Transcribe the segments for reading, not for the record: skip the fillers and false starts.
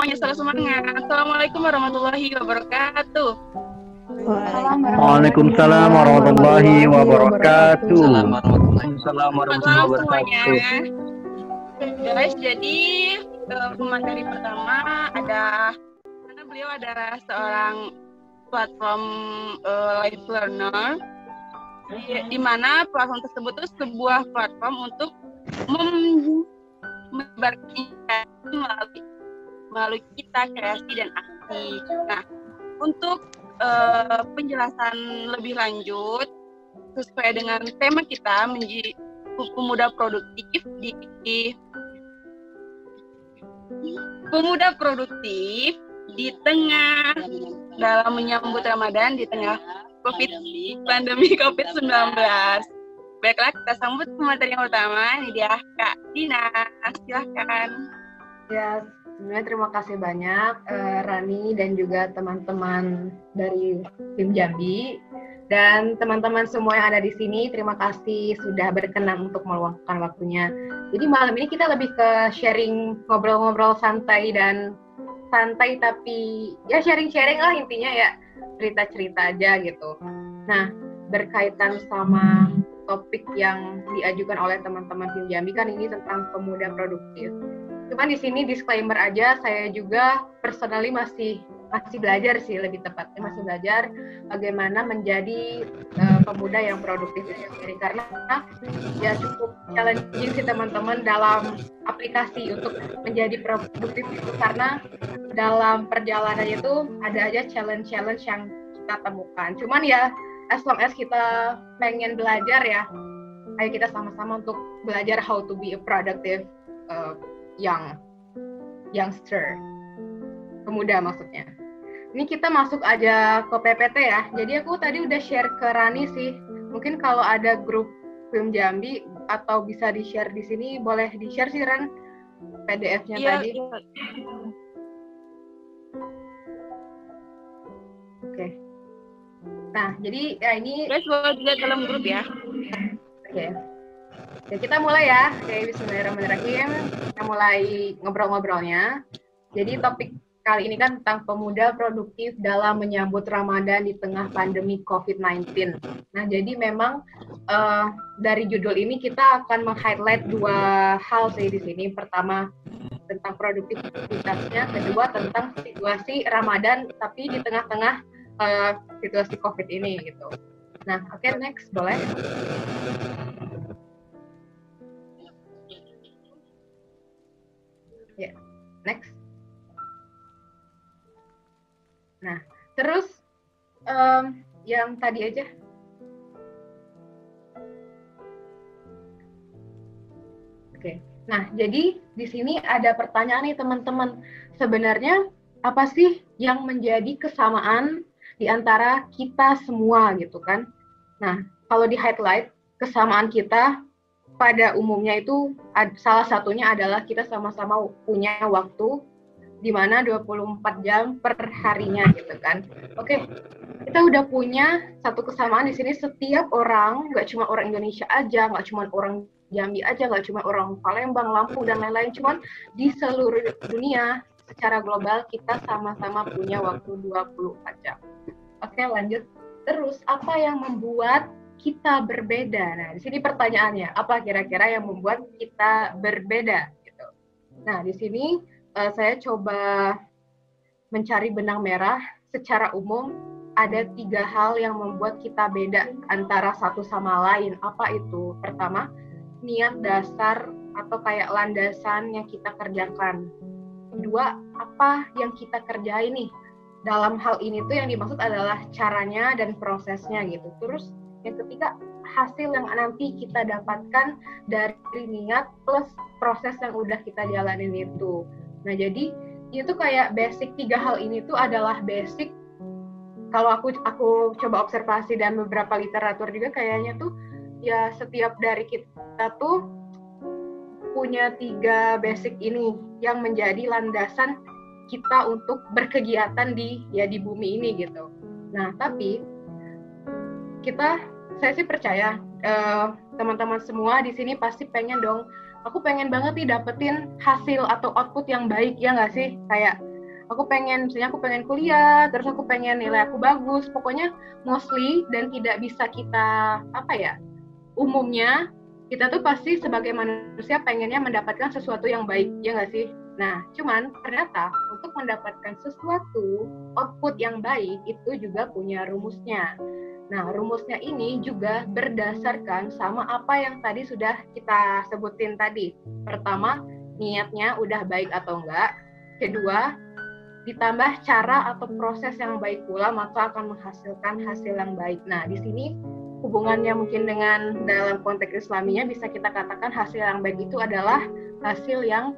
semuanya selalu semangat. Assalamualaikum warahmatullahi wabarakatuh. Waalaikumsalam warahmatullahi wabarakatuh. Selamat malam semuanya. Guys, jadi pemateri pertama karena beliau adalah seorang platform live learner, di mana platform tersebut itu sebuah platform untuk menyebarkan melalui kita kreasi dan aksi. Nah, untuk penjelasan lebih lanjut sesuai dengan tema kita menjadi pemuda produktif di tengah dalam menyambut Ramadan di tengah pandemi COVID-19. Baiklah, kita sambut pemateri yang utama, ini dia Kak Dina. Silahkan. Ya, sebenarnya terima kasih banyak Rani dan juga teman-teman dari tim Jambi dan teman-teman semua yang ada di sini. Terima kasih sudah berkenan untuk meluangkan waktunya. Jadi malam ini kita lebih ke sharing, ngobrol-ngobrol santai tapi ya sharing-sharing lah intinya ya, cerita-cerita aja gitu. Nah, berkaitan sama topik yang diajukan oleh teman-teman tim Jambi kan ini tentang pemuda produktif. Cuman di sini disclaimer aja, saya juga personally masih belajar sih, lebih tepatnya masih belajar bagaimana menjadi pemuda yang produktif itu sendiri, karena ya cukup challenging sih teman-teman dalam aplikasi untuk menjadi produktif itu, karena dalam perjalanan itu ada aja challenge yang kita temukan. Cuman ya as long as kita pengen belajar ya, ayo kita sama-sama untuk belajar how to be a productive youngster, pemuda maksudnya. Ini kita masuk aja ke PPT ya. Jadi aku tadi udah share ke Rani sih. Mungkin kalau ada grup film Jambi atau bisa di-share di sini, boleh di-share sih Ran PDF-nya tadi. Oke. Nah, jadi ya ini guys boleh dilihat dalam grup ya. Oke. Ya, kita mulai ya. Oke, bismillahirrahmanirrahim. Kita mulai ngobrol-ngobrolnya. Jadi topik kali ini kan tentang pemuda produktif dalam menyambut Ramadan di tengah pandemi COVID-19. Nah, jadi memang dari judul ini kita akan meng-highlight dua hal sih di sini. Pertama, tentang produktivitasnya. Kedua, tentang situasi Ramadan tapi di tengah-tengah situasi COVID ini gitu. Nah, oke, next boleh. Ya, next. Nah, terus yang tadi aja. Oke. Nah, jadi di sini ada pertanyaan nih teman-teman. Sebenarnya apa sih yang menjadi kesamaan di antara kita semua gitu kan? Nah, kalau di highlight kesamaan kita pada umumnya itu salah satunya adalah kita sama-sama punya waktu di mana 24 jam per harinya gitu kan. Oke, kita udah punya satu kesamaan di sini, setiap orang, nggak cuma orang Indonesia aja, nggak cuma orang Jambi aja, nggak cuma orang Palembang, Lampung, dan lain-lain, cuman di seluruh dunia secara global kita sama-sama punya waktu 24 jam. Oke, lanjut. Terus, apa yang membuat kita berbeda? Nah, di sini pertanyaannya, apa kira-kira yang membuat kita berbeda? Gitu. Nah, di sini saya coba mencari benang merah. Secara umum, ada 3 hal yang membuat kita beda antara satu sama lain. Apa itu? Pertama, niat dasar atau kayak landasan yang kita kerjakan. Kedua, apa yang kita kerjain nih? Dalam hal ini tuh yang dimaksud adalah caranya dan prosesnya gitu. Terus yang ketiga, hasil yang nanti kita dapatkan dari niat plus proses yang udah kita jalanin itu. Nah, jadi itu kayak basic, 3 hal ini tuh adalah basic. Kalau aku coba observasi dan beberapa literatur juga kayaknya tuh ya setiap dari kita tuh punya 3 basic ini yang menjadi landasan kita untuk berkegiatan di bumi ini gitu. Nah, tapi saya sih percaya teman-teman semua di sini pasti pengen dong, aku pengen banget nih dapetin hasil atau output yang baik, ya nggak sih? Kayak misalnya aku pengen kuliah, terus aku pengen nilai aku bagus, pokoknya mostly dan tidak bisa kita umumnya kita tuh pasti sebagai manusia pengennya mendapatkan sesuatu yang baik, ya nggak sih? Nah, cuman ternyata untuk mendapatkan sesuatu output yang baik itu juga punya rumusnya. Nah, rumusnya ini juga berdasarkan sama apa yang tadi sudah kita sebutin tadi. Pertama, niatnya udah baik atau enggak. Kedua, ditambah cara atau proses yang baik pula, maka akan menghasilkan hasil yang baik. Nah, di sini hubungannya mungkin dengan dalam konteks Islaminya bisa kita katakan hasil yang baik itu adalah hasil yang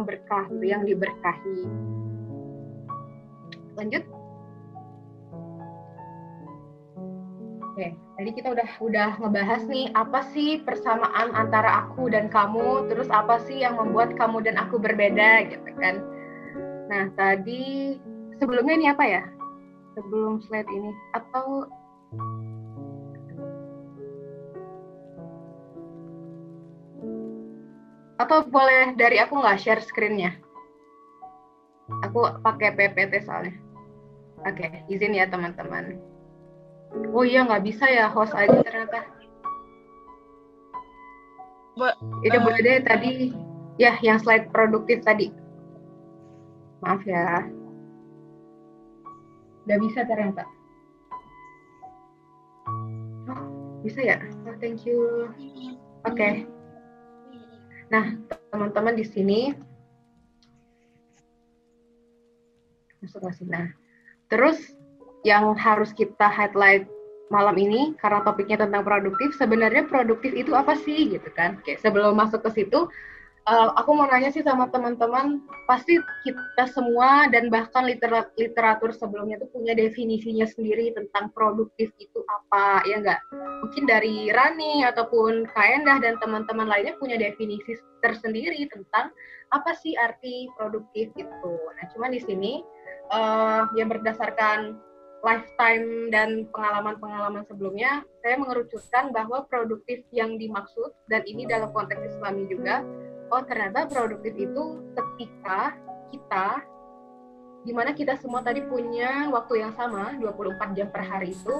berkah, yang diberkahi. Lanjut. Oke, tadi kita udah ngebahas nih apa sih persamaan antara aku dan kamu, terus apa sih yang membuat kamu dan aku berbeda gitu kan. Nah, tadi sebelumnya ini apa ya? Sebelum slide ini atau boleh dari aku nggak share screen-nya? Aku pakai PPT soalnya. Oke, izin ya teman-teman. Oh iya, nggak bisa ya, host aja ternyata. Itu boleh deh tadi. Ya, yang slide produktif tadi. Maaf ya. Nggak bisa ternyata. Oh, bisa ya? Oh, thank you. Oke. Nah, teman-teman di sini nah, terus yang harus kita highlight malam ini karena topiknya tentang produktif, sebenarnya produktif itu apa sih gitu kan? Oke, sebelum masuk ke situ, aku mau nanya sih sama teman-teman, pasti kita semua dan bahkan literatur sebelumnya itu punya definisinya sendiri tentang produktif itu apa, ya nggak? Mungkin dari Rani ataupun Kak Endah dan teman-teman lainnya punya definisi tersendiri tentang apa sih arti produktif itu. Nah, cuman di sini yang berdasarkan lifetime dan pengalaman-pengalaman sebelumnya, saya mengerucutkan bahwa produktif yang dimaksud, dan ini dalam konteks Islami juga, ternyata produktif itu ketika kita, dimana kita semua tadi punya waktu yang sama, 24 jam per hari itu,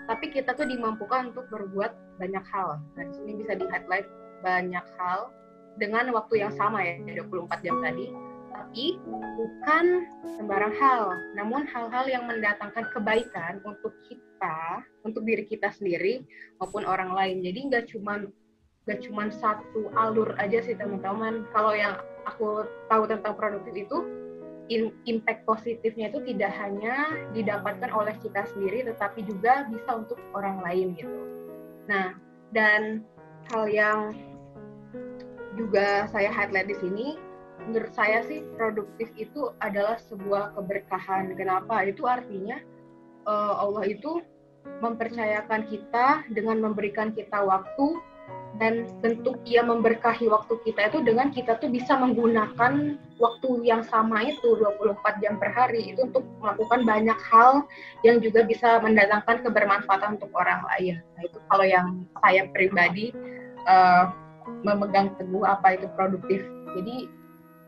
tapi kita tuh dimampukan untuk berbuat banyak hal. Nah, di sini bisa di-highlight banyak hal dengan waktu yang sama ya, 24 jam tadi, tapi bukan sembarang hal, namun hal-hal yang mendatangkan kebaikan untuk kita, untuk diri kita sendiri maupun orang lain. Jadi nggak cuman satu alur aja sih teman-teman. Kalau yang aku tahu tentang produktif itu, impact positifnya itu tidak hanya didapatkan oleh kita sendiri, tetapi juga bisa untuk orang lain gitu. Nah, dan hal yang juga saya highlight di sini, menurut saya sih produktif itu adalah sebuah keberkahan. Kenapa? Itu artinya Allah itu mempercayakan kita dengan memberikan kita waktu, dan bentuk Dia memberkahi waktu kita itu dengan kita tuh bisa menggunakan waktu yang sama itu 24 jam per hari itu untuk melakukan banyak hal yang juga bisa mendatangkan kebermanfaatan untuk orang lain. Nah, itu kalau yang saya pribadi memegang teguh apa itu produktif. Jadi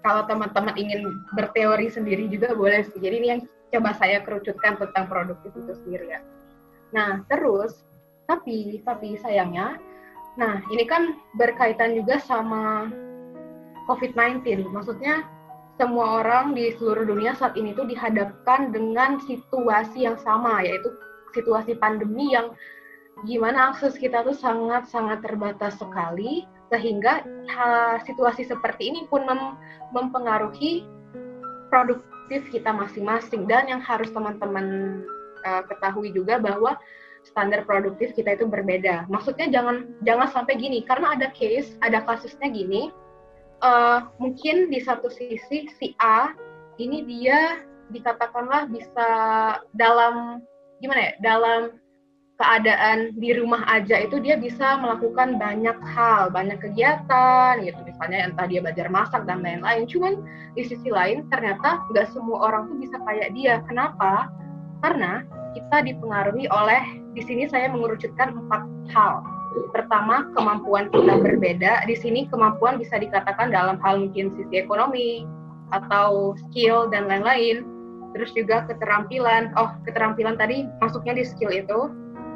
kalau teman-teman ingin berteori sendiri juga boleh sih. Jadi ini yang coba saya kerucutkan tentang produktif itu sendiri ya. Nah, terus tapi sayangnya, nah ini kan berkaitan juga sama COVID-19. Maksudnya semua orang di seluruh dunia saat ini tuh dihadapkan dengan situasi yang sama, yaitu situasi pandemi yang gimana akses kita tuh sangat-sangat terbatas sekali, sehingga situasi seperti ini pun mempengaruhi produktif kita masing-masing. Dan yang harus teman-teman ketahui juga bahwa standar produktif kita itu berbeda. Maksudnya jangan sampai gini, karena ada kasusnya gini, mungkin di satu sisi si A ini dia dikatakanlah bisa dalam keadaan di rumah aja itu dia bisa melakukan banyak hal, banyak kegiatan gitu, misalnya entah dia belajar masak dan lain-lain. Cuman di sisi lain ternyata nggak semua orang tuh bisa kayak dia. Kenapa? Karena kita dipengaruhi oleh, di sini saya mengerucutkan 4 hal. Pertama, kemampuan kita berbeda. Di sini kemampuan bisa dikatakan dalam hal mungkin sisi ekonomi atau skill dan lain-lain. terus juga keterampilan. Keterampilan tadi masuknya di skill itu,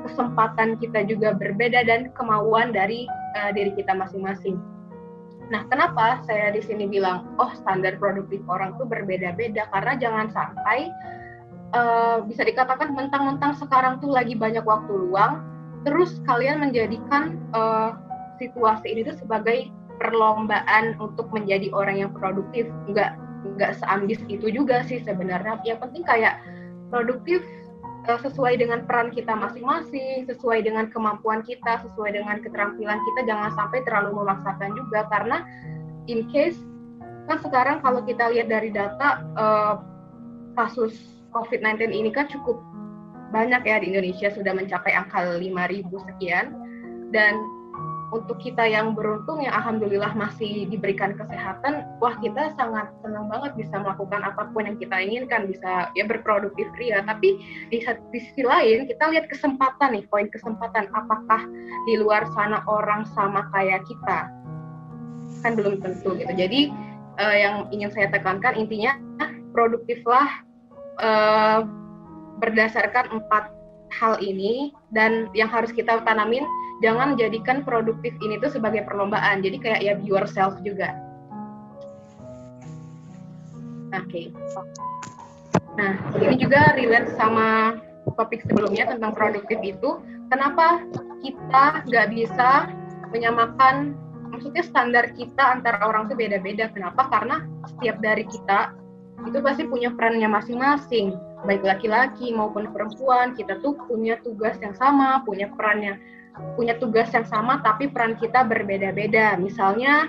kesempatan kita juga berbeda dan kemauan dari diri kita masing-masing. Nah, kenapa saya di sini bilang standar produktif orang tuh berbeda-beda, karena jangan sampai bisa dikatakan mentang-mentang sekarang tuh lagi banyak waktu luang, terus kalian menjadikan situasi ini tuh sebagai perlombaan untuk menjadi orang yang produktif. Nggak seambis itu juga sih sebenarnya. Yang penting kayak produktif sesuai dengan peran kita masing-masing, sesuai dengan kemampuan kita, sesuai dengan keterampilan kita. Jangan sampai terlalu memaksakan juga, karena in case kan sekarang kalau kita lihat dari data kasus COVID-19 ini kan cukup banyak ya di Indonesia, sudah mencapai angka 5.000 sekian. Dan untuk kita yang beruntung yang alhamdulillah masih diberikan kesehatan, kita sangat senang banget bisa melakukan apapun yang kita inginkan, bisa ya berproduktif ria. Tapi di sisi lain kita lihat kesempatan nih, poin kesempatan, apakah di luar sana orang sama kayak kita? Kan belum tentu gitu. Jadi yang ingin saya tekankan intinya, produktiflah berdasarkan 4 hal ini, dan yang harus kita tanamin, jangan jadikan produktif ini tuh sebagai perlombaan. Jadi kayak ya be yourself juga. Oke. Nah, ini juga relate sama topik sebelumnya tentang produktif itu. Kenapa kita nggak bisa menyamakan, maksudnya standar kita antara orang tuh beda-beda. Kenapa? Karena setiap dari kita itu pasti punya perannya masing-masing. Baik laki-laki maupun perempuan, kita tuh punya tugas yang sama, punya tugas yang sama, tapi peran kita berbeda-beda. Misalnya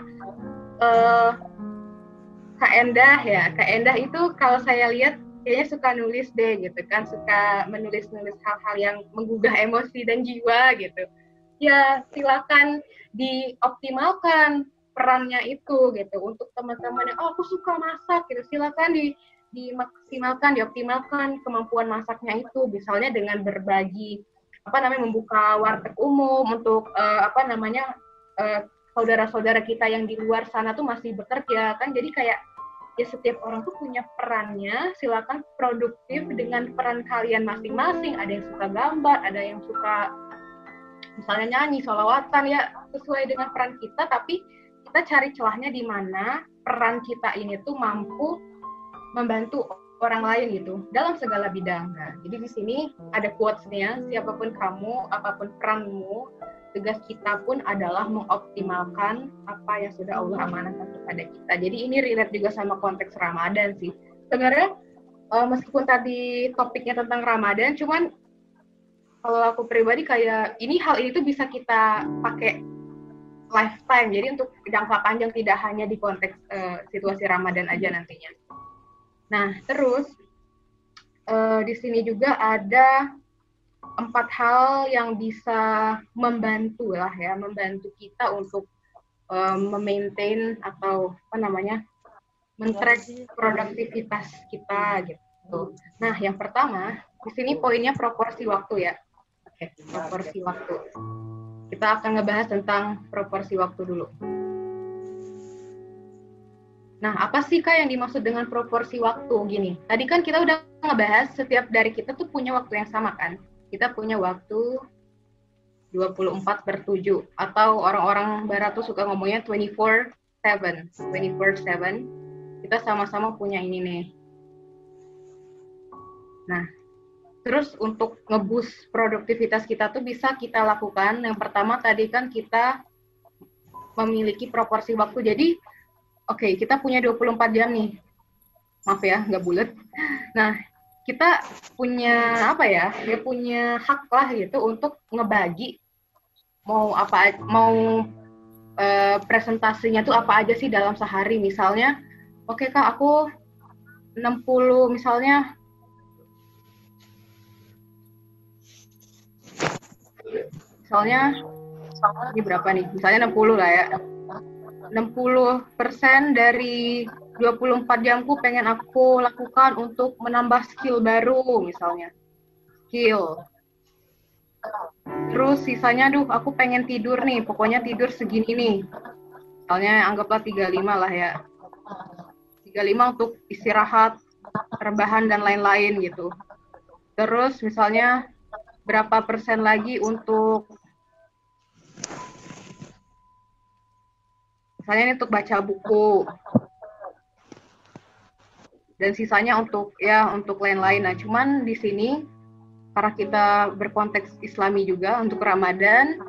Kak Endah itu kalau saya lihat kayaknya suka nulis deh gitu kan, suka menulis-nulis hal-hal yang menggugah emosi dan jiwa gitu. Ya silakan dioptimalkan perannya itu gitu. Untuk teman-teman yang aku suka masak gitu, silakan dimaksimalkan, dioptimalkan kemampuan masaknya itu, misalnya dengan berbagi membuka warteg umum untuk saudara-saudara kita yang di luar sana tuh masih bekerja kan. Jadi kayak ya setiap orang tuh punya perannya, silakan produktif dengan peran kalian masing-masing. Ada yang suka gambar, ada yang suka misalnya nyanyi, sholawatan, ya sesuai dengan peran kita, tapi kita cari celahnya di mana peran kita ini tuh mampu membantu orang lain gitu dalam segala bidang. Nah, jadi di sini ada quotes-nya, siapapun kamu, apapun peranmu, tugas kita pun adalah mengoptimalkan apa yang sudah Allah amanahkan kepada kita. Jadi ini relate juga sama konteks Ramadan sih. Sebenarnya meskipun tadi topiknya tentang Ramadan, cuman kalau aku pribadi kayak hal ini tuh bisa kita pakai lifetime. Jadi untuk jangka panjang, tidak hanya di konteks situasi Ramadan aja nantinya. Nah, terus di sini juga ada 4 hal yang bisa membantu kita untuk memaintain atau men-track produktivitas kita gitu. Nah, yang pertama di sini poinnya proporsi waktu ya. Oke, proporsi waktu. Kita akan ngebahas tentang proporsi waktu dulu. Nah, apa sih Kak yang dimaksud dengan proporsi waktu gini? Tadi kan kita udah ngebahas setiap dari kita tuh punya waktu yang sama kan? Kita punya waktu 24/7, atau orang-orang barat tuh suka ngomongnya 24/7. 24/7. Kita sama-sama punya ini nih. Nah, terus untuk nge-boost produktivitas kita tuh bisa kita lakukan. Yang pertama tadi kan kita memiliki proporsi waktu. Jadi oke, kita punya 24 jam nih. Maaf ya, nggak bulat. Nah, kita punya punya hak lah gitu untuk ngebagi mau presentasinya tuh apa aja sih dalam sehari. Misalnya, oke Kak, aku 60 misalnya ini berapa nih? Misalnya 60 lah ya. 60% dari 24 jamku pengen aku lakukan untuk menambah skill baru misalnya. Skill. Terus sisanya aku pengen tidur nih, pokoknya tidur segini nih. Misalnya anggaplah 35 lah ya. 35 untuk istirahat rebahan dan lain-lain gitu. Terus misalnya berapa persen lagi untuk misalnya ini untuk baca buku dan sisanya untuk lain-lain. Nah, cuman di sini karena kita berkonteks Islami juga untuk Ramadan,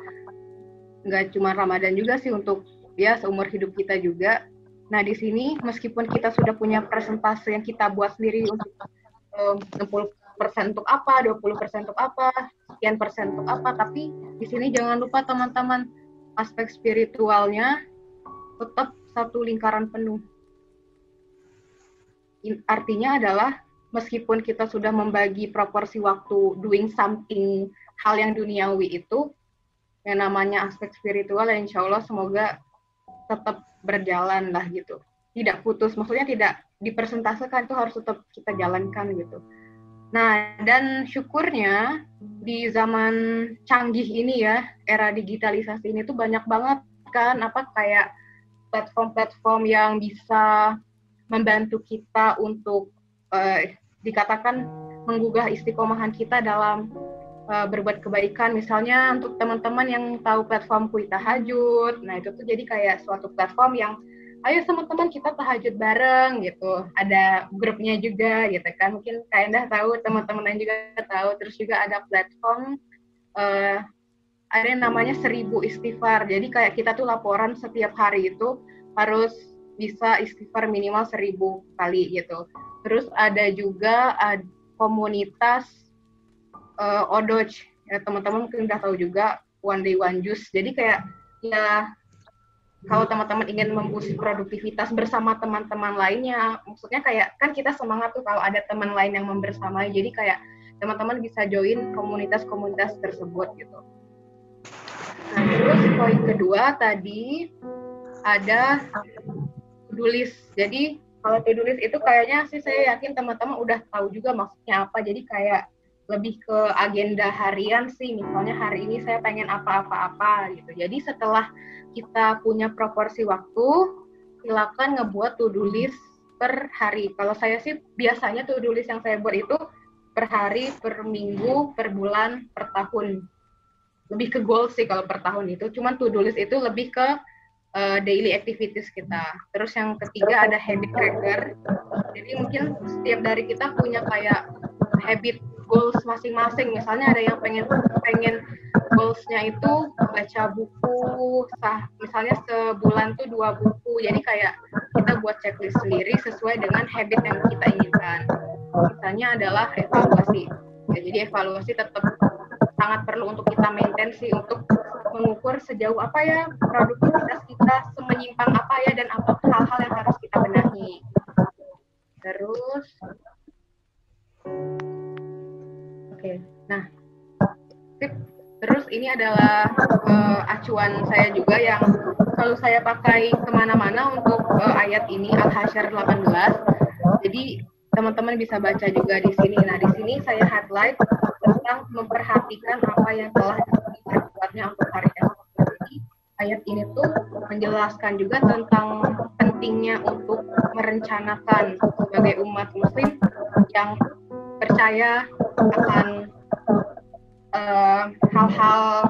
nggak cuma Ramadan juga sih, untuk seumur hidup kita juga. Nah, di sini meskipun kita sudah punya persentase yang kita buat sendiri untuk 60% untuk apa, 20% untuk apa, sekian persen untuk apa, tapi di sini jangan lupa teman-teman, aspek spiritualnya tetap satu lingkaran penuh. Artinya adalah meskipun kita sudah membagi proporsi waktu doing something, hal yang duniawi itu, yang namanya aspek spiritual, ya insya Allah semoga tetap berjalan lah gitu. Tidak putus, maksudnya tidak dipersentasekan, itu harus tetap kita jalankan gitu. Nah, dan syukurnya di zaman canggih ini ya, era digitalisasi ini tuh banyak banget kan, kayak platform-platform yang bisa membantu kita untuk dikatakan menggugah istiqomahan kita dalam berbuat kebaikan. Misalnya untuk teman-teman yang tahu platform Kui Tahajud, nah itu tuh jadi kayak suatu platform yang ayo teman-teman kita tahajud bareng gitu. Ada grupnya juga gitu kan. Mungkin Kak Endah tahu, teman-teman lain juga tahu. Terus juga ada platform ada yang namanya 1000 istighfar. Jadi kayak kita tuh laporan setiap hari itu harus bisa istighfar minimal 1000 kali gitu. Terus ada juga komunitas Odoj, ya teman-teman mungkin udah tahu juga, One Day One Juice. Jadi kayak ya kalau teman-teman ingin memboost produktivitas bersama teman-teman lainnya, maksudnya kayak kan kita semangat tuh kalau ada teman lain yang membersamai. Jadi kayak teman-teman bisa join komunitas-komunitas tersebut gitu. Nah, terus poin kedua tadi ada to-do list. Jadi kalau to-do list itu kayaknya sih saya yakin teman-teman udah tahu juga maksudnya apa. Jadi kayak lebih ke agenda harian sih. Misalnya hari ini saya pengen apa-apa-apa gitu. Jadi setelah kita punya proporsi waktu, silakan ngebuat to-do list per hari. Kalau saya sih biasanya to-do list yang saya buat itu per hari, per minggu, per bulan, per tahun. Lebih ke goal sih kalau per tahun itu. Cuman to-do list itu lebih ke daily activities kita. Terus yang ketiga ada habit tracker. Jadi mungkin setiap dari kita punya kayak habit goals masing-masing. Misalnya ada yang pengen goals-nya itu baca buku, misalnya sebulan tuh 2 buku. Jadi kayak kita buat checklist sendiri sesuai dengan habit yang kita inginkan. Misalnya adalah evaluasi. Ya, jadi evaluasi tetap sangat perlu untuk kita maintain sih, untuk mengukur sejauh apa ya produktivitas kita, semenyimpang apa ya, dan apa hal-hal yang harus kita benahi. Terus nah, terus ini adalah acuan saya juga yang selalu saya pakai kemana-mana untuk ayat ini, Al-Hasyr 18. Jadi teman-teman bisa baca juga di sini. Nah, di sini saya highlight tentang memperhatikan apa yang telah diperbuatnya untuk hari esok. Jadi ayat ini tuh menjelaskan juga tentang pentingnya untuk merencanakan sebagai umat muslim yang percaya akan hal-hal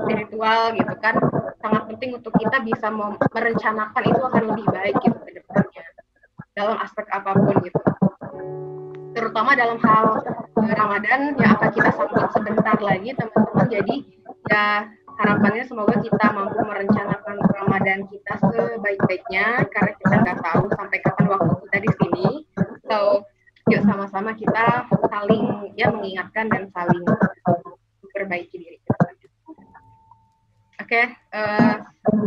spiritual gitu kan, sangat penting untuk kita bisa merencanakan itu akan lebih baik gitu ke depannya dalam aspek apapun gitu, terutama dalam hal Ramadan yang akan kita sambut sebentar lagi teman-teman. Jadi ya harapannya semoga kita mampu merencanakan Ramadan kita sebaik-baiknya, karena kita nggak tahu sampai kapan waktu kita di sini. So yuk sama-sama kita saling mengingatkan dan saling memperbaiki diri kita. Oke,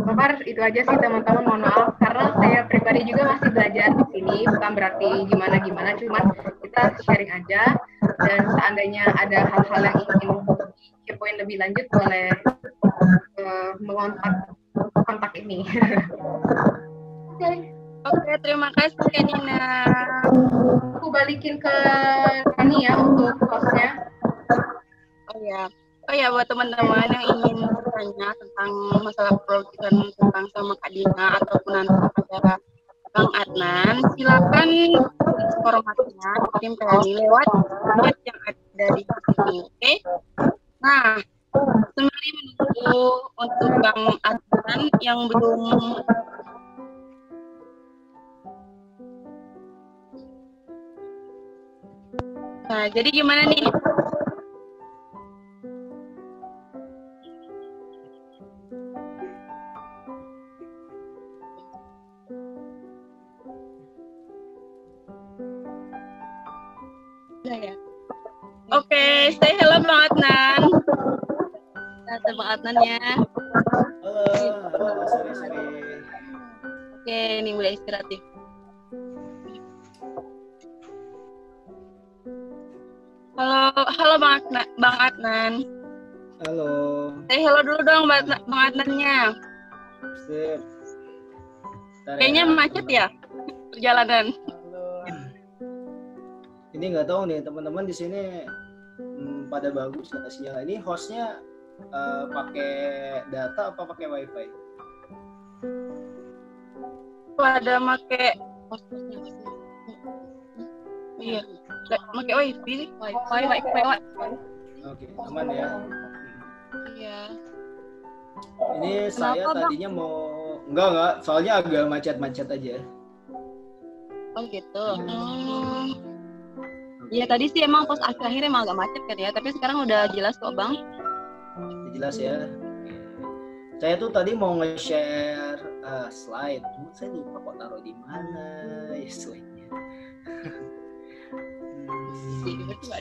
so far itu aja sih teman-teman. Mohon maaf karena saya pribadi juga masih belajar di sini, bukan berarti gimana-gimana, cuman kita sharing aja. Dan seandainya ada hal-hal yang ingin dikepoin lebih lanjut, boleh kontak ini. Oke, terima kasih Kak Nina. Aku balikin ke Rani ya untuk hostnya. Oh ya, buat teman-teman yang ingin bertanya tentang masalah program tentang sama Kak Dina ataupun nanti ada Bang Adnan, silakan informasinya kirim ke kami lewat chat yang ada di sini. Oke? Nah, sembari menunggu untuk Bang Adnan yang belum Nah, jadi gimana nih? Oke, say hello Bang Adnan. Kata Bang Adnan ya. Halo, sore-sore. Oke, ini mulai istirahat nih. Halo Bang Adnan. Halo. Say hello dulu dong Bang Adnannya. Sip. Kayaknya macet ya perjalanan. Ini nggak tahu nih teman-teman di sini pada bagus nggak sinyal. Ini hostnya pakai data apa pakai wifi? Pada make iya, pakai wifi. Oke, aman ya. Iya. Ini saya tadinya mau enggak, soalnya agak macet-macet aja. Oh gitu. Iya tadi sih emang pas akhir-akhir emang agak macet kan ya, tapi sekarang udah jelas kok Bang. Jelas ya. Saya tuh tadi mau nge-share slide, cuma saya lupa kok taruh di mana ya slide-nya.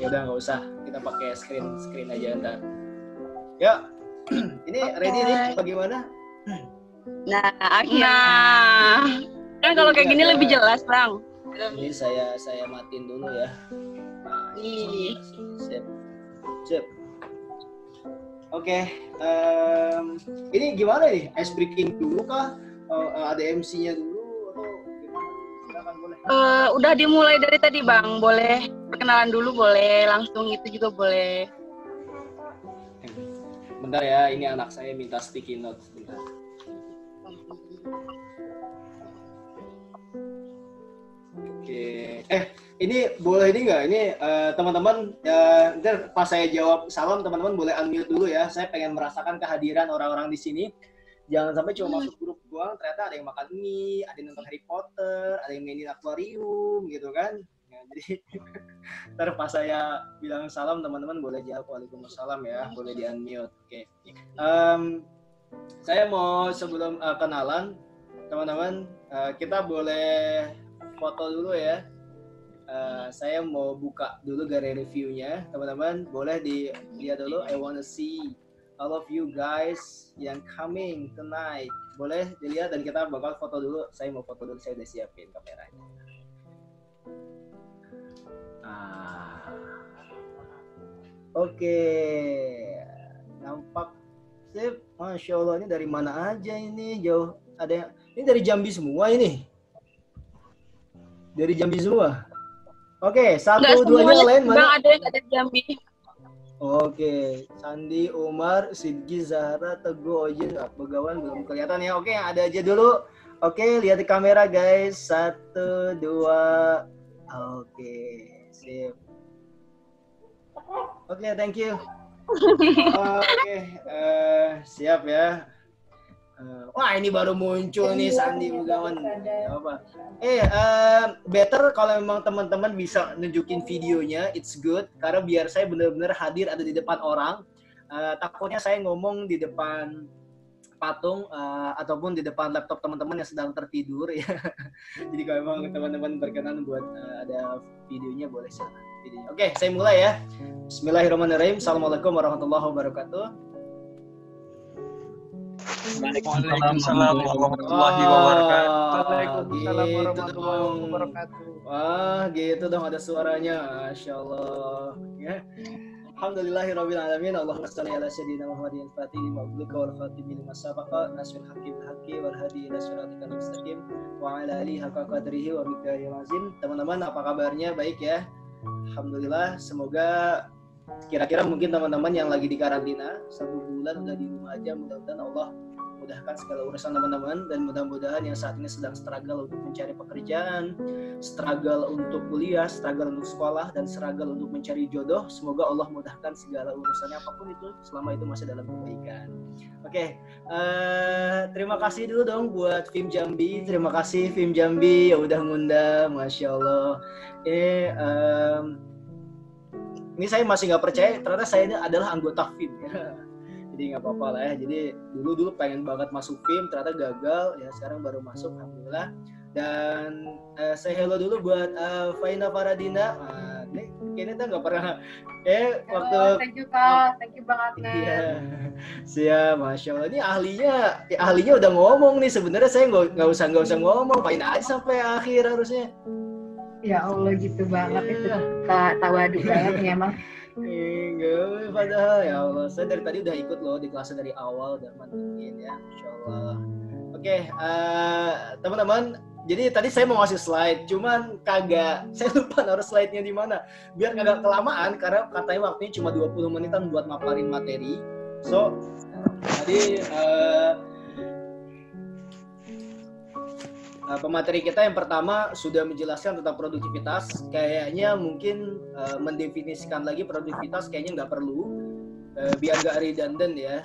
Udah nggak usah, kita pakai screen aja ntar. Ya, ini ready nih, bagaimana? Nah, kan kalau kayak gini lebih jelas Bang. Ini saya matiin dulu ya. Nah, sip. Oke, ini gimana nih? Ice breaking dulu kah? Ada MC-nya dulu atau gimana? Silakan boleh. Udah dimulai dari tadi Bang, boleh perkenalan dulu boleh, langsung itu juga boleh. Bentar ya, ini anak saya minta sticky notes bentar. Oke, ini boleh ini nggak? Ini teman-teman, ntar pas saya jawab salam teman-teman boleh unmute dulu ya. Saya pengen merasakan kehadiran orang-orang di sini. Jangan sampai cuma masuk grup doang, ternyata ada yang makan mie, ada yang nonton Harry Potter, ada yang mainin akuarium gitu kan. Ya, jadi ntar pas saya bilang salam teman-teman boleh jawab waalaikumsalam ya, boleh di unmute. Oke. Saya mau sebelum kenalan teman-teman, kita boleh foto dulu ya. Saya mau buka dulu galeri reviewnya, teman-teman boleh dilihat dulu. I wanna see all of you guys yang coming tonight. Boleh dilihat dan kita bakal foto dulu. Saya mau foto dulu, saya udah siapin kameranya. Oke. Nampak sip. Masya Allah, ini dari mana aja ini? Jauh. Ada yang ini dari Jambi semua ini. Dari Jambi semua. Oke, satu duanya lain mana? Bang ada yang ada Jambi. Oke, Sandi, Umar, Sidki, Zahra, Teguh, Ojin, Begawan belum kelihatan ya. Oke, yang ada aja dulu. Oke, lihat di kamera guys. 1, 2. Oke, sip. Oke, thank you. Oke, siap ya. Wah, ini baru muncul nih Sandi Begawan. Apa? Better kalau memang teman-teman bisa nunjukin videonya, it's good. Karena biar saya benar-benar hadir ada di depan orang. Takutnya saya ngomong di depan patung ataupun di depan laptop teman-teman yang sedang tertidur ya. Jadi kalau memang teman-teman berkenan buat ada videonya boleh silakan. Oke, saya mulai ya. Bismillahirrahmanirrahim. Assalamualaikum warahmatullahi wabarakatuh. Waalaikumsalam warahmatullahi wabarakatuh. Waalaikumsalam warahmatullahi wabarakatuh. Wah, gitu dong ada suaranya. Masya Allah. Ya. Alhamdulillahirabbil alamin. Allahumma shalli ala sayyidina Muhammadin fatihil mabluq wal khatimi lima sabaqa nasrul hakim hakim wal hadi ila siratikal mustaqim wa ala alihi haqqa qadrihi wa miqdaril azim. Teman-teman, apa kabarnya? Baik ya. Alhamdulillah, semoga kira-kira mungkin teman-teman yang lagi di karantina 1 bulan udah di rumah aja, mudah-mudahan Allah memudahkan segala urusan teman-teman, dan mudah-mudahan yang saat ini sedang struggle untuk mencari pekerjaan, struggle untuk kuliah, struggle untuk sekolah, dan struggle untuk mencari jodoh, semoga Allah mudahkan segala urusannya apapun itu selama itu masih dalam kebaikan. Oke, terima kasih dulu dong buat Fim Jambi. Terima kasih Fim Jambi ya udah ngundang, Masya Allah. Ini saya masih nggak percaya ternyata saya ini adalah anggota Fim ya. Jadi nggak apa-apa lah ya. Jadi dulu pengen banget masuk Fim, ternyata gagal ya. Sekarang baru masuk, alhamdulillah. Dan saya hello dulu buat Faina Faradina. Ini kayaknya tuh nggak pernah. Waktu. Thank you Kak, thank you banget. Iya, siap, Masya Allah. Ini ahlinya udah ngomong nih. Sebenarnya saya nggak usah ngomong. Faina aja sampai akhir harusnya. Ya Allah gitu banget itu Kak, tawadu banget nih emang. Enggak, padahal ya Allah, saya dari tadi udah ikut loh di kelasnya dari awal, udah mantengin ya, Masya Allah. Oke, teman-teman, jadi tadi saya mau ngasih slide, cuman saya lupa naruh slide-nya di mana, biar kagak kelamaan, karena katanya waktunya cuma 20 menitan buat maparin materi. So, tadi pemateri kita yang pertama sudah menjelaskan tentang produktivitas. Kayaknya mungkin mendefinisikan lagi produktivitas kayaknya nggak perlu, biar nggak redundant ya.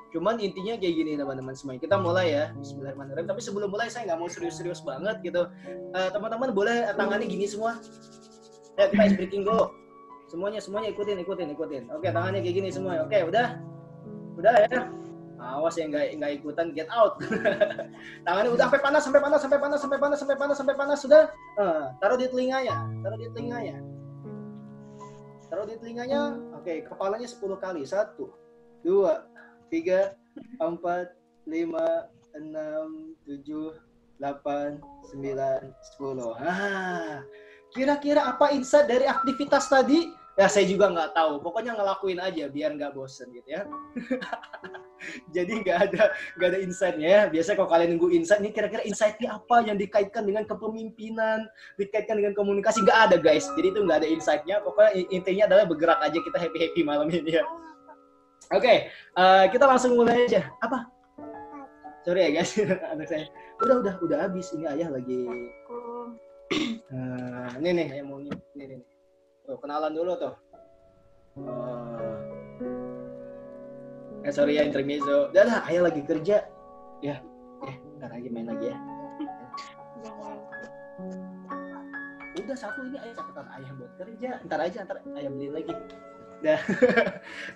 Cuman intinya kayak gini teman-teman semuanya. Kita mulai ya, Bismillahirrahmanirrahim. Tapi sebelum mulai saya nggak mau serius-serius banget gitu. Teman-teman boleh tangannya gini semua. Ya kita ice breaking go. Semuanya ikutin. Oke, tangannya kayak gini semua. Oke, udah ya. Awas ya nggak ikutan, get out. Tangannya udah sampai panas sudah. Taruh di telinganya. Oke, kepalanya 10 kali. 1 2 3 4 5 6 7 8 9 10. Kira-kira apa insight dari aktivitas tadi? Ya saya juga nggak tahu. Pokoknya ngelakuin aja biar nggak bosen gitu ya. Jadi nggak ada insight-nya ya. Biasanya kalau kalian nunggu insight, ini kira-kira insight-nya apa yang dikaitkan dengan kepemimpinan, dikaitkan dengan komunikasi, nggak ada guys. Jadi itu nggak ada insight-nya. Pokoknya intinya adalah bergerak aja, kita happy malam ini ya. Oke, kita langsung mulai aja. Apa? Sorry ya guys, anak saya. Udah habis. Ini ayah lagi. Ini nih, ayah mau ini. Tuh, kenalan dulu tuh. Sorry ya intermezzo. Udah ayah lagi kerja. Ya, ntar aja main lagi ya. Udah satu ini ayah catatan ayah buat kerja. Ntar ayah beli lagi. Dah.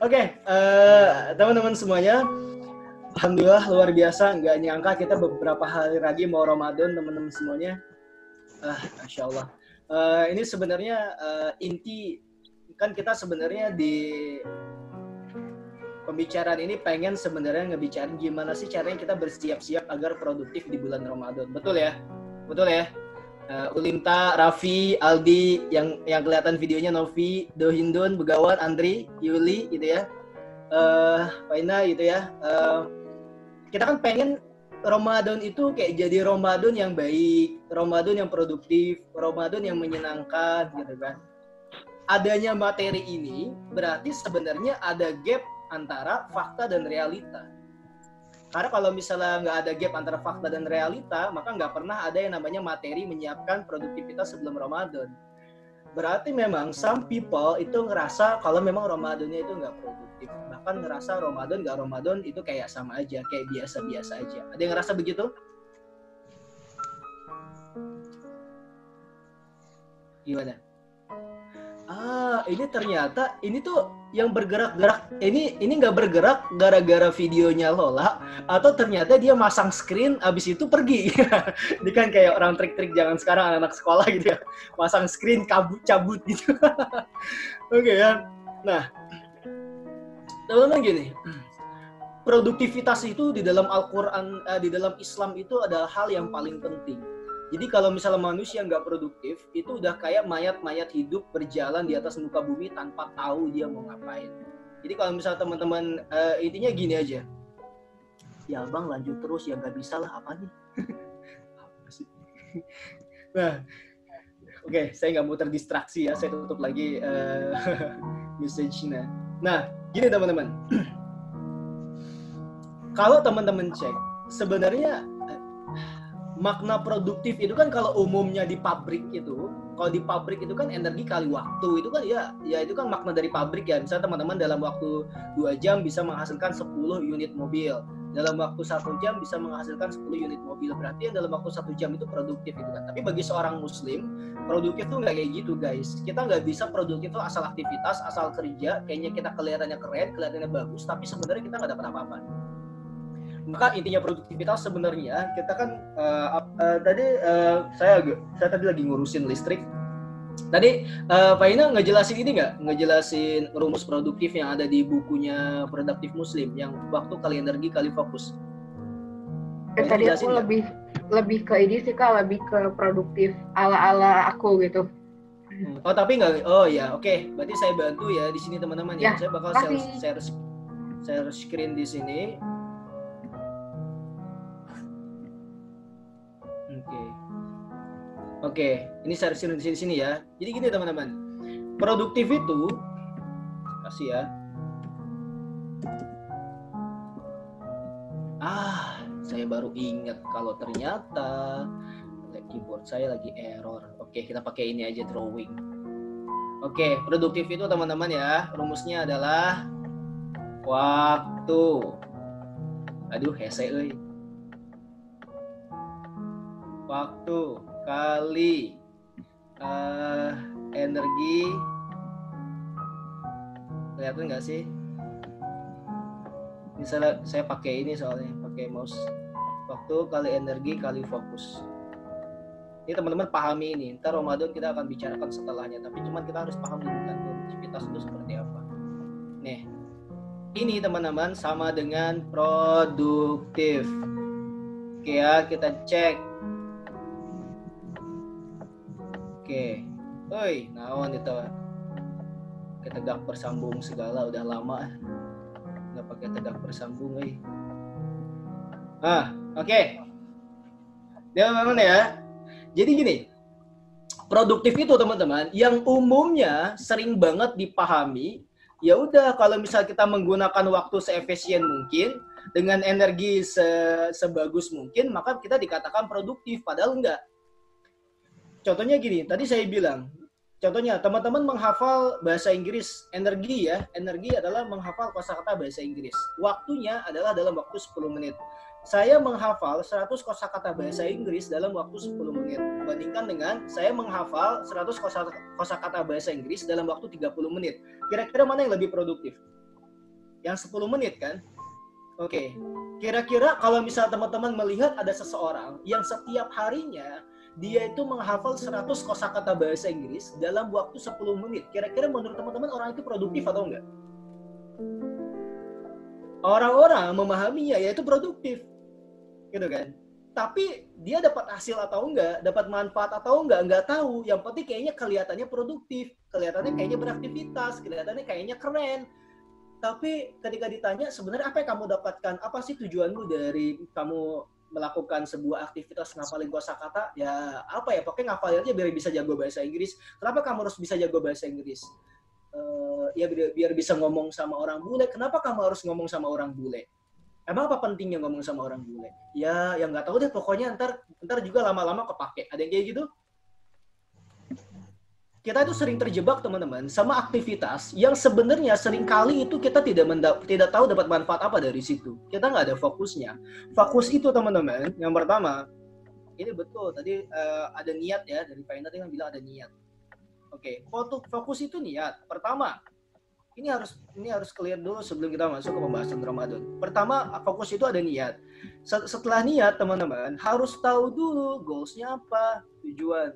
Oke, teman-teman semuanya. Alhamdulillah luar biasa. Nggak nyangka kita beberapa hari lagi mau Ramadan teman-teman semuanya. Masya Allah. Ini sebenarnya inti kan kita sebenarnya di pembicaraan ini pengen sebenarnya ngebicarain gimana sih caranya kita bersiap-siap agar produktif di bulan Ramadan. Betul ya? Ulinta, Raffi, Aldi, yang kelihatan videonya Novi, Dohindun, Begawan, Andri, Yuli gitu ya. Faina gitu ya. Kita kan pengen Ramadan itu kayak jadi Ramadan yang baik, Ramadan yang produktif, Ramadan yang menyenangkan gitu kan. Adanya materi ini berarti sebenarnya ada gap antara fakta dan realita. Karena kalau misalnya nggak ada gap antara fakta dan realita, maka nggak pernah ada yang namanya materi menyiapkan produktivitas sebelum Ramadan. Berarti memang some people itu ngerasa kalau memang Ramadannya itu nggak produktif. Bahkan ngerasa Ramadan nggak Ramadan itu kayak sama aja, kayak biasa-biasa aja. Ada yang ngerasa begitu? Gimana? Ini ternyata ini tuh yang bergerak-gerak. Ini nggak bergerak gara-gara videonya Lola, atau ternyata dia masang screen abis itu pergi. Ini kan kayak orang trik-trik zaman sekarang anak-anak sekolah gitu ya, masang screen cabut gitu. Oke ya. Nah, teman-teman gini, produktivitas itu di dalam Al-Quran, di dalam Islam itu adalah hal yang paling penting. Jadi kalau misalnya manusia nggak produktif, itu udah kayak mayat-mayat hidup berjalan di atas muka bumi tanpa tahu dia mau ngapain. Jadi kalau misalnya teman-teman, intinya gini aja. Ya bang lanjut terus, ya nggak bisa lah, apa nih? Nah, oke, saya nggak mau terdistraksi ya, saya tutup lagi message-nya. Nah, gini teman-teman. kalau teman-teman cek, sebenarnya makna produktif itu kan kalau umumnya di pabrik itu, kalau di pabrik itu kan energi kali waktu, itu kan ya itu kan makna dari pabrik ya. Misalnya teman-teman dalam waktu 2 jam bisa menghasilkan 10 unit mobil, dalam waktu 1 jam bisa menghasilkan 10 unit mobil, berarti yang dalam waktu 1 jam itu produktif itu kan. Tapi bagi seorang muslim, produktif tuh nggak kayak gitu guys. Kita nggak bisa produktif tuh asal aktivitas, asal kerja, kayaknya kita kelihatannya keren, kelihatannya bagus, tapi sebenarnya kita nggak dapat apa-apa. Maka intinya produktivitas sebenarnya kita kan saya tadi lagi ngurusin listrik. Tadi Pak Ina ngejelasin ini nggak? Ngejelasin rumus produktif yang ada di bukunya Produktif Muslim yang waktu kali energi kali fokus. Tadi aku lebih ke ini sih Kak, lebih ke produktif ala aku gitu. Oh tapi nggak? Oh ya oke. Berarti saya bantu ya di sini teman-teman ya. Saya bakal share screen di sini. Oke, ini share screen di sini ya. Jadi gini teman-teman, produktif itu kasih ya. Saya baru ingat kalau ternyata keyboard saya lagi error. Oke, kita pakai ini aja, drawing. Oke, produktif itu teman-teman ya, rumusnya adalah waktu. Aduh, hese euy. Waktu kali energi, kelihatan nggak sih? Misalnya saya pakai ini soalnya pakai mouse. Waktu kali energi kali fokus. Ini teman-teman pahami ini. Ntar Ramadan kita akan bicarakan setelahnya. Tapi cuman kita harus paham dulu kan produktivitas itu seperti apa. Nih, ini teman-teman sama dengan produktif. Oke ya, kita cek. Oke, oi, naon itu? Kita tegak bersambung segala udah lama, nggak pakai tegak bersambung, oke. Dia mana ya? Jadi gini, produktif itu teman-teman, yang umumnya sering banget dipahami. Ya udah, kalau misal kita menggunakan waktu seefisien mungkin, dengan energi sebagus mungkin, maka kita dikatakan produktif. Padahal enggak. Contohnya gini, tadi saya bilang, contohnya teman-teman menghafal bahasa Inggris, energi adalah menghafal kosakata bahasa Inggris. Waktunya adalah dalam waktu 10 menit. Saya menghafal 100 kosakata bahasa Inggris dalam waktu 10 menit. Bandingkan dengan saya menghafal 100 kosakata bahasa Inggris dalam waktu 30 menit. Kira-kira mana yang lebih produktif? Yang 10 menit kan? Oke. Kira-kira kalau misal teman-teman melihat ada seseorang yang setiap harinya dia itu menghafal 100 kosakata bahasa Inggris dalam waktu 10 menit. Kira-kira menurut teman-teman orang itu produktif atau enggak? Orang-orang memahaminya yaitu produktif. Gitu kan? Tapi dia dapat hasil atau enggak, dapat manfaat atau enggak tahu. Yang penting kayaknya kelihatannya produktif, kelihatannya kayaknya beraktivitas, kelihatannya kayaknya keren. Tapi ketika ditanya sebenarnya apa yang kamu dapatkan? Apa sih tujuanmu dari kamu melakukan sebuah aktivitas ngafalin kosakata? Ya apa ya, pokoknya ngafalin aja biar bisa jago bahasa Inggris. Kenapa kamu harus bisa jago bahasa Inggris? Ya biar bisa ngomong sama orang bule. Kenapa kamu harus ngomong sama orang bule? Emang apa pentingnya ngomong sama orang bule? Ya yang nggak tahu deh, pokoknya ntar juga lama-lama kepake. Ada yang kayak gitu? Kita itu sering terjebak teman-teman sama aktivitas yang sebenarnya seringkali itu kita tidak tahu dapat manfaat apa dari situ. Kita nggak ada fokusnya. Fokus itu teman-teman, yang pertama, ini betul tadi ada niat ya, dari Pak Ina yang bilang ada niat. Oke, fokus itu niat. Pertama, ini harus clear dulu sebelum kita masuk ke pembahasan Ramadan. Pertama, fokus itu ada niat. Setelah niat teman-teman harus tahu dulu goalsnya apa, tujuan.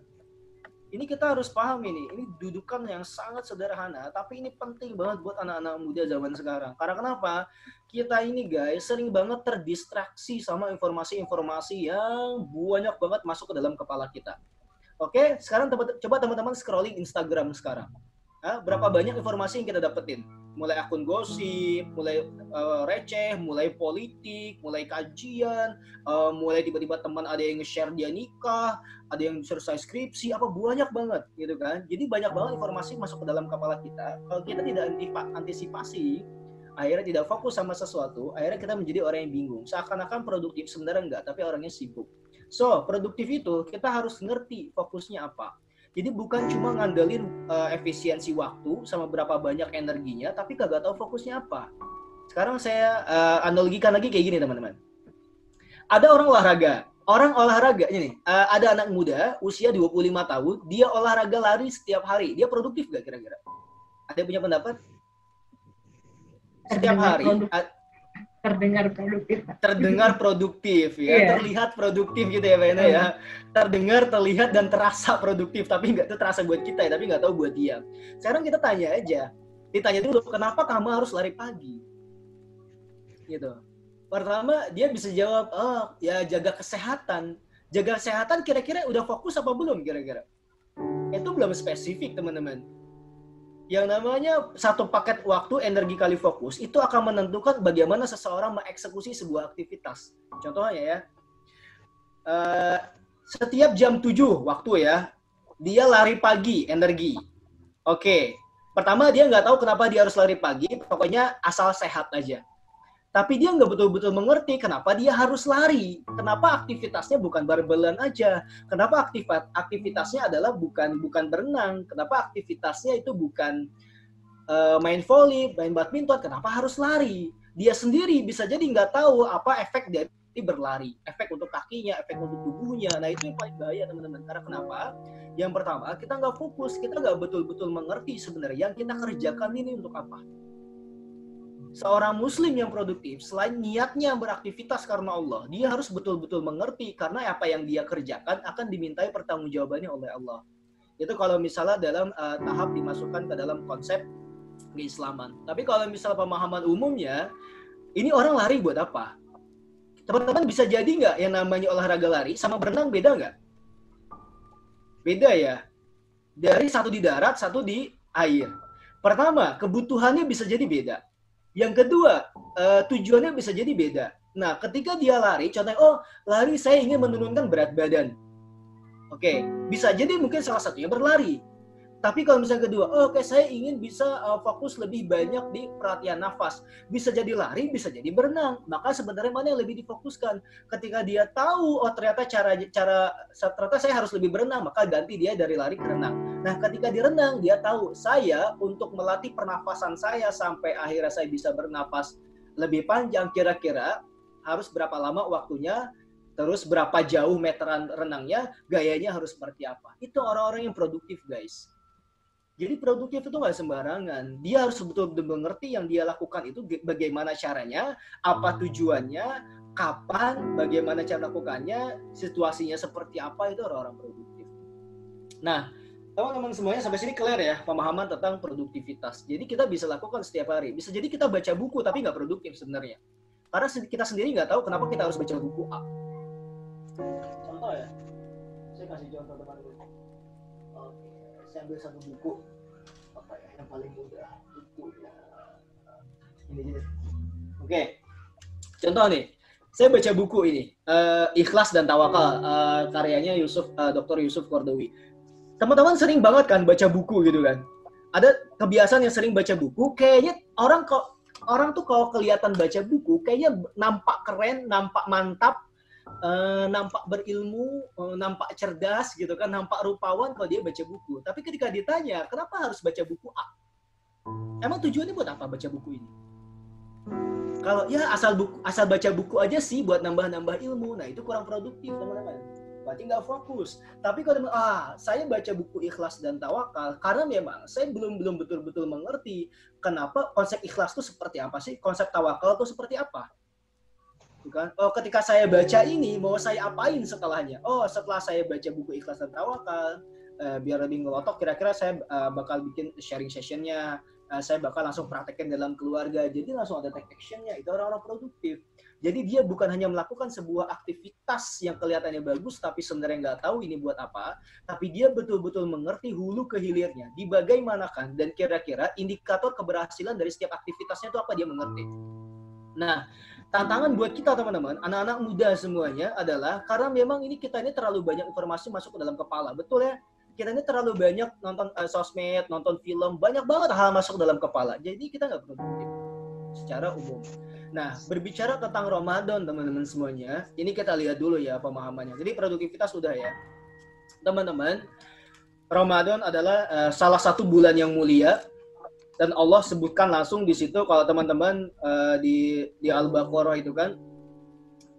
Ini kita harus paham ini dudukan yang sangat sederhana, tapi ini penting banget buat anak-anak muda zaman sekarang. Karena kenapa? Kita ini guys sering banget terdistraksi sama informasi-informasi yang banyak banget masuk ke dalam kepala kita. Oke, sekarang coba teman-teman scrolling Instagram sekarang. Berapa banyak informasi yang kita dapetin? Mulai akun gosip, mulai receh, mulai politik, mulai kajian, mulai tiba-tiba teman ada yang nge-share dia nikah, ada yang selesai skripsi, apa banyak banget gitu kan. Jadi banyak banget informasi masuk ke dalam kepala kita. Kalau kita tidak antisipasi akhirnya tidak fokus sama sesuatu, akhirnya kita menjadi orang yang bingung. Seakan-akan produktif, sebenarnya enggak, tapi orangnya sibuk. So, produktif itu kita harus ngerti fokusnya apa. Jadi bukan cuma ngandelin efisiensi waktu sama berapa banyak energinya, tapi kagak tahu fokusnya apa. Sekarang saya analogikan lagi kayak gini teman-teman. Ada orang olahraga ini, ada anak muda usia 25 tahun, dia olahraga lari setiap hari. Dia produktif gak kira-kira? Ada yang punya pendapat? Setiap hari terdengar produktif ya, terlihat produktif gitu ya Mbak Ena ya. Terdengar, terlihat dan terasa produktif, tapi nggak itu terasa buat kita ya, tapi nggak tahu buat dia. Sekarang kita tanya aja, ditanya dulu kenapa kamu harus lari pagi? Gitu. Pertama dia bisa jawab, oh ya jaga kesehatan. Jaga kesehatan kira-kira udah fokus apa belum kira-kira? Itu belum spesifik teman-teman. Yang namanya satu paket waktu, energi kali fokus, itu akan menentukan bagaimana seseorang mengeksekusi sebuah aktivitas. Contohnya ya, setiap jam 7 waktu ya, dia lari pagi, energi. Oke, pertama dia nggak tahu kenapa dia harus lari pagi, pokoknya asal sehat aja. Tapi dia nggak betul-betul mengerti kenapa dia harus lari. Kenapa aktivitasnya bukan barbelan aja. Kenapa aktivitasnya adalah bukan berenang. Kenapa aktivitasnya itu bukan main volley, main badminton. Kenapa harus lari. Dia sendiri bisa jadi nggak tahu apa efek dari berlari. Efek untuk kakinya, efek untuk tubuhnya. Nah itu yang paling bahaya teman-teman. Karena kenapa? Yang pertama kita nggak fokus. Kita nggak betul-betul mengerti sebenarnya yang kita kerjakan ini untuk apa. Seorang muslim yang produktif, selain niatnya beraktivitas karena Allah, dia harus betul-betul mengerti karena apa yang dia kerjakan akan dimintai pertanggungjawabannya oleh Allah. Itu kalau misalnya dalam tahap dimasukkan ke dalam konsep keislaman. Tapi kalau misalnya pemahaman umumnya, ini orang lari buat apa? Teman-teman bisa jadi nggak yang namanya olahraga lari sama berenang beda nggak? Beda ya. Dari satu di darat, satu di air. Pertama, kebutuhannya bisa jadi beda. Yang kedua, tujuannya bisa jadi beda. Nah, ketika dia lari, contohnya, oh, lari saya ingin menurunkan berat badan. Oke, bisa jadi mungkin salah satunya berlari. Tapi kalau misalnya kedua, oh, oke, saya ingin bisa fokus lebih banyak di perhatian nafas. Bisa jadi lari, bisa jadi berenang. Maka sebenarnya mana yang lebih difokuskan? Ketika dia tahu, oh ternyata ternyata saya harus lebih berenang, maka ganti dia dari lari ke renang. Nah, ketika di renang, dia tahu, saya untuk melatih pernafasan saya sampai akhirnya saya bisa bernafas lebih panjang, kira-kira harus berapa lama waktunya, terus berapa jauh meteran renangnya, gayanya harus seperti apa. Itu orang-orang yang produktif, guys. Jadi produktif itu nggak sembarangan. Dia harus betul-betul mengerti yang dia lakukan itu bagaimana caranya, apa tujuannya, kapan, bagaimana cara melakukannya, situasinya seperti apa, itu orang-orang produktif. Nah, teman-teman semuanya sampai sini clear ya pemahaman tentang produktivitas. Jadi kita bisa lakukan setiap hari. Bisa jadi kita baca buku tapi nggak produktif sebenarnya. Karena kita sendiri nggak tahu kenapa kita harus baca buku A. Contoh ya, saya kasih contoh teman-teman. Saya ambil satu buku apa ya yang paling mudah buku ya ini. Oke. Contoh nih, saya baca buku ini Ikhlas dan Tawakal karyanya Dr. Yusuf Qaradawi. Teman-teman sering banget kan baca buku gitu kan? Ada kebiasaan yang sering baca buku, kayaknya orang tuh kalau kelihatan baca buku kayaknya nampak keren, nampak mantap. Nampak berilmu, nampak cerdas gitu kan, nampak rupawan kalau dia baca buku. Tapi ketika ditanya, kenapa harus baca buku A? Emang tujuannya buat apa baca buku ini? Kalau ya asal baca buku aja sih buat nambah-nambah ilmu, nah itu kurang produktif teman-teman. Berarti nggak fokus. Tapi kalau saya baca buku Ikhlas dan Tawakal karena memang saya belum betul-betul mengerti kenapa konsep ikhlas itu seperti apa sih, konsep tawakal itu seperti apa. Bukan? Oh, ketika saya baca ini, mau saya apain setelahnya? Oh, setelah saya baca buku Ikhlas dan Tawakal, biar lebih ngelotok, kira-kira saya bakal bikin sharing sessionnya, saya bakal langsung praktekin dalam keluarga. Jadi langsung ada take action-nya. Itu orang-orang produktif. Jadi dia bukan hanya melakukan sebuah aktivitas yang kelihatannya bagus, tapi sebenarnya nggak tahu ini buat apa, tapi dia betul-betul mengerti hulu ke hilirnya, dibagaimanakan, dan kira-kira indikator keberhasilan dari setiap aktivitasnya itu apa dia mengerti. Nah, tantangan buat kita teman-teman, anak-anak muda semuanya adalah karena memang kita ini terlalu banyak informasi masuk ke dalam kepala. Betul ya? Kita ini terlalu banyak nonton sosmed, nonton film, banyak banget hal masuk ke dalam kepala. Jadi kita nggak produktif. secara umum. Nah, berbicara tentang Ramadan teman-teman semuanya, ini kita lihat dulu ya pemahamannya. Jadi produktivitas sudah ya. Teman-teman, Ramadan adalah salah satu bulan yang mulia dan Allah sebutkan langsung di situ kalau teman-teman di Al-Baqarah itu kan,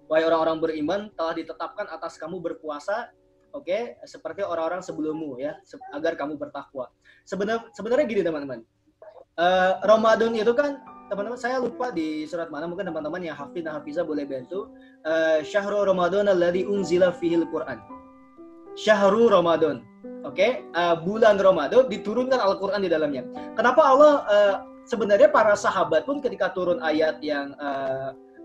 wahai orang-orang beriman telah ditetapkan atas kamu berpuasa, oke, seperti orang-orang sebelummu ya, agar kamu bertakwa. Sebenarnya gini teman-teman. Ramadan itu kan teman-teman, saya lupa di surat mana, mungkin teman-teman yang hafid dan hafizah boleh bantu. Syahrul Ramadan alladzi unzila fihil Qur'an. Syahrul Ramadan. Oke, bulan Ramadan diturunkan Al-Qur'an di dalamnya. Kenapa Allah sebenarnya para sahabat pun ketika turun ayat yang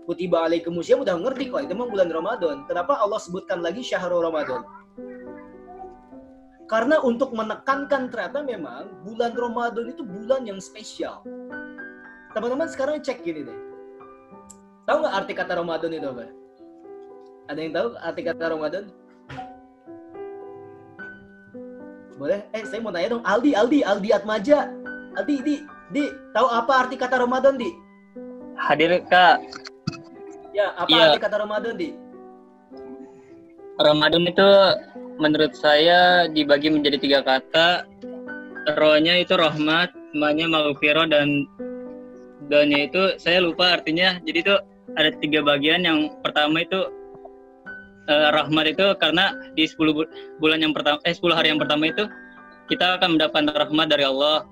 kutiba alaikumusiyam udah ngerti kok itu memang bulan Ramadan. Kenapa Allah sebutkan lagi Syahrul Ramadan? Karena untuk menekankan ternyata memang bulan Ramadan itu bulan yang spesial. Teman-teman sekarang cek gini deh. Tahu nggak arti kata Ramadan itu apa? Ada yang tahu arti kata Ramadan? Boleh? Saya mau tanya dong. Aldi Atmaja. Di, tahu apa arti kata Ramadan, Di? Hadir, Kak. Ya, apa arti kata Ramadan, Di? Ramadan itu menurut saya dibagi menjadi 3 kata. Rohnya itu rahmat, namanya maghfirah, dan doanya itu saya lupa artinya. Jadi itu ada 3 bagian. Yang pertama itu rahmat itu karena di 10 bulan yang pertama 10 hari yang pertama itu kita akan mendapatkan rahmat dari Allah.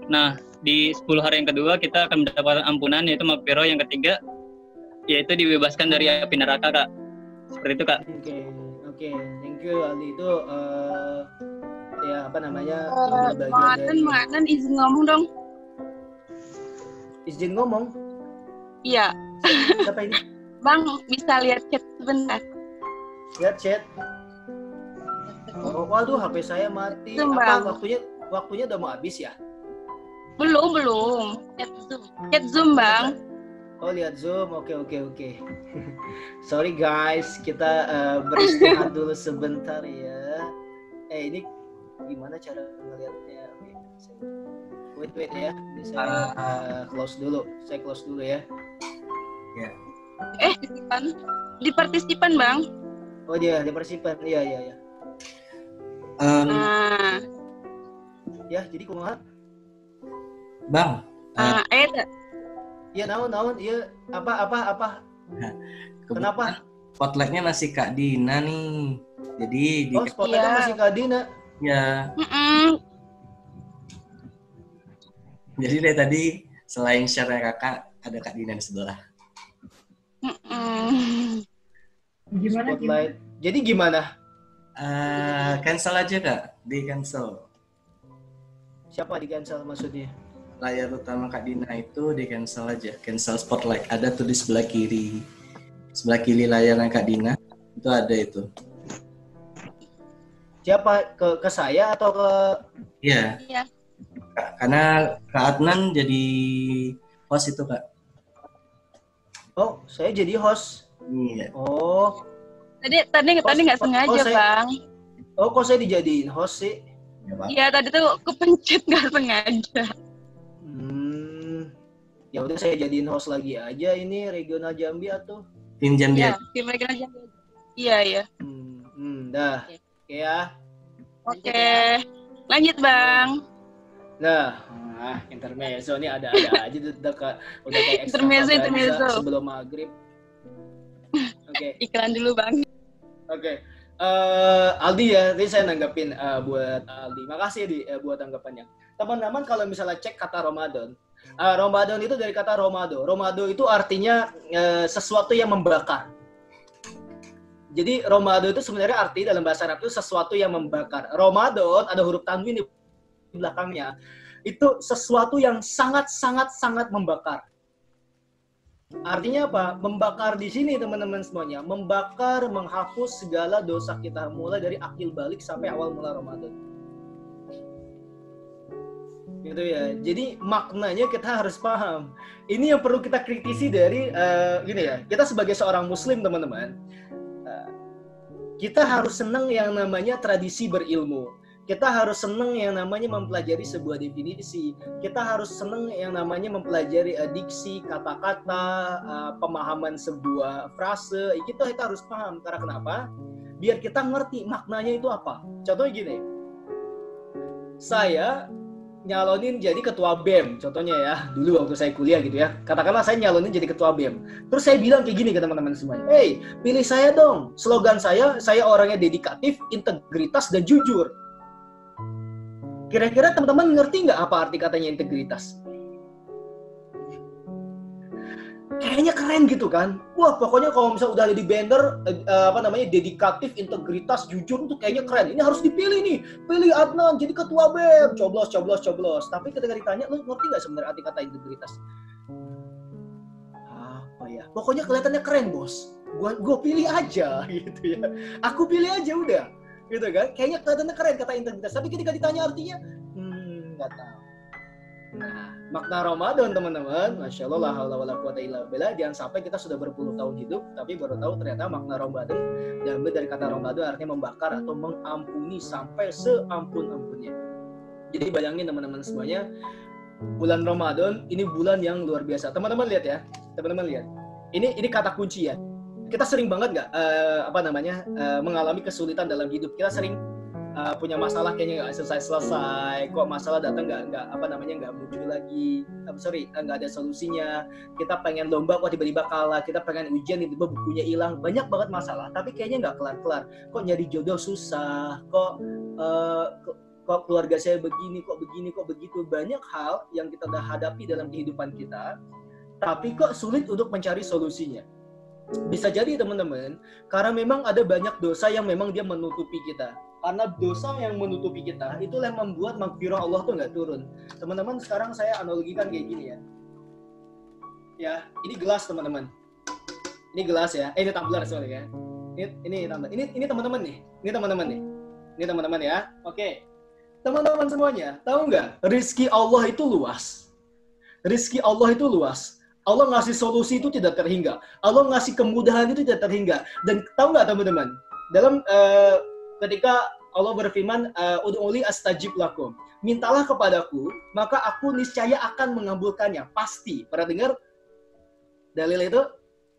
Nah, di 10 hari yang kedua kita akan mendapatkan ampunan, yaitu maghfirah. Yang ketiga yaitu dibebaskan dari api neraka, Kak. Seperti itu, Kak. Oke. Thank you, Aldi. Itu ya apa namanya? Makan izin ngomong dong. Izin ngomong? Iya. Siapa ini? Bang, bisa lihat chat sebentar. Lihat chat. Oh, waduh, HP saya mati. Bang. Apa waktunya udah mau habis ya? Belum. Chat Zoom, Bang. Oh, lihat Zoom. Oke. Sorry guys, kita beristirahat dulu sebentar ya. Ini gimana cara ngelihatnya? Wait ya. Saya close dulu. Saya close dulu ya. Ya. Di partisipan, Bang. Oh, dia di partisipan. Iya. Ya, jadi kumaha? Bang. Iya, naon. Iya, apa? Kenapa? Spotlightnya masih Kak Dina nih. Jadi spotlightnya masih Kak Dina. Ya. Jadi dari tadi selain share-nya Kakak, ada Kak Dina di sebelah. Gimana? Spotlight. Jadi gimana? Cancel aja Kak, di cancel. Siapa di cancel maksudnya? Layar utama Kak Dina itu di cancel aja, cancel spotlight. Ada tuh di sebelah kiri layarnya Kak Dina itu ada itu. Siapa, ke saya atau ke? Iya. Karena Kak Adnan jadi host itu Kak. Oh, saya jadi host. Iya. Oh. Tadi nggak sengaja, Bang. Oh, kok saya dijadiin host sih? Iya, tadi tuh kepencet nggak sengaja. Ya udah saya jadiin host lagi aja ini Regional Jambi atau tim Jambi. Iya, tim Regional Jambi. Iya. Dah. Oke ya. Oke. Lanjut, Bang. Nah, intermezzo ini ada aja udah kayak intermezzo sebelum maghrib. Oke. Iklan dulu, Bang. Oke. Aldi ya, tadi saya nanggapin buat Aldi. Makasih Di buat tanggapannya. Teman-teman kalau misalnya cek kata Ramadan, Ramadan itu dari kata Romado. Romado itu artinya sesuatu yang membakar. Jadi Romado itu sebenarnya arti dalam bahasa Arab itu sesuatu yang membakar. Ramadan ada huruf tanwin di belakangnya. Itu sesuatu yang sangat membakar. Artinya apa? Membakar di sini teman-teman semuanya. Membakar, menghapus segala dosa kita mulai dari akhir balik sampai awal mula Ramadan. Gitu ya. Jadi maknanya kita harus paham. Ini yang perlu kita kritisi dari gini ya. Kita sebagai seorang muslim teman-teman, kita harus senang yang namanya tradisi berilmu. Kita harus seneng yang namanya mempelajari sebuah definisi. Kita harus seneng yang namanya mempelajari diksi, kata-kata, pemahaman sebuah frase. Kita harus paham. Karena kenapa? Biar kita ngerti maknanya itu apa. Contohnya gini. Saya nyalonin jadi ketua BEM, contohnya ya, dulu waktu saya kuliah gitu ya, katakanlah saya nyalonin jadi ketua BEM, terus saya bilang kayak gini ke teman-teman semuanya, hey, pilih saya dong, slogan saya orangnya dedikatif, integritas, dan jujur. Kira-kira teman-teman ngerti nggak apa arti katanya integritas? Kayaknya keren gitu kan, wah pokoknya kalau misalnya udah ada di banner dedikatif, integritas, jujur itu kayaknya keren. Ini harus dipilih nih, pilih Adnan jadi ketua BEM, coblos. Tapi ketika ditanya, lu ngerti nggak sebenarnya arti kata integritas? Apa ya? Pokoknya kelihatannya keren bos, gua pilih aja gitu ya. Aku pilih aja udah, gitu kan? Kayaknya kelihatannya keren kata integritas, tapi ketika ditanya artinya, nggak tahu. Nah, makna Ramadan teman-teman, Masya Allah, la haula wala quwata illa billah. Jangan sampai kita sudah berpuluh tahun hidup, tapi baru tahu ternyata makna Ramadan diambil dari kata Ramadan artinya membakar atau mengampuni sampai seampun-ampunnya. Jadi bayangin teman-teman semuanya, bulan Ramadan ini bulan yang luar biasa. Teman-teman lihat ya, teman-teman lihat. Ini kata kunci ya. Kita sering banget nggak mengalami kesulitan dalam hidup. Kita sering punya masalah kayaknya nggak selesai, kok masalah datang nggak muncul lagi, nggak ada solusinya. Kita pengen lomba kok tiba-tiba kalah, kita pengen ujian tiba-tiba bukunya hilang, banyak banget masalah. Tapi kayaknya nggak kelar-kelar. Kok nyari jodoh susah, kok keluarga saya begini, kok begitu. Banyak hal yang kita udah hadapi dalam kehidupan kita, tapi kok sulit untuk mencari solusinya. Bisa jadi teman-teman, karena memang ada banyak dosa yang memang dia menutupi kita. Karena dosa yang menutupi kita, itulah yang membuat maghfirah Allah tuh nggak turun. Teman-teman, sekarang saya analogikan kayak gini ya. Ya, ini gelas teman-teman. Ini gelas ya. Ini tumbler sorry ya. Ini tumbler. Ini teman-teman nih. Ini teman-teman ya. Oke. Teman-teman semuanya, tahu nggak? Rizki Allah itu luas. Allah ngasih solusi itu tidak terhingga. Allah ngasih kemudahan itu tidak terhingga. Dan tahu nggak teman-teman? Dalam ketika Allah berfirman, ud'uli astajib lakum. Mintalah kepadaku, maka aku niscaya akan mengabulkannya. Pasti. Pernah dengar dalil itu?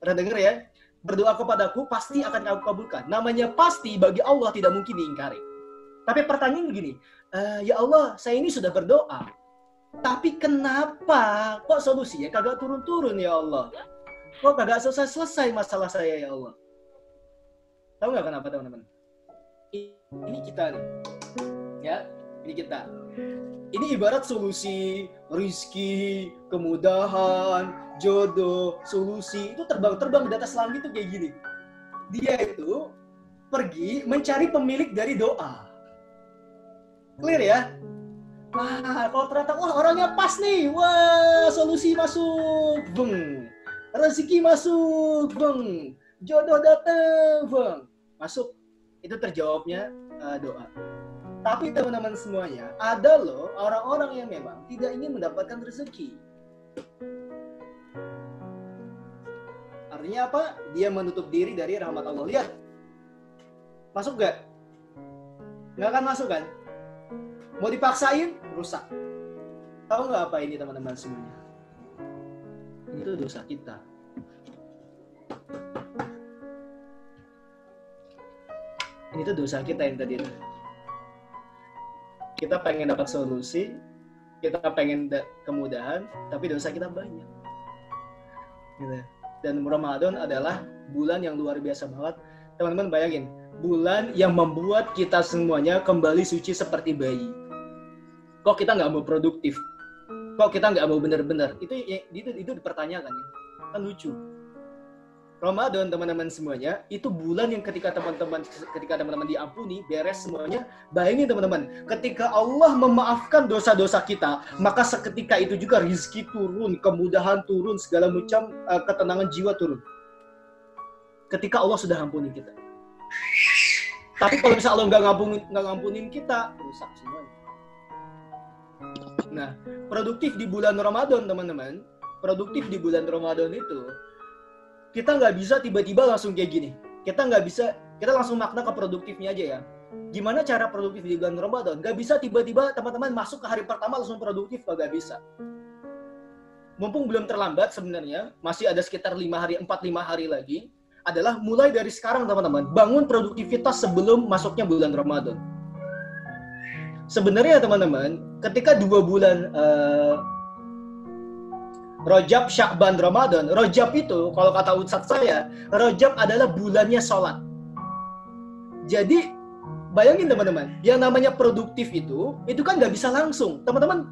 Pernah dengar ya? Berdoa kepadaku, pasti akan aku kabulkan. Namanya pasti bagi Allah tidak mungkin diingkari. Tapi pertanyaan begini, ya Allah, saya ini sudah berdoa. Tapi kenapa kok solusinya kagak turun-turun ya Allah? Kok kagak selesai masalah saya ya Allah? Tahu nggak kenapa teman-teman? Ini kita nih, ya, ini kita. Ini ibarat solusi, rizki, kemudahan, jodoh, solusi itu terbang di atas langit tuh kayak gini. Dia itu pergi mencari pemilik dari doa. Clear ya? Wah, kalau ternyata orangnya pas nih, wah solusi masuk, beng, rezeki masuk, beng, jodoh datang, beng, masuk. Itu terjawabnya doa. Tapi teman-teman semuanya, ada loh orang-orang yang memang tidak ingin mendapatkan rezeki. Artinya apa? Dia menutup diri dari rahmat Allah. Lihat, masuk gak? Nggak akan masuk kan? Mau dipaksain, rusak. Tahu nggak apa ini teman-teman semuanya? Itu dosa kita. Ini tuh dosa kita yang tadi. Kita pengen dapat solusi, kita pengen kemudahan, tapi dosa kita banyak. Gitu. Dan Ramadan adalah bulan yang luar biasa banget. Teman-teman bayangin, bulan yang membuat kita semuanya kembali suci seperti bayi. Kok kita nggak mau produktif? Kok kita nggak mau benar-benar? Itu dipertanyakan ya. Kan lucu. Ramadan teman-teman semuanya itu bulan yang ketika teman-teman diampuni, beres semuanya. Bayangin teman-teman, ketika Allah memaafkan dosa-dosa kita, maka seketika itu juga rezeki turun, kemudahan turun, segala macam ketenangan jiwa turun. Ketika Allah sudah ampuni kita. Tapi kalau misalnya Allah nggak ngampunin kita, rusak semuanya. Nah, produktif di bulan Ramadan teman-teman, produktif di bulan Ramadan itu kita nggak bisa tiba-tiba langsung kayak gini. Kita langsung makna ke produktifnya aja ya. Gimana cara produktif di bulan Ramadan? Gak bisa tiba-tiba teman-teman masuk ke hari pertama langsung produktif, gak bisa. Mumpung belum terlambat sebenarnya, masih ada sekitar 4-5 hari lagi, adalah mulai dari sekarang teman-teman, bangun produktivitas sebelum masuknya bulan Ramadan. Sebenarnya teman-teman, ketika 2 bulan Rajab, Sya'ban, Ramadan, Rajab itu kalau kata ustadz saya, Rajab adalah bulannya sholat. Jadi bayangin teman-teman, yang namanya produktif itu kan nggak bisa langsung. Teman-teman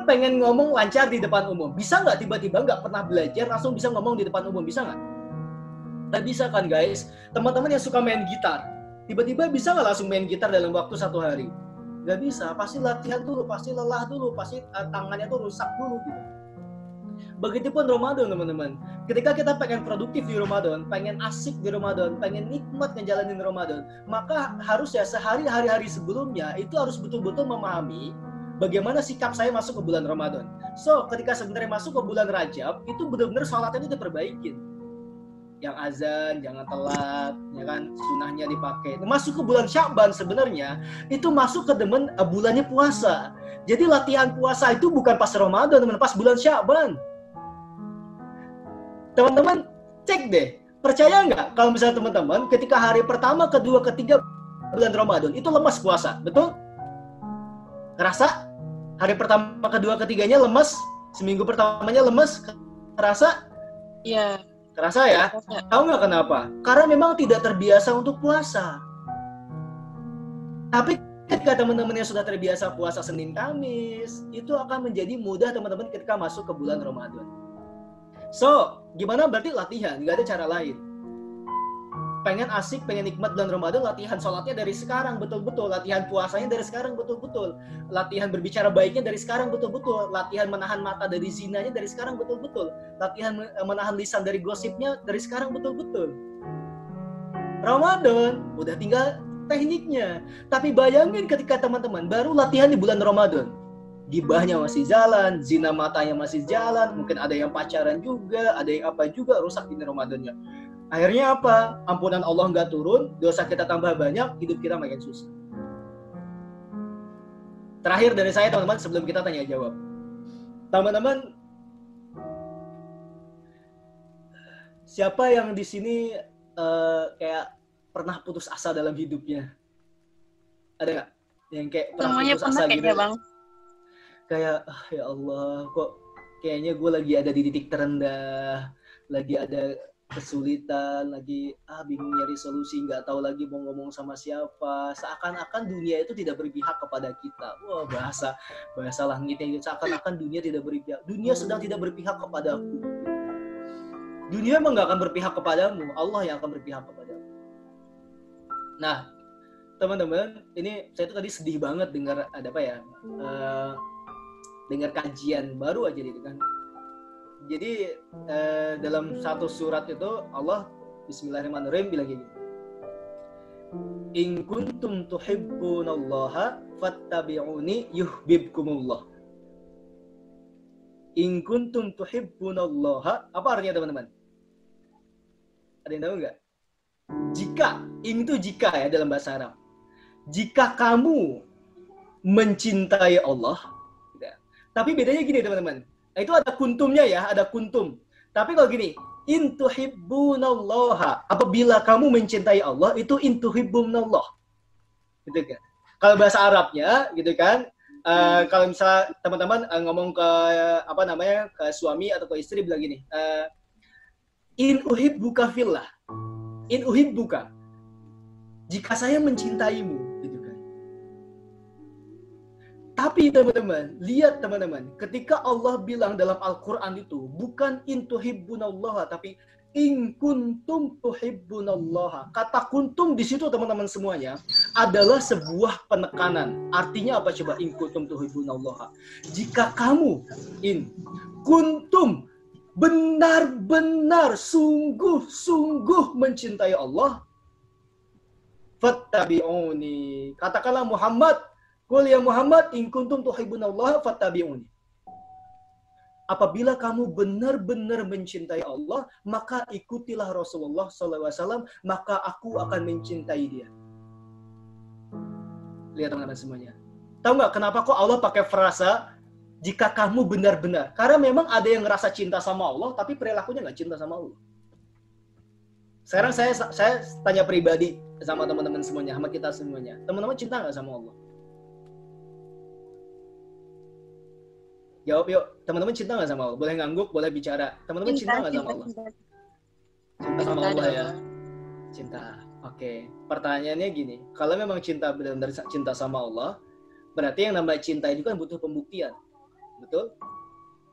pengen ngomong lancar di depan umum, bisa nggak tiba-tiba nggak pernah belajar langsung bisa ngomong di depan umum, bisa nggak? Nggak bisa kan guys? Teman-teman yang suka main gitar, tiba-tiba bisa nggak langsung main gitar dalam waktu 1 hari? Nggak bisa, pasti latihan dulu, pasti lelah dulu, pasti tangannya tuh rusak dulu gitu. Begitupun Ramadan teman-teman, ketika kita pengen produktif di Ramadan, pengen asik di Ramadan, pengen nikmat ngejalanin Ramadan, maka harus ya hari-hari sebelumnya itu harus betul-betul memahami bagaimana sikap saya masuk ke bulan Ramadan. So, ketika sebenarnya masuk ke bulan Rajab, itu benar-benar sholatnya itu diperbaikin. Yang azan, jangan telat, ya kan, sunahnya dipakai. Masuk ke bulan Sya'ban sebenarnya, itu masuk ke bulannya puasa. Jadi latihan puasa itu bukan pas Ramadan, teman, pas bulan Sya'ban. Teman-teman, cek deh. Percaya nggak kalau misalnya teman-teman ketika hari pertama, kedua, ketiga bulan Ramadan, itu lemas puasa, betul? Kerasa? Hari pertama, kedua, ketiganya lemes, seminggu pertamanya lemes, kerasa? Iya. Kerasa ya? Tahu nggak kenapa? Karena memang tidak terbiasa untuk puasa. Tapi ketika teman-teman yang sudah terbiasa puasa Senin Kamis, itu akan menjadi mudah teman-teman ketika masuk ke bulan Ramadan. So, gimana berarti latihan? Nggak ada cara lain. Pengen asik, pengen nikmat bulan Ramadan, latihan sholatnya dari sekarang betul-betul, latihan puasanya dari sekarang betul-betul, latihan berbicara baiknya dari sekarang betul-betul, latihan menahan mata dari zinanya dari sekarang betul-betul, latihan menahan lisan dari gosipnya dari sekarang betul-betul. Ramadan udah tinggal tekniknya. Tapi bayangin ketika teman-teman baru latihan di bulan Ramadan, gibahnya masih jalan, zina matanya masih jalan, mungkin ada yang pacaran juga, ada yang apa juga, rusak di Ramadannya. Akhirnya apa? Ampunan Allah nggak turun, dosa kita tambah banyak, hidup kita makin susah. Terakhir dari saya teman-teman sebelum kita tanya jawab. Teman-teman, siapa yang di sini kayak pernah putus asa dalam hidupnya? Ada nggak? Yang kayak pernah Semuanya putus pernah asa kayaknya gitu? Bang. Kayak, ya Allah, kok kayaknya gue lagi ada di titik terendah, lagi ada kesulitan, lagi bingung nyari solusi, nggak tahu lagi mau ngomong sama siapa, seakan-akan dunia itu tidak berpihak kepada kita. Wah, bahasa langitnya itu, seakan-akan dunia tidak berpihak, dunia sedang tidak berpihak kepadaku. Dunia emang nggak akan berpihak kepadamu, Allah yang akan berpihak kepadamu. Nah, teman-teman, ini saya tuh tadi sedih banget dengar ada apa ya, dengar kajian baru aja gitu kan. Jadi dalam satu surat itu Allah Bismillahirrahmanirrahim bilang gini, In kuntum tuhibbunallaha fattabi'uni yuhibbukumullah. In kuntum tuhibbunallaha, apa artinya teman-teman? Ada yang tahu nggak? Jika, in itu jika ya dalam bahasa Arab. Jika kamu mencintai Allah, tapi bedanya gini teman-teman. Nah, itu ada kuntumnya ya, ada kuntum. Tapi kalau gini, in tuhibbunallaha, apabila kamu mencintai Allah, itu in tuhibbunallah. Gitu kan. Kalau bahasa Arabnya gitu kan, kalau misalnya teman-teman ngomong ke ke suami atau ke istri bilang gini, in uhibbuka fillah. In uhibbuka. Jika saya mencintaimu, gitu kan. Tapi teman-teman, lihat teman-teman, ketika Allah bilang dalam Al-Quran itu, bukan in tuhibbunallaha, tapi in kuntum tuhibbunallaha. Kata kuntum di situ teman-teman semuanya adalah sebuah penekanan. Artinya apa coba in kuntum tuhibbunallaha? Jika kamu in kuntum benar-benar sungguh-sungguh mencintai Allah, fattabi'uni. Katakanlah Muhammad, qul ya Muhammad in kuntum tuhibbunallaha fattabi'uni. Apabila kamu benar-benar mencintai Allah, maka ikutilah Rasulullah SAW, maka aku akan mencintai dia. Lihat teman-teman semuanya. Tahu nggak kenapa kok Allah pakai frasa jika kamu benar-benar? Karena memang ada yang ngerasa cinta sama Allah, tapi perilakunya nggak cinta sama Allah. Sekarang saya tanya pribadi sama teman-teman semuanya, sama kita semuanya. Teman-teman cinta nggak sama Allah? Jawab yuk. Teman-teman cinta nggak sama Allah? Boleh ngangguk, boleh bicara. Teman-teman cinta nggak sama Allah? Cinta sama Allah ya. Cinta. Oke. Pertanyaannya gini. Kalau memang cinta benar-benar cinta sama Allah, berarti yang namanya cinta itu kan butuh pembuktian. Betul?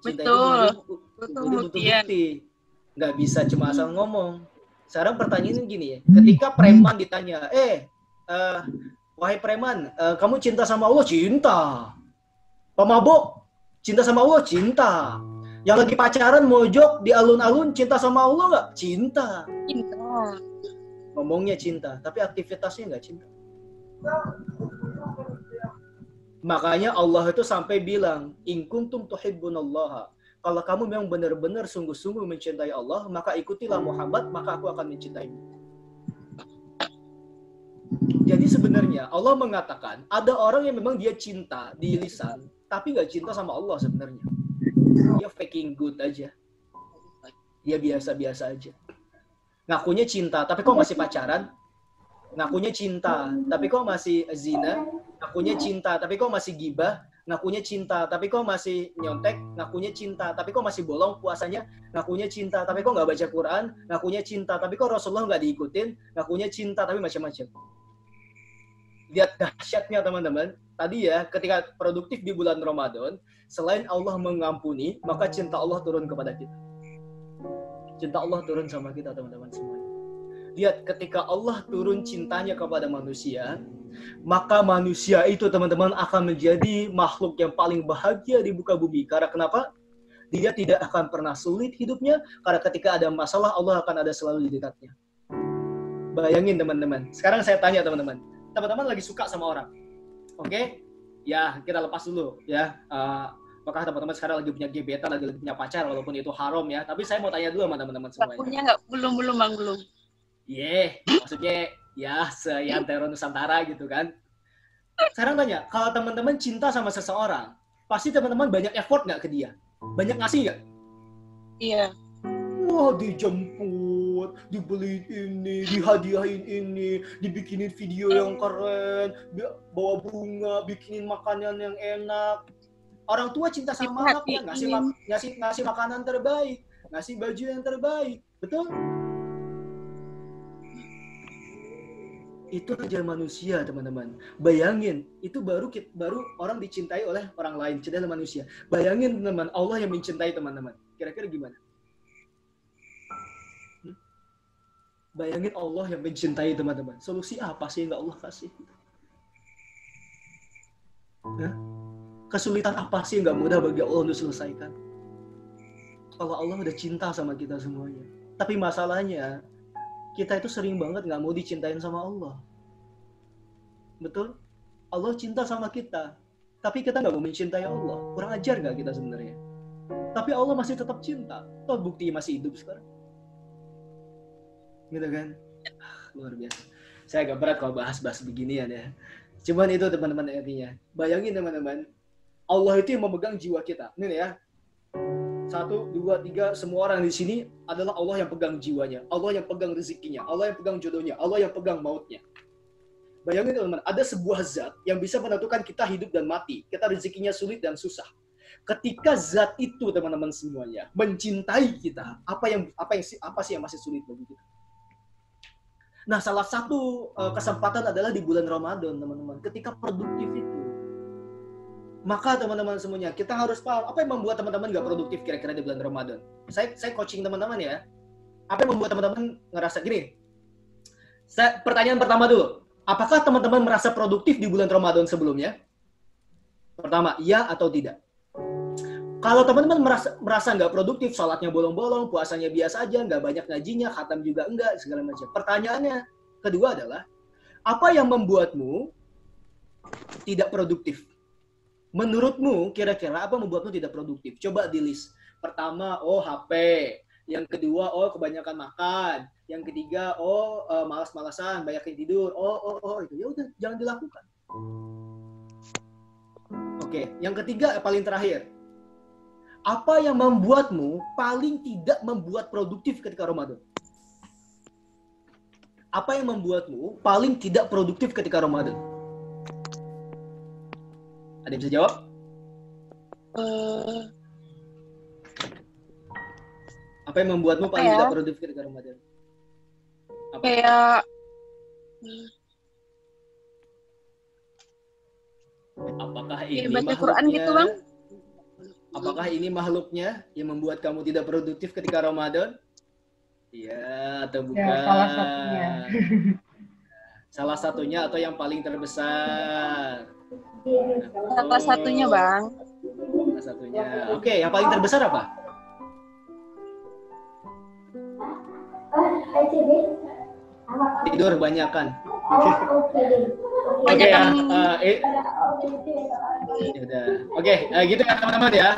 Cinta Betul. Itu butuh bukti. Nggak bisa cuma asal ngomong. Sekarang pertanyaannya gini ya. Ketika preman ditanya, wahai preman, kamu cinta sama Allah? Cinta. Pemabuk, cinta sama Allah? Cinta. Yang lagi pacaran mojok di alun-alun, cinta sama Allah nggak? Cinta. Cinta. Ngomongnya cinta, tapi aktivitasnya nggak cinta. Makanya Allah itu sampai bilang, in kuntum tuhibbunallaha. Kalau kamu memang benar-benar sungguh-sungguh mencintai Allah, maka ikutilah Muhammad, maka aku akan mencintaimu. Jadi sebenarnya Allah mengatakan, ada orang yang memang dia cinta di lisan, tapi nggak cinta sama Allah sebenarnya. Dia faking good aja. Dia biasa-biasa aja. Ngakunya cinta, tapi kok masih pacaran? Ngakunya cinta, tapi kok masih zina? Ngakunya cinta, tapi kok masih gibah? Ngakunya cinta, tapi kok masih nyontek? Ngakunya cinta, tapi kok masih bolong puasanya? Ngakunya cinta, tapi kok nggak baca Quran? Ngakunya cinta, tapi kok Rasulullah nggak diikutin? Ngakunya cinta, tapi macam-macam. Lihat dahsyatnya teman-teman. Tadi ya, ketika produktif di bulan Ramadan, selain Allah mengampuni, maka cinta Allah turun kepada kita. Cinta Allah turun sama kita teman-teman semuanya. Lihat, ketika Allah turun cintanya kepada manusia, maka manusia itu teman-teman akan menjadi makhluk yang paling bahagia di muka bumi. Karena kenapa? Dia tidak akan pernah sulit hidupnya, karena ketika ada masalah Allah akan ada selalu di dekatnya. Bayangin teman-teman. Sekarang saya tanya teman-teman. Teman-teman lagi suka sama orang. Oke? Ya, kita lepas dulu ya. Apakah teman-teman sekarang lagi punya gebetan, lagi punya pacar, walaupun itu haram ya. Tapi saya mau tanya dulu sama teman-teman semuanya. Punya nggak? Belum Bang, belum. Maksudnya ya seantero Nusantara gitu kan. Sekarang tanya, kalau teman-teman cinta sama seseorang, pasti teman-teman banyak effort nggak ke dia? Banyak ngasih nggak? Iya. Wah, dijemput, dibeliin ini, dihadiahin ini, dibikinin video yang keren, bawa bunga, bikinin makanan yang enak. Orang tua cinta sama anaknya, ngasih makanan terbaik, ngasih baju yang terbaik. Betul? Itu aja manusia, teman-teman. Bayangin, itu baru orang dicintai oleh orang lain, cintai oleh manusia. Bayangin, teman-teman, Allah yang mencintai teman-teman. Kira-kira gimana? Bayangin Allah yang mencintai teman-teman. Solusi apa sih yang Allah kasih? Kesulitan apa sih yang nggak mudah bagi Allah untuk selesaikan? Kalau Allah udah cinta sama kita semuanya. Tapi masalahnya, kita itu sering banget nggak mau dicintain sama Allah. Betul? Allah cinta sama kita. Tapi kita nggak mau mencintai Allah. Kurang ajar nggak kita sebenarnya? Tapi Allah masih tetap cinta. Toh bukti masih hidup sekarang. Gitu kan? Luar biasa. Saya agak berat kalau bahas-bahas beginian ya. Cuman itu teman-teman artinya. Bayangin teman-teman, Allah itu yang memegang jiwa kita. Ini ya. 1, 2, 3, semua orang di sini adalah Allah yang pegang jiwanya. Allah yang pegang rezekinya. Allah yang pegang jodohnya. Allah yang pegang mautnya. Bayangin teman-teman, ada sebuah zat yang bisa menentukan kita hidup dan mati. Kita rezekinya sulit dan susah. Ketika zat itu teman-teman semuanya mencintai kita, apa sih yang masih sulit bagi kita? Nah, salah satu kesempatan adalah di bulan Ramadan, teman-teman. Ketika produktif itu. Maka teman-teman semuanya, kita harus paham apa yang membuat teman-teman gak produktif kira-kira di bulan Ramadan. Saya coaching teman-teman ya. Apa yang membuat teman-teman ngerasa gini? Pertanyaan pertama dulu. Apakah teman-teman merasa produktif di bulan Ramadan sebelumnya? Pertama, iya atau tidak? Kalau teman-teman merasa nggak produktif, sholatnya bolong-bolong, puasanya biasa aja, nggak banyak ngajinya, khatam juga enggak, segala macam. Pertanyaannya kedua adalah, apa yang membuatmu tidak produktif? Menurutmu, kira-kira apa membuatmu tidak produktif? Coba di list. Pertama, HP. Yang kedua, kebanyakan makan. Yang ketiga, malas-malasan, banyak yang tidur. Itu. Ya udah, jangan dilakukan. Oke, yang ketiga paling terakhir. Apa yang membuatmu paling tidak membuat produktif ketika Ramadan? Apa yang membuatmu paling tidak produktif ketika Ramadan? Ada yang bisa jawab? Apa yang membuatmu paling tidak produktif ketika Ramadan? Apa? Kayak Apakah ini baca Quran gitu, Bang? Apakah ini makhluknya yang membuat kamu tidak produktif ketika Ramadan? Iya atau bukan? Ya, salah satunya. Salah satunya atau yang paling terbesar? Salah satunya, Bang. Salah satunya. Oke, yang paling terbesar apa? Tidur banyakan. Oke ya. Oke, gitu ya teman-teman ya.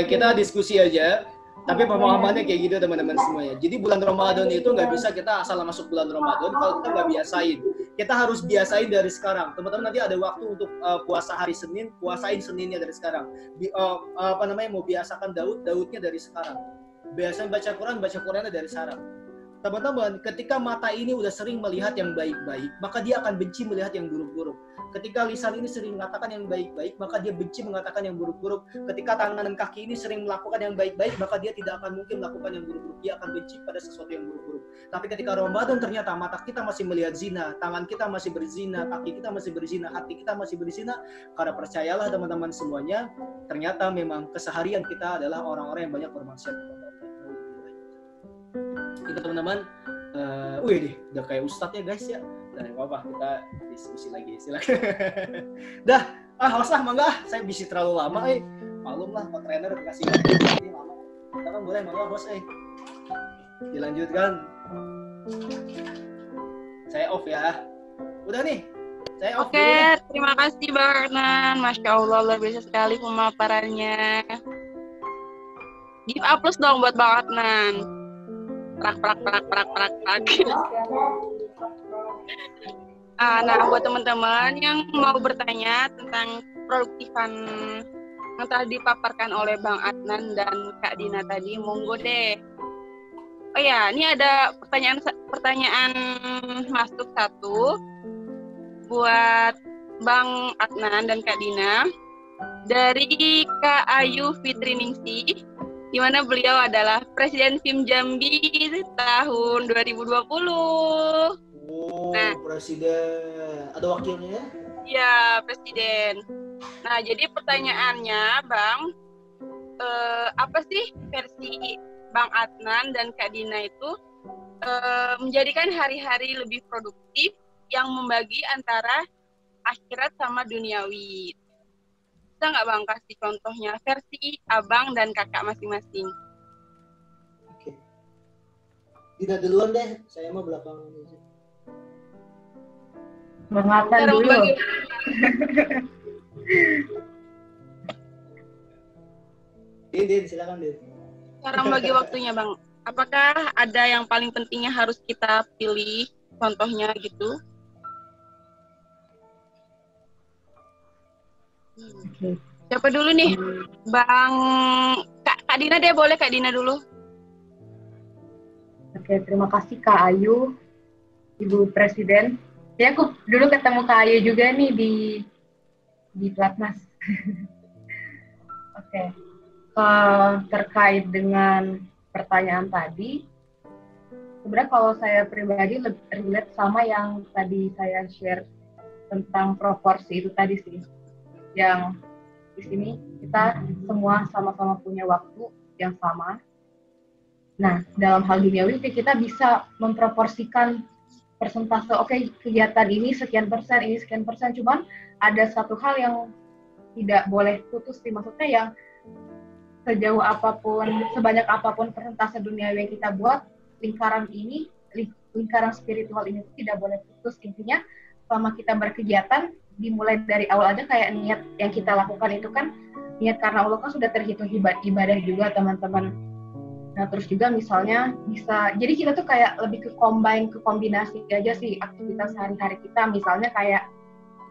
Kita diskusi aja. Tapi pemahamannya kayak gitu teman-teman semuanya. Jadi bulan Ramadan itu nggak bisa kita asal masuk bulan Ramadan kalau kita nggak biasain. Kita harus biasain dari sekarang. Teman-teman nanti ada waktu untuk puasa hari Senin, puasain Seninnya dari sekarang. Mau biasakan Daudnya dari sekarang. Biasain baca Qurannya dari sekarang. Teman-teman, ketika mata ini udah sering melihat yang baik-baik, maka dia akan benci melihat yang buruk-buruk. Ketika lisan ini sering mengatakan yang baik-baik, maka dia benci mengatakan yang buruk-buruk. Ketika tangan dan kaki ini sering melakukan yang baik-baik, maka dia tidak akan mungkin melakukan yang buruk-buruk. Dia akan benci pada sesuatu yang buruk-buruk. Tapi ketika Ramadan ternyata mata kita masih melihat zina, tangan kita masih berzina, kaki kita masih berzina, hati kita masih berzina. Karena percayalah teman-teman semuanya, ternyata memang keseharian kita adalah orang-orang yang banyak bermaksiat kepada Allah. Kita teman-teman, udah kayak ustadz ya guys ya. Nah, apa-apa, kita diskusi lagi, silakan. Dah, usah mangga, saya bisa terlalu lama, Maklum lah, Pak Trainer kasih ini lama. Kita kan boleh mangga bos, Dilanjutkan. Saya off ya. Udah nih, saya off. Oke, terima kasih Bang Adnan. Masya Allah, luar biasa sekali pemaparannya. Give applause dong buat Bang Adnan. Prak. Nah, buat teman-teman yang mau bertanya tentang produktifan yang telah dipaparkan oleh Bang Adnan dan Kak Dina tadi, monggo deh. Oh ya, ini ada pertanyaan masuk satu buat Bang Adnan dan Kak Dina dari Kak Ayu Fitri Ningsi, di mana beliau adalah Presiden FIM Jambi tahun 2020. Nah, Presiden. Ada wakilnya? Iya, Presiden. Nah, jadi pertanyaannya, Bang, apa sih versi Bang Adnan dan Kak Dina itu menjadikan hari-hari lebih produktif yang membagi antara akhirat sama duniawi? Bisa nggak Bang kasih contohnya versi Abang dan Kakak masing-masing? Oke. Tidak duluan deh, saya mau belakangan aja. Mengatakan dulu. Din, silakan Din. Cara bagi waktunya Bang, apakah ada yang paling pentingnya harus kita pilih contohnya gitu? Okay. Siapa dulu nih? Bang Kak Dina deh, boleh Kak Dina dulu. Oke, terima kasih Kak Ayu, Ibu Presiden. Ya, aku dulu ketemu Kak Ayu juga nih di Platnas. Oke. Terkait dengan pertanyaan tadi, sebenarnya kalau saya pribadi lebih relate sama yang tadi saya share tentang proporsi itu tadi sih. Yang di sini kita semua sama-sama punya waktu yang sama. Nah, dalam hal duniawi kita bisa memproporsikan persentase, oke, kegiatan ini sekian persen, ini sekian persen, cuman ada satu hal yang tidak boleh putus sih, maksudnya yang sejauh apapun, sebanyak apapun persentase duniawi yang kita buat, lingkaran spiritual ini tidak boleh putus. Intinya selama kita berkegiatan, dimulai dari awal aja kayak niat yang kita lakukan itu kan niat karena Allah kan sudah terhitung ibadah juga teman-teman. Nah terus juga misalnya bisa, jadi kita tuh kayak lebih ke kombinasi aja sih aktivitas sehari-hari kita, misalnya kayak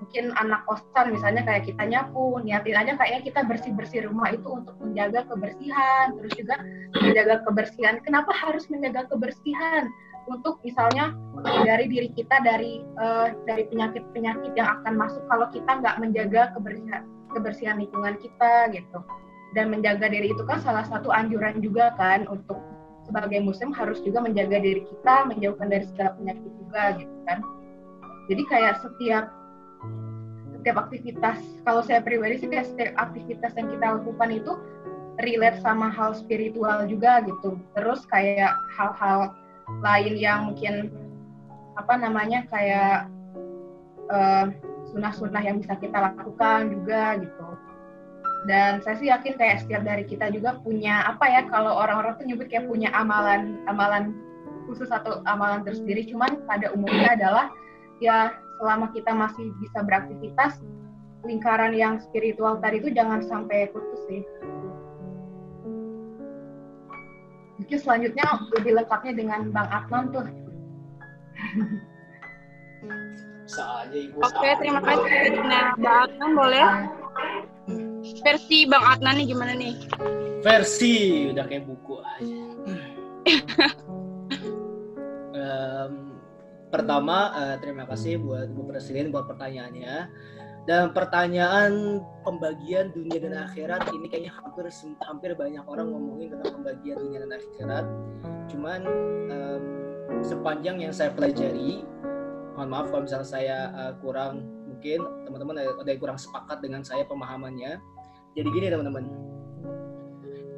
mungkin anak kosan misalnya kayak kita nyapu, niatin aja kayaknya kita bersih-bersih rumah itu untuk menjaga kebersihan, terus juga menjaga kebersihan. Kenapa harus menjaga kebersihan? Untuk misalnya menghindari diri kita dari penyakit-penyakit yang akan masuk kalau kita nggak menjaga kebersihan lingkungan kita gitu. Dan menjaga diri itu kan salah satu anjuran juga kan, untuk sebagai muslim harus juga menjaga diri kita, menjauhkan dari segala penyakit juga gitu kan. Jadi kayak setiap aktivitas, kalau saya pribadi sih kayak setiap aktivitas yang kita lakukan itu relate sama hal spiritual juga gitu. Terus kayak hal-hal lain yang mungkin kayak sunnah-sunnah yang bisa kita lakukan juga gitu. Dan saya sih yakin kayak setiap dari kita juga punya kalau orang-orang tuh nyebut kayak punya amalan khusus atau amalan tersendiri. Cuman pada umumnya adalah ya selama kita masih bisa beraktivitas, lingkaran yang spiritual tadi itu jangan sampai putus sih. Mungkin selanjutnya lebih lengkapnya dengan Bang Adnan tuh. Bisa aja Ibu. Oke, terima kasih. Nah, Bang Adnan boleh? Versi Bang Adnan nih gimana nih? Versi udah kayak buku aja. Pertama, terima kasih buat Bu Presiden buat pertanyaannya. Dan pertanyaan pembagian dunia dan akhirat ini kayaknya hampir banyak orang ngomongin tentang pembagian dunia dan akhirat. Cuman sepanjang yang saya pelajari, mohon maaf kalau misalnya saya kurang, mungkin teman-teman ada yang kurang sepakat dengan saya pemahamannya. Jadi gini teman-teman,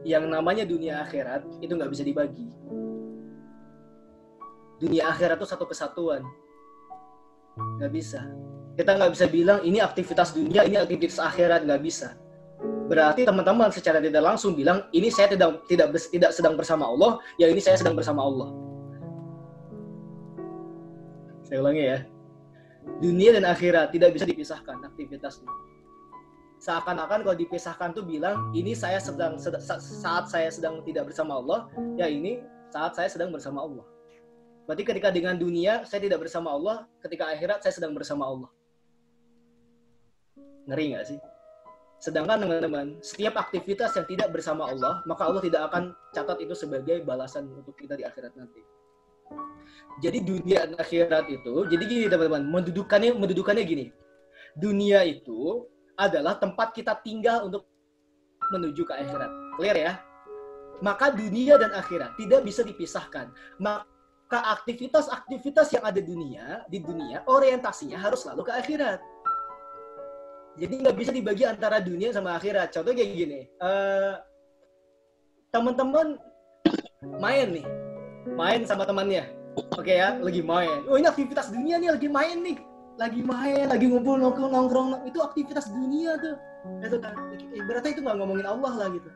yang namanya dunia akhirat itu nggak bisa dibagi. Dunia akhirat itu satu kesatuan, nggak bisa. Kita nggak bisa bilang ini aktivitas dunia, ini aktivitas akhirat, nggak bisa. Berarti teman-teman secara tidak langsung bilang ini saya tidak sedang bersama Allah, ya ini saya sedang bersama Allah. Saya ulangi ya, dunia dan akhirat tidak bisa dipisahkan aktivitasnya. Seakan-akan kalau dipisahkan tuh bilang ini saya saat saya sedang tidak bersama Allah, ya ini saat saya sedang bersama Allah. Berarti ketika dengan dunia saya tidak bersama Allah, ketika akhirat saya sedang bersama Allah. Ngeri nggak sih? Sedangkan teman-teman, setiap aktivitas yang tidak bersama Allah, maka Allah tidak akan catat itu sebagai balasan untuk kita di akhirat nanti. Jadi dunia dan akhirat itu, jadi gini teman-teman, mendudukannya gini. Dunia itu adalah tempat kita tinggal untuk menuju ke akhirat. Clear ya? Maka dunia dan akhirat tidak bisa dipisahkan. Maka aktivitas-aktivitas yang ada di dunia orientasinya harus selalu ke akhirat. Jadi nggak bisa dibagi antara dunia sama akhirat. Contoh kayak gini, teman-teman main sama temannya, oke ya, lagi main. Oh ini aktivitas dunia nih, lagi main, lagi ngumpul nongkrong, itu aktivitas dunia tuh. Itu kan, berarti itu nggak ngomongin Allah lah gitu.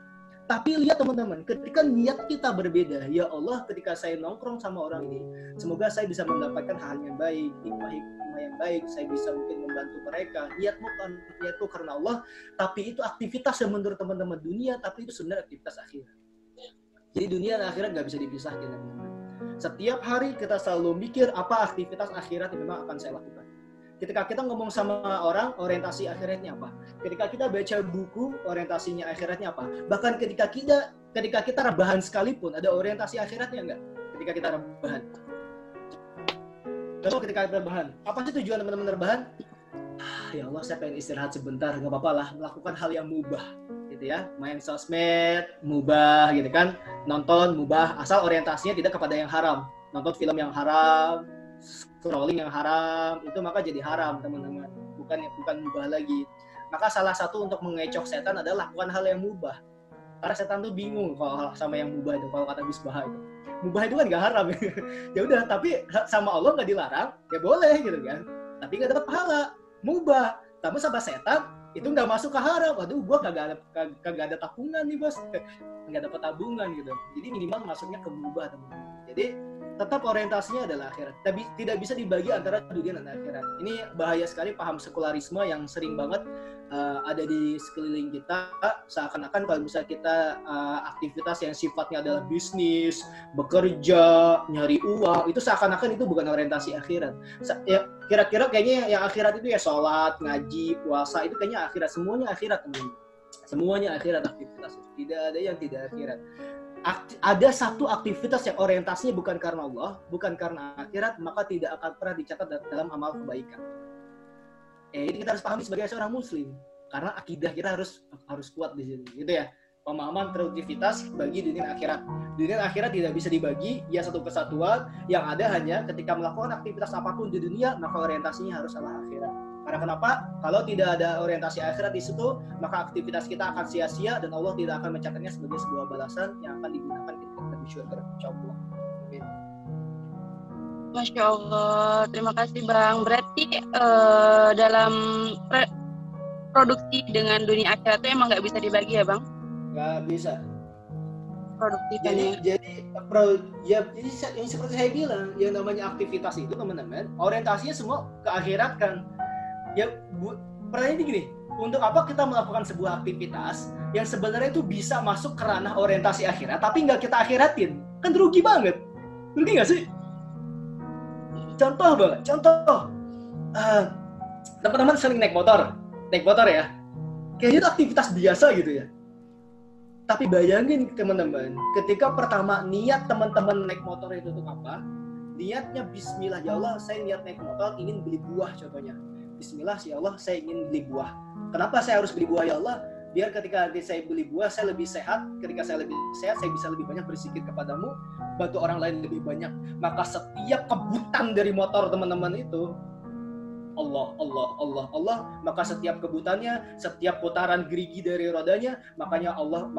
Tapi lihat teman-teman, ketika niat kita berbeda, ya Allah, ketika saya nongkrong sama orang ini, semoga saya bisa mendapatkan hal yang baik, hikmah yang baik, saya bisa mungkin membantu mereka. Niatku karena Allah, tapi itu aktivitas yang menurut teman-teman dunia, tapi itu sebenarnya aktivitas akhirat. Jadi dunia dan akhirat nggak bisa dipisahkan, teman-teman. Setiap hari kita selalu mikir apa aktivitas akhirat yang memang akan saya lakukan. Ketika kita ngomong sama orang, orientasi akhiratnya apa? Ketika kita baca buku, orientasinya akhiratnya apa? Bahkan ketika kita rebahan sekalipun, ada orientasi akhiratnya nggak? Ketika kita rebahan. Contoh ketika kita rebahan, apa sih tujuan teman-teman rebahan? Ya Allah, saya pengen istirahat sebentar, nggak apa-apa lah, melakukan hal yang mubah, gitu ya. Main sosmed, mubah, gitu kan. Nonton, mubah, asal orientasinya tidak kepada yang haram. Nonton film yang haram, scrolling yang haram, itu maka jadi haram teman-teman, bukan mubah lagi. Maka salah satu untuk mengecoh setan adalah lakukan hal yang mubah, karena setan tuh bingung kalau sama yang mubah itu. Kalau kata Bisbah itu mubah itu kan nggak haram ya udah, tapi sama Allah nggak dilarang, ya boleh gitu kan, tapi nggak dapat pahala. Mubah tapi sama setan itu nggak masuk ke haram. Waduh, gua kagak ada tabungan nih bos, nggak dapat tabungan gitu. Jadi minimal masuknya ke mubah teman-teman. Jadi tetap orientasinya adalah akhirat. Tapi tidak bisa dibagi antara dunia dan akhirat. Ini bahaya sekali paham sekularisme yang sering banget ada di sekeliling kita, seakan-akan kalau misalnya kita aktivitas yang sifatnya adalah bisnis, bekerja, nyari uang, itu seakan-akan itu bukan orientasi akhirat. Ya, kira-kira kayaknya yang akhirat itu ya sholat, ngaji, puasa, itu kayaknya akhirat. Semuanya akhirat, teman-teman. Semuanya akhirat aktivitas. Tidak ada yang tidak akhirat. Ada satu aktivitas yang orientasinya bukan karena Allah, bukan karena akhirat, maka tidak akan pernah dicatat dalam amal kebaikan. Ini kita harus pahami sebagai seorang muslim, karena akidah kita harus kuat di sini, gitu ya. Pemahaman produktivitas bagi dunia akhirat. Dunia akhirat tidak bisa dibagi, ya satu kesatuan. Yang ada hanya ketika melakukan aktivitas apapun di dunia, maka orientasinya harus adalah akhirat. Karena kenapa? Kalau tidak ada orientasi akhirat di situ, maka aktivitas kita akan sia-sia dan Allah tidak akan mencatatnya sebagai sebuah balasan yang akan digunakan ketika kita di syurga. Insyaallah. Amin. Masya Allah, terima kasih Bang. Berarti dalam produksi dengan dunia akhirat itu emang nggak bisa dibagi ya Bang? Nggak bisa. Produktivitasnya. Jadi seperti saya bilang, yang namanya aktivitas itu teman-teman, orientasinya semua ke akhirat kan. Ya, pertanyaan ini gini, untuk apa kita melakukan sebuah aktivitas yang sebenarnya itu bisa masuk ke ranah orientasi akhirat, tapi nggak kita akhiratin? Kan rugi banget. Rugi nggak sih? Contoh banget, teman-teman sering naik motor ya, kayaknya itu aktivitas biasa gitu ya. Tapi bayangin teman-teman, ketika pertama niat teman-teman naik motor itu untuk apa? Niatnya Bismillah, ya Allah, saya niat naik motor ingin beli buah contohnya. Bismillah, ya Allah, saya ingin beli buah. Kenapa saya harus beli buah ya Allah? Biar ketika nanti saya beli buah, saya lebih sehat. Ketika saya lebih sehat, saya bisa lebih banyak berzikir kepadamu, bantu orang lain lebih banyak. Maka setiap kebutan dari motor teman-teman itu, Allah, maka setiap kebutannya, setiap putaran gerigi dari rodanya, maka Allah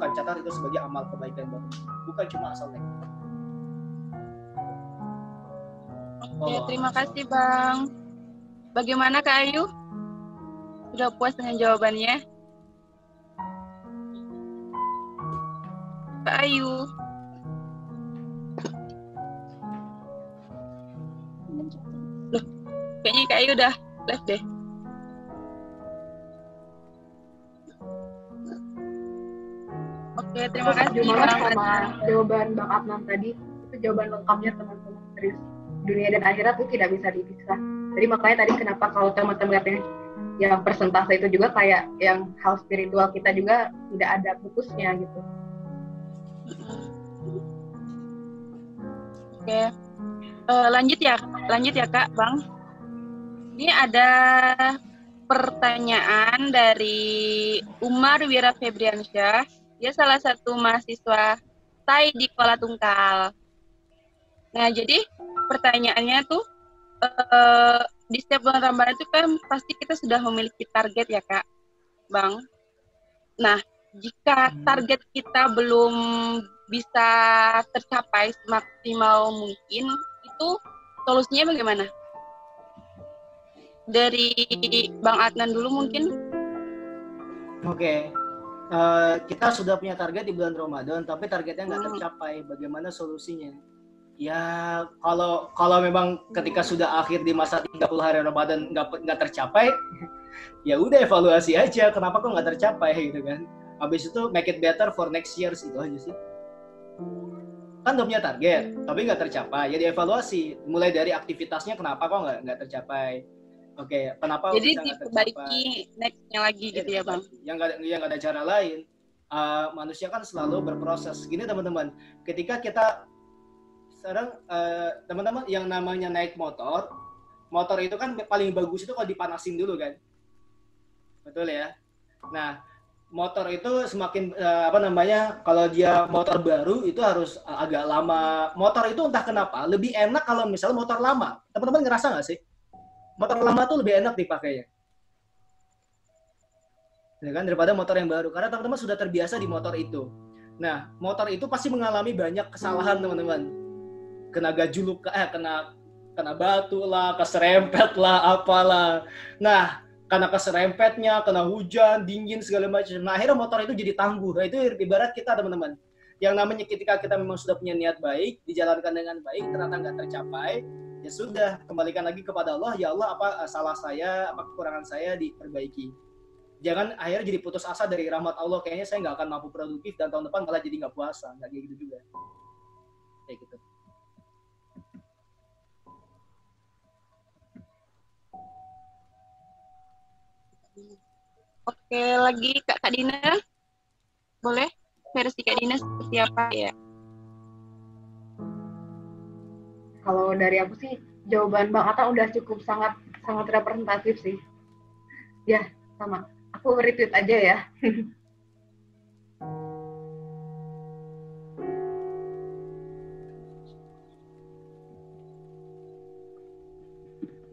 akan catat itu sebagai amal kebaikan baru. Bukan cuma asal naik. Oke, terima kasih Bang. Bagaimana Kak Ayu? Sudah puas dengan jawabannya? Kak Ayu. Loh, kayaknya Kak Ayu udah live deh. Oke, terima kasih Bang. Bang. Sama jawaban Bang Adnan tadi, itu jawaban lengkapnya teman-teman. Dari dunia dan akhirat itu tidak bisa dipisah. Jadi makanya tadi kenapa kalau teman-teman katanya yang persentase itu juga kayak yang hal spiritual kita juga tidak ada putusnya gitu. Oke, lanjut ya Kak, Bang. Ini ada pertanyaan dari Umar Wira Febriansyah. Dia salah satu mahasiswa TAI di Kuala Tungkal. Nah, jadi pertanyaannya tuh di setiap bulan Ramadan itu kan pasti kita sudah memiliki target ya Kak, Bang. Nah, jika target kita belum bisa tercapai semaksimal mungkin, itu solusinya bagaimana? Dari Bang Adnan dulu mungkin. Oke. Kita sudah punya target di bulan Ramadan, tapi targetnya nggak tercapai. Bagaimana solusinya? Ya, kalau memang ketika sudah akhir di masa 30 hari Ramadan nggak tercapai, ya udah evaluasi aja. Kenapa kok nggak tercapai gitu kan? Habis itu make it better for next year, itu aja sih. Kan udah punya target, tapi nggak tercapai. Ya dievaluasi. Mulai dari aktivitasnya, kenapa kok nggak tercapai? Oke, kenapa? Jadi diperbaiki nextnya lagi gitu ya Bang? Yang nggak ada cara lain. Manusia kan selalu berproses. Gini teman-teman, ketika kita sekarang teman-teman yang namanya naik motor itu kan paling bagus itu kalau dipanasin dulu kan, betul ya. Nah, motor itu semakin kalau dia motor baru itu harus agak lama. Motor itu entah kenapa lebih enak kalau misalnya motor lama. Teman-teman ngerasa nggak sih? Motor lama tuh lebih enak dipakainya, ya kan, daripada motor yang baru. Karena teman-teman sudah terbiasa di motor itu. Nah, motor itu pasti mengalami banyak kesalahan teman-teman. Kena gajuluk, kena batu lah, keserempet lah, apalah. Nah, karena keserempetnya, kena hujan, dingin segala macam. Nah, akhirnya motor itu jadi tangguh. Nah, itu ibarat kita teman-teman. Yang namanya ketika kita memang sudah punya niat baik, dijalankan dengan baik, ternyata nggak tercapai, ya sudah, kembalikan lagi kepada Allah. Ya Allah, apa salah saya, apa kekurangan saya, diperbaiki. Jangan akhirnya jadi putus asa dari rahmat Allah, kayaknya saya nggak akan mampu produktif dan tahun depan malah jadi nggak puasa. Nggak kayak gitu juga. Kayak gitu. Oke, lagi Kak Dina. Boleh versi Kak Dina seperti apa ya? Kalau dari aku sih jawaban Bang Atta udah cukup sangat representatif sih. Ya, sama. Aku retweet aja ya.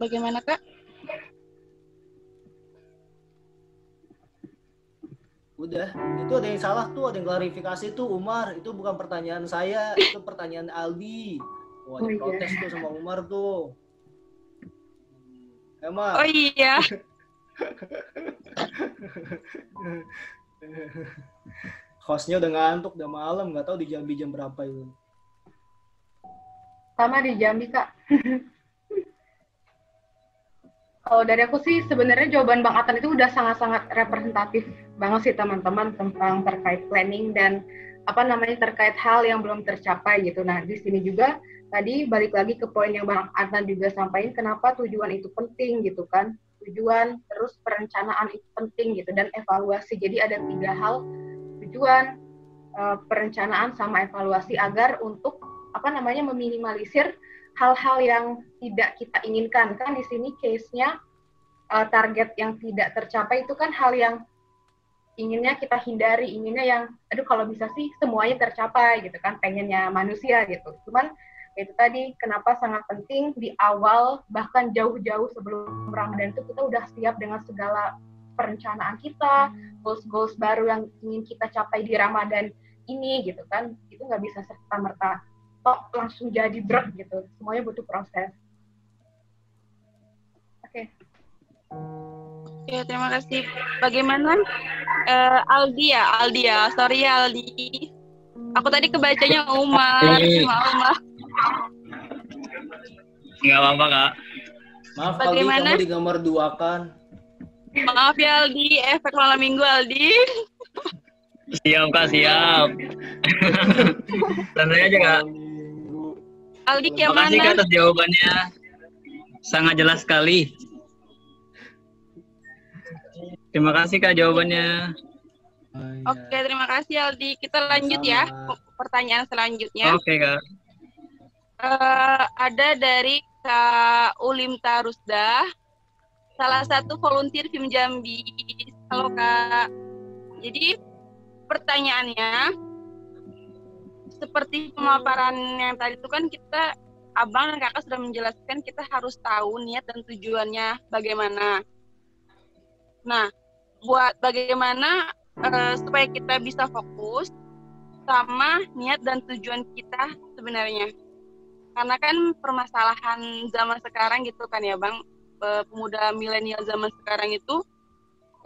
Bagaimana Kak? Udah, itu ada yang salah tuh, ada yang klarifikasi tuh Umar, itu bukan pertanyaan saya, itu pertanyaan Aldi. Wah, ada protes tuh sama Umar tuh. Emang. Oh iya. Hostnya udah ngantuk, udah malam, nggak tahu di Jambi jam berapa itu. Sama di Jambi, Kak. Kalau dari aku sih sebenarnya jawaban Bang Atan itu udah sangat-sangat representatif banget sih teman-teman tentang terkait planning dan terkait hal yang belum tercapai gitu. Nah, di sini juga tadi balik lagi ke poin yang Bang Atan juga sampaikan, kenapa tujuan itu penting gitu kan. Tujuan, terus perencanaan itu penting gitu, dan evaluasi. Jadi ada 3 hal, tujuan, perencanaan, sama evaluasi, agar untuk meminimalisir hal-hal yang tidak kita inginkan. Kan di sini case-nya target yang tidak tercapai itu kan hal yang inginnya kita hindari, inginnya yang kalau bisa sih semuanya tercapai gitu kan, pengennya manusia gitu. Cuman itu tadi kenapa sangat penting di awal, bahkan jauh-jauh sebelum Ramadan itu kita udah siap dengan segala perencanaan kita, goals-goals baru yang ingin kita capai di Ramadan ini gitu kan. Itu nggak bisa serta-merta langsung jadi brek gitu, semuanya butuh proses. Oke, terima kasih. Bagaimana Aldi ya, sorry ya Aldi, aku tadi kebacanya Umar. Maaf. Nggak apa-apa Kak. Maaf Bagaimana? Aldi, kamu digambar 2-kan. Maaf ya Aldi, efek malam minggu Aldi. Siap Kak, siap. Santai aja Kak. Aldi Terima kasih Kak atas jawabannya. Sangat jelas sekali. Terima kasih Kak jawabannya. Oke, terima kasih Aldi. Kita lanjut ya, pertanyaan selanjutnya. Oke Kak. Ada dari Kak Ulimta Rusda, salah satu volunteer FIM Jambi. Halo Kak. Jadi pertanyaannya, seperti pemaparan yang tadi itu kan kita, Abang dan Kakak sudah menjelaskan kita harus tahu niat dan tujuannya bagaimana. Nah, buat bagaimana supaya kita bisa fokus sama niat dan tujuan kita sebenarnya. Karena kan permasalahan zaman sekarang gitu kan ya Bang, pemuda milenial zaman sekarang itu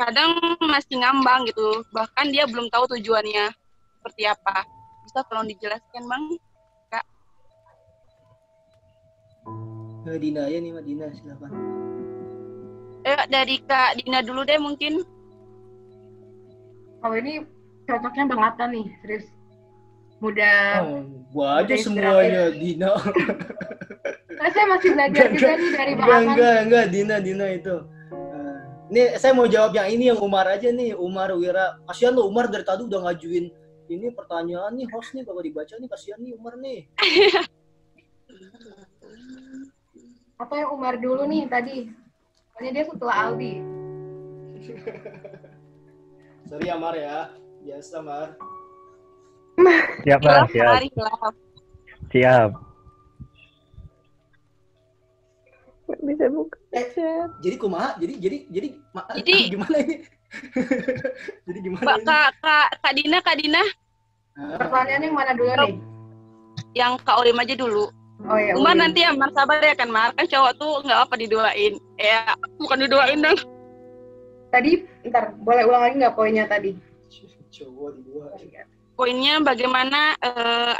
kadang masih ngambang gitu, bahkan dia belum tahu tujuannya seperti apa. Bisa tolong dijelaskan Bang, Kak? Dina ya nih, Mbak Dina, silakan. Dari Kak Dina dulu deh mungkin. kalau ini cocoknya Bang Atta nih, serius. Mudah. Gua aja semuanya Dina. Saya masih belajar juga nih dari Bang Atta. Enggak, Dina itu. Nih saya mau jawab yang ini, yang Umar aja nih, Umar Wira. Kasihan lo Umar dari tadi udah ngajuin ini pertanyaan nih, host nih kalau dibaca nih, kasihan nih Umar nih. Apa yang Umar dulu nih tadi? Soalnya dia setelah Aldi. Sorry ya Mar ya, biasa Mar. Siap Mar, siap. Siap. Bisa buka chat. Jadi kumaha? Jadi gimana ini? Jadi gimana ini? Kak Dina. Pertanyaan yang mana dulu nih? Yang Kak Olim aja dulu. Oh ya. Umar nanti ya, Mar sabar ya kan Mar. Kan cowok tuh nggak apa diduain. Ya, bukan diduain dong. Tadi, ntar boleh ulang lagi nggak poinnya tadi? Cowok diduain. poinnya bagaimana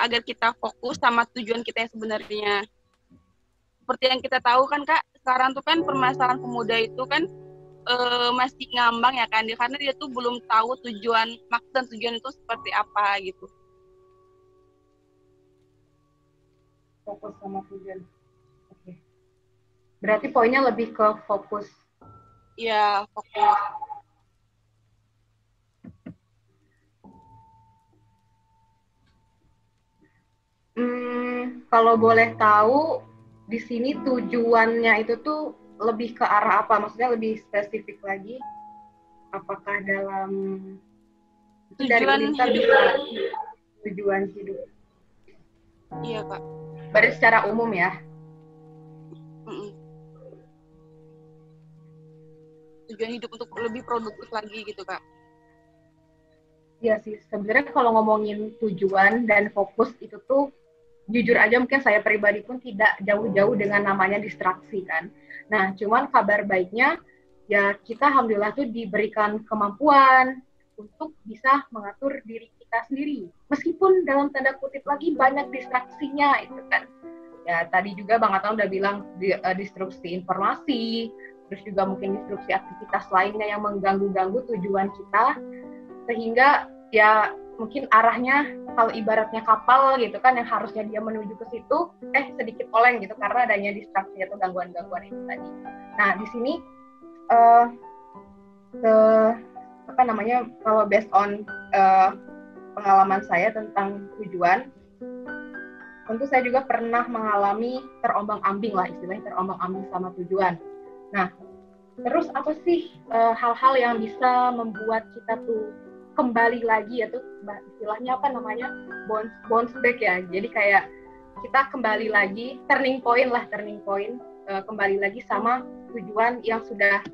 agar kita fokus sama tujuan kita yang sebenarnya. Seperti yang kita tahu kan Kak, sekarang tuh kan permasalahan pemuda itu kan masih ngambang ya kan, karena dia tuh belum tahu maksud dan tujuan itu seperti apa gitu. Fokus sama tujuan. Oke. Berarti poinnya lebih ke fokus. Iya, fokus. Kalau boleh tahu, di sini tujuannya itu tuh lebih ke arah apa? Maksudnya lebih spesifik lagi? Apakah dalam tujuan hidup? Tujuan hidup. Iya Kak. Berarti secara umum ya? Tujuan hidup untuk lebih produktif lagi gitu Kak. Iya sih, sebenarnya kalau ngomongin tujuan dan fokus itu tuh jujur aja mungkin saya pribadi pun tidak jauh-jauh dengan namanya distraksi kan. Nah, cuman kabar baiknya ya kita alhamdulillah tuh diberikan kemampuan untuk bisa mengatur diri kita sendiri. Meskipun dalam tanda kutip lagi banyak distraksinya itu kan. Ya tadi juga Bang Atta udah bilang distruksi informasi, terus juga mungkin distruksi aktivitas lainnya yang mengganggu-ganggu tujuan kita, sehingga ya mungkin arahnya kalau ibaratnya kapal gitu kan yang harusnya dia menuju ke situ sedikit oleng gitu karena adanya distraksi atau gangguan-gangguan itu tadi. Nah di sini kalau based on pengalaman saya tentang tujuan, tentu saya juga pernah mengalami terombang-ambing lah istilahnya, terombang-ambing sama tujuan. Nah terus apa sih hal-hal yang bisa membuat kita tuh kembali lagi, yaitu istilahnya apa namanya bounce back ya, jadi kayak kita kembali lagi, turning point kembali lagi sama tujuan yang sudah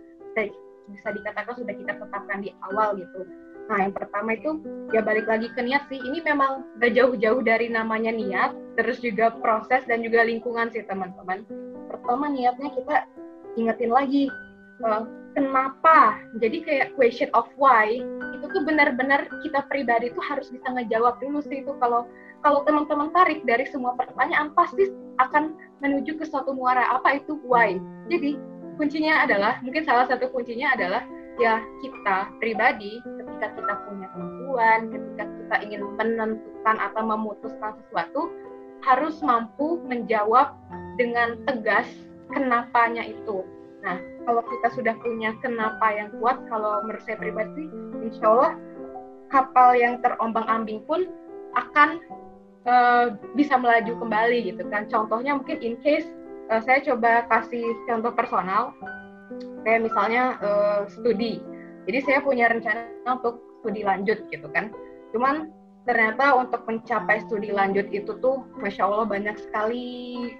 bisa dikatakan sudah kita tetapkan di awal gitu. Nah yang pertama itu ya balik lagi ke niat sih, ini memang gak jauh-jauh dari namanya niat, terus juga proses dan juga lingkungan sih teman-teman. Pertama niatnya kita ingetin lagi kenapa, jadi kayak question of why itu tuh benar-benar kita pribadi tuh harus bisa ngejawab dulu sih. Itu kalau teman-teman tarik dari semua pertanyaan pasti akan menuju ke suatu muara, apa itu why. Jadi kuncinya adalah, mungkin salah satu kuncinya adalah ya kita pribadi ketika kita punya kemampuan, ketika kita ingin menentukan atau memutuskan sesuatu, harus mampu menjawab dengan tegas kenapanya itu. Nah, kalau kita sudah punya kenapa yang kuat, kalau menurut saya pribadi, insya Allah kapal yang terombang-ambing pun akan bisa melaju kembali gitu kan. Contohnya mungkin in case, saya coba kasih contoh personal, kayak misalnya studi. Jadi saya punya rencana untuk studi lanjut gitu kan. Cuman ternyata untuk mencapai studi lanjut itu tuh, Masya Allah banyak sekali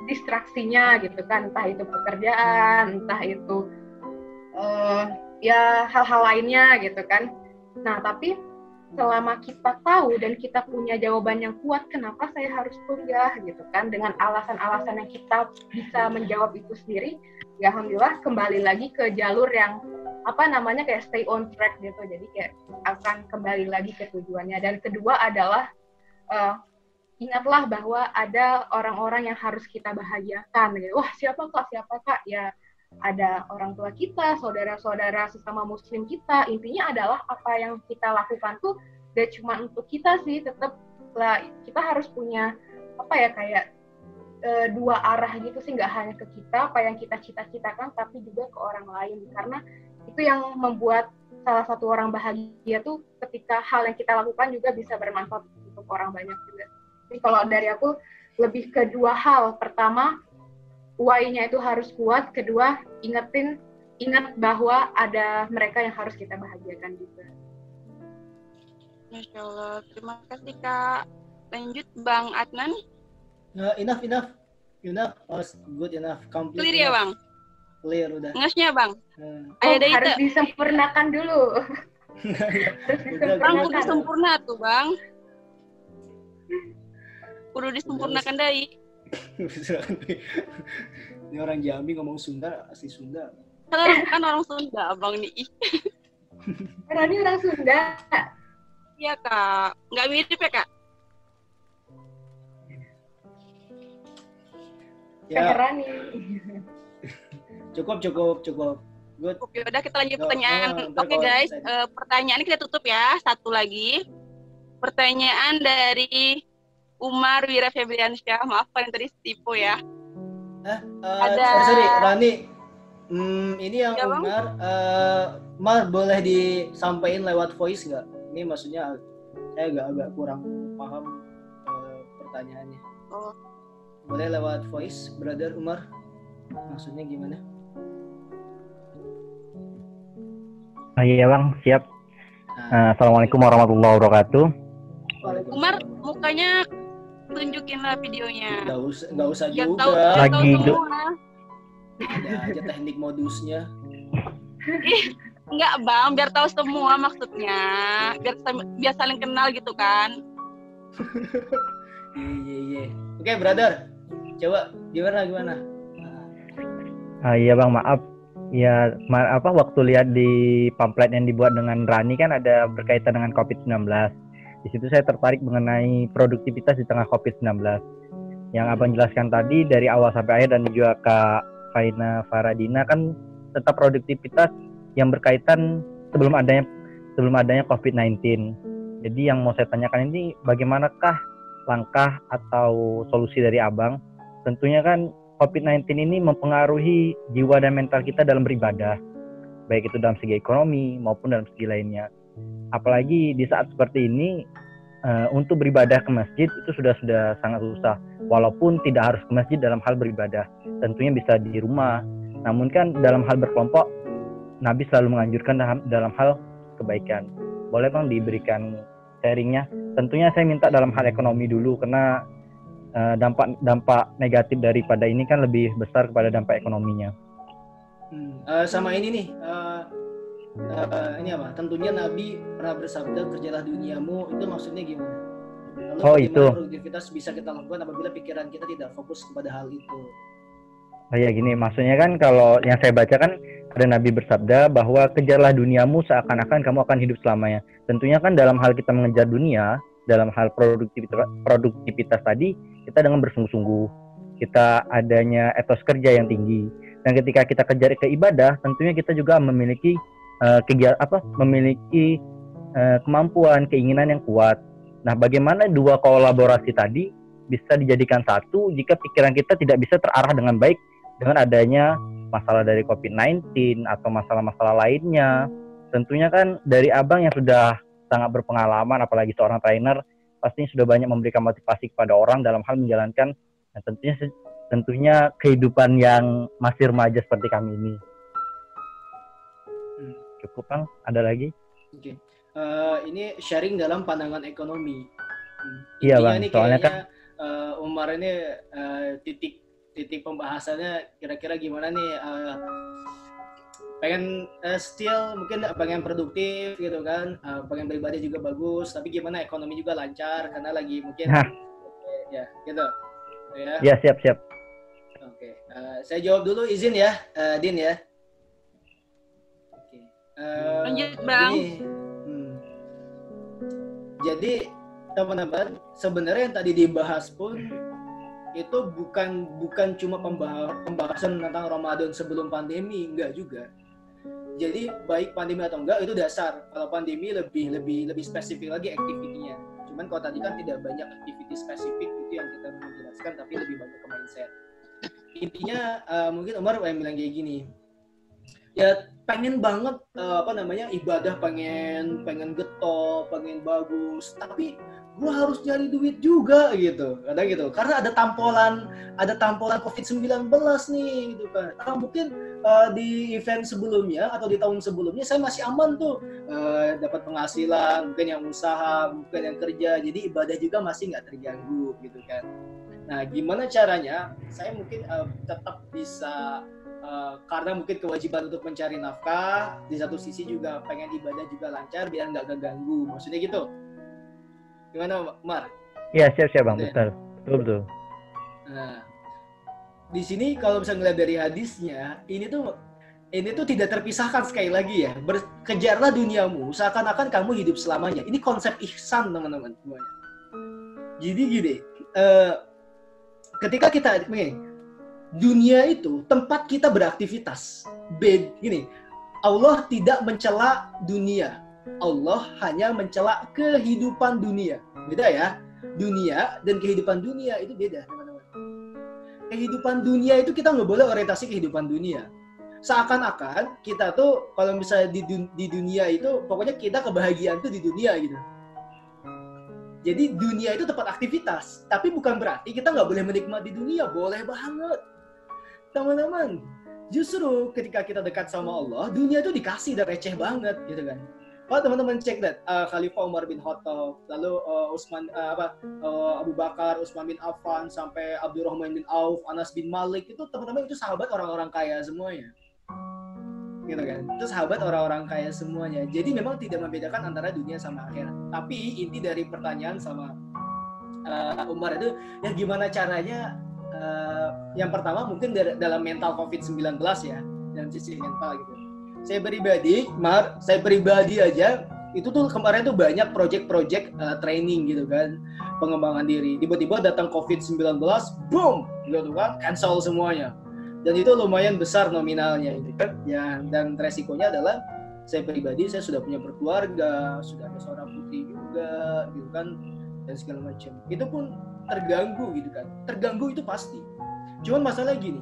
distraksinya gitu kan, entah itu pekerjaan, entah itu ya hal-hal lainnya gitu kan. Nah tapi selama kita tahu dan kita punya jawaban yang kuat kenapa saya harus kuliah gitu kan, dengan alasan-alasan yang kita bisa menjawab itu sendiri, ya alhamdulillah kembali lagi ke jalur yang kayak stay on track gitu. Jadi kayak akan kembali lagi ke tujuannya. Dan kedua adalah ingatlah bahwa ada orang-orang yang harus kita bahagiakan. Gitu. Wah, siapa kak? Ya, ada orang tua kita, saudara-saudara sesama muslim kita. Intinya adalah apa yang kita lakukan tuh gak cuma untuk kita sih, tetap lah kita harus punya dua arah gitu sih, nggak hanya ke kita, apa yang kita cita-citakan, tapi juga ke orang lain. Karena itu yang membuat salah satu orang bahagia tuh ketika hal yang kita lakukan juga bisa bermanfaat untuk orang banyak juga. Jadi kalau dari aku lebih ke dua hal. Pertama, why-nya itu harus kuat. Kedua, ingat bahwa ada mereka yang harus kita bahagiakan juga. Masya Allah, terima kasih Kak. Lanjut Bang Adnan. Enough. Oh, good enough. Complete. Clear ya Bang? Clear udah. Ngasnya Bang? Harus disempurnakan dulu. Bang, kudu sempurna tuh Bang. Kudu disempurnakan dai. Ini orang Jambi ngomong Sunda, asli Sunda. Kan orang Sunda Abang nih. Karena ini orang Sunda. Iya Kak, nggak mirip ya Kak? Ya, Heran nih. cukup. Good. Oke, udah kita lanjut Yo, pertanyaan. ntar Oke kalau guys, bisa pertanyaan ini kita tutup ya. Satu lagi. Pertanyaan dari Umar Wira Febriansyah. Maaf kalau yang tadi tipu ya. Ada- sorry, Rani. Ini yang Ya, Bang. Umar boleh disampaikan lewat voice nggak? Ini maksudnya saya agak kurang paham pertanyaannya. Oh, Boleh lewat voice, Brother Umar? Maksudnya gimana? Iya bang, siap. Nah, Assalamualaikum warahmatullahi wabarakatuh. Umar, mukanya tunjukin lah videonya. nggak usah Biar juga. tahu, biar tahu Lagi semua. Ada aja teknik modusnya. Enggak bang, biar tahu semua maksudnya. Biar saling kenal gitu kan. Iya. Oke, brother. Coba gimana? Iya bang, maaf. Ya, waktu lihat di pamflet yang dibuat dengan Rani kan ada berkaitan dengan COVID-19. Di situ saya tertarik mengenai produktivitas di tengah COVID-19. Yang abang jelaskan tadi dari awal sampai akhir dan juga Kak Faina Faradina kan tetap produktivitas yang berkaitan sebelum adanya COVID-19. Jadi yang mau saya tanyakan ini bagaimanakah langkah atau solusi dari abang? Tentunya kan COVID-19 ini mempengaruhi jiwa dan mental kita dalam beribadah, baik itu dalam segi ekonomi maupun dalam segi lainnya. Apalagi di saat seperti ini, untuk beribadah ke masjid itu sudah sangat susah. Walaupun tidak harus ke masjid dalam hal beribadah, tentunya bisa di rumah. Namun kan dalam hal berkelompok, Nabi selalu menganjurkan dalam hal kebaikan. Boleh bang diberikan sharingnya? Tentunya saya minta dalam hal ekonomi dulu, karena dampak negatif daripada ini kan lebih besar kepada dampak ekonominya. Sama ini nih, ini apa? Tentunya Nabi pernah bersabda, kerjalah duniamu. Itu maksudnya gimana? Lalu Itu. produktivitas bisa kita lakukan apabila pikiran kita tidak fokus kepada hal itu. Ya gini, maksudnya kan kalau yang saya baca kan ada Nabi bersabda bahwa kejarlah duniamu seakan-akan kamu akan hidup selamanya. Tentunya kan dalam hal kita mengejar dunia, dalam hal produktivitas tadi, kita dengan bersungguh-sungguh, kita adanya etos kerja yang tinggi. Dan ketika kita kejar ke ibadah, tentunya kita juga memiliki kemampuan, keinginan yang kuat. Nah, bagaimana dua kolaborasi tadi bisa dijadikan satu jika pikiran kita tidak bisa terarah dengan baik dengan adanya masalah dari COVID-19 atau masalah-masalah lainnya. Tentunya kan dari abang yang sudah sangat berpengalaman, apalagi seorang trainer, pastinya sudah banyak memberikan motivasi kepada orang dalam hal menjalankan tentunya kehidupan yang masih remaja seperti kami ini. Cukup bang, ada lagi? Oke. Ini sharing dalam pandangan ekonomi. Iya Intinya bang, nih soalnya kayaknya Umar ini titik pembahasannya kira-kira gimana nih? Pengen still mungkin pengen produktif gitu kan, pengen beribadah juga bagus, tapi gimana ekonomi juga lancar karena lagi mungkin ya gitu ya. Ya siap. Oke. Saya jawab dulu, izin ya, Din ya. Oke. Lanjut bang. Jadi teman-teman, sebenarnya yang tadi dibahas pun itu bukan cuma pembahasan tentang Ramadan sebelum pandemi, enggak juga. Jadi baik pandemi atau enggak itu dasar. Kalau pandemi lebih spesifik lagi aktivitinya. Cuman kalau tadi kan tidak banyak aktiviti spesifik itu yang kita mau jelaskan, tapi lebih banyak ke mindset. Intinya mungkin Umar yang bilang kayak gini. Ya pengen banget ibadah pengen getol, pengen bagus, tapi gue harus nyari duit juga gitu, kadang gitu, karena ada tampolan COVID-19 nih gitu kan. Mungkin di event sebelumnya atau di tahun sebelumnya saya masih aman tuh, dapat penghasilan, mungkin yang usaha, mungkin yang kerja, jadi ibadah juga masih nggak terganggu gitu kan. Nah gimana caranya saya mungkin tetap bisa, karena mungkin kewajiban untuk mencari nafkah, di satu sisi juga pengen ibadah juga lancar biar nggak keganggu, maksudnya gitu. Gimana, Mar? Iya, siap bang, betul. Nah, di sini kalau bisa ngeliat dari hadisnya, ini tuh ini tuh tidak terpisahkan sekali lagi ya. Kejarlah duniamu seakan-akan kamu hidup selamanya. Ini konsep ihsan teman-teman semuanya. Jadi gini, ketika kita dunia itu tempat kita beraktivitas. Gini, Allah tidak mencela dunia. Allah hanya mencela kehidupan dunia. Beda ya. Dunia dan kehidupan dunia itu beda, teman-teman. Kehidupan dunia itu kita nggak boleh orientasi kehidupan dunia. Seakan-akan kita tuh kalau misalnya di dunia itu pokoknya kita kebahagiaan tuh di dunia gitu. Jadi dunia itu tempat aktivitas, tapi bukan berarti kita nggak boleh menikmati dunia, boleh banget. Teman-teman, justru ketika kita dekat sama Allah, dunia itu dikasih dan receh banget gitu kan. Kalau teman-teman cek that Khalifah Umar bin Khattab, lalu Abu Bakar, Utsman bin Affan, sampai Abdurrahman bin Auf, Anas bin Malik, itu teman-teman itu sahabat orang-orang kaya semuanya. Gitu kan. Itu sahabat orang-orang kaya semuanya. Jadi memang tidak membedakan antara dunia sama akhirat. Tapi inti dari pertanyaan sama Umar itu, ya gimana caranya, yang pertama mungkin dalam mental COVID-19 ya, dalam sisi mental gitu. Saya pribadi aja, itu tuh kemarin tuh banyak project training gitu kan, pengembangan diri. Tiba-tiba datang COVID-19, boom, gitu kan, cancel semuanya. Dan itu lumayan besar nominalnya itu kan. Ya, dan resikonya adalah saya pribadi, saya sudah punya berkeluarga, sudah ada seorang putri juga gitu kan, dan segala macam. Itu pun terganggu gitu kan. Terganggu itu pasti. Cuman masalah gini,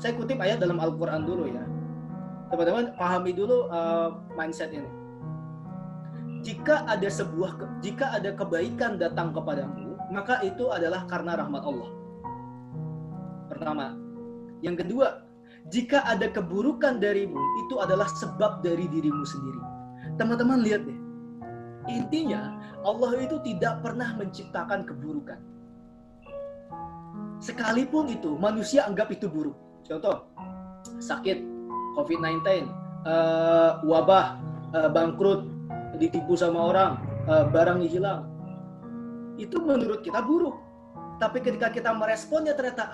saya kutip ayat dalam Al-Qur'an dulu ya. Teman-teman pahami dulu mindset ini. Jika ada kebaikan datang kepadamu, maka itu adalah karena rahmat Allah. Pertama. Yang kedua, jika ada keburukan darimu, itu adalah sebab dari dirimu sendiri. Teman-teman lihat deh. Intinya, Allah itu tidak pernah menciptakan keburukan. Sekalipun itu, manusia anggap itu buruk. Contoh, sakit, COVID-19, wabah, bangkrut, ditipu sama orang, barang hilang. Itu menurut kita buruk. Tapi ketika kita meresponnya ternyata,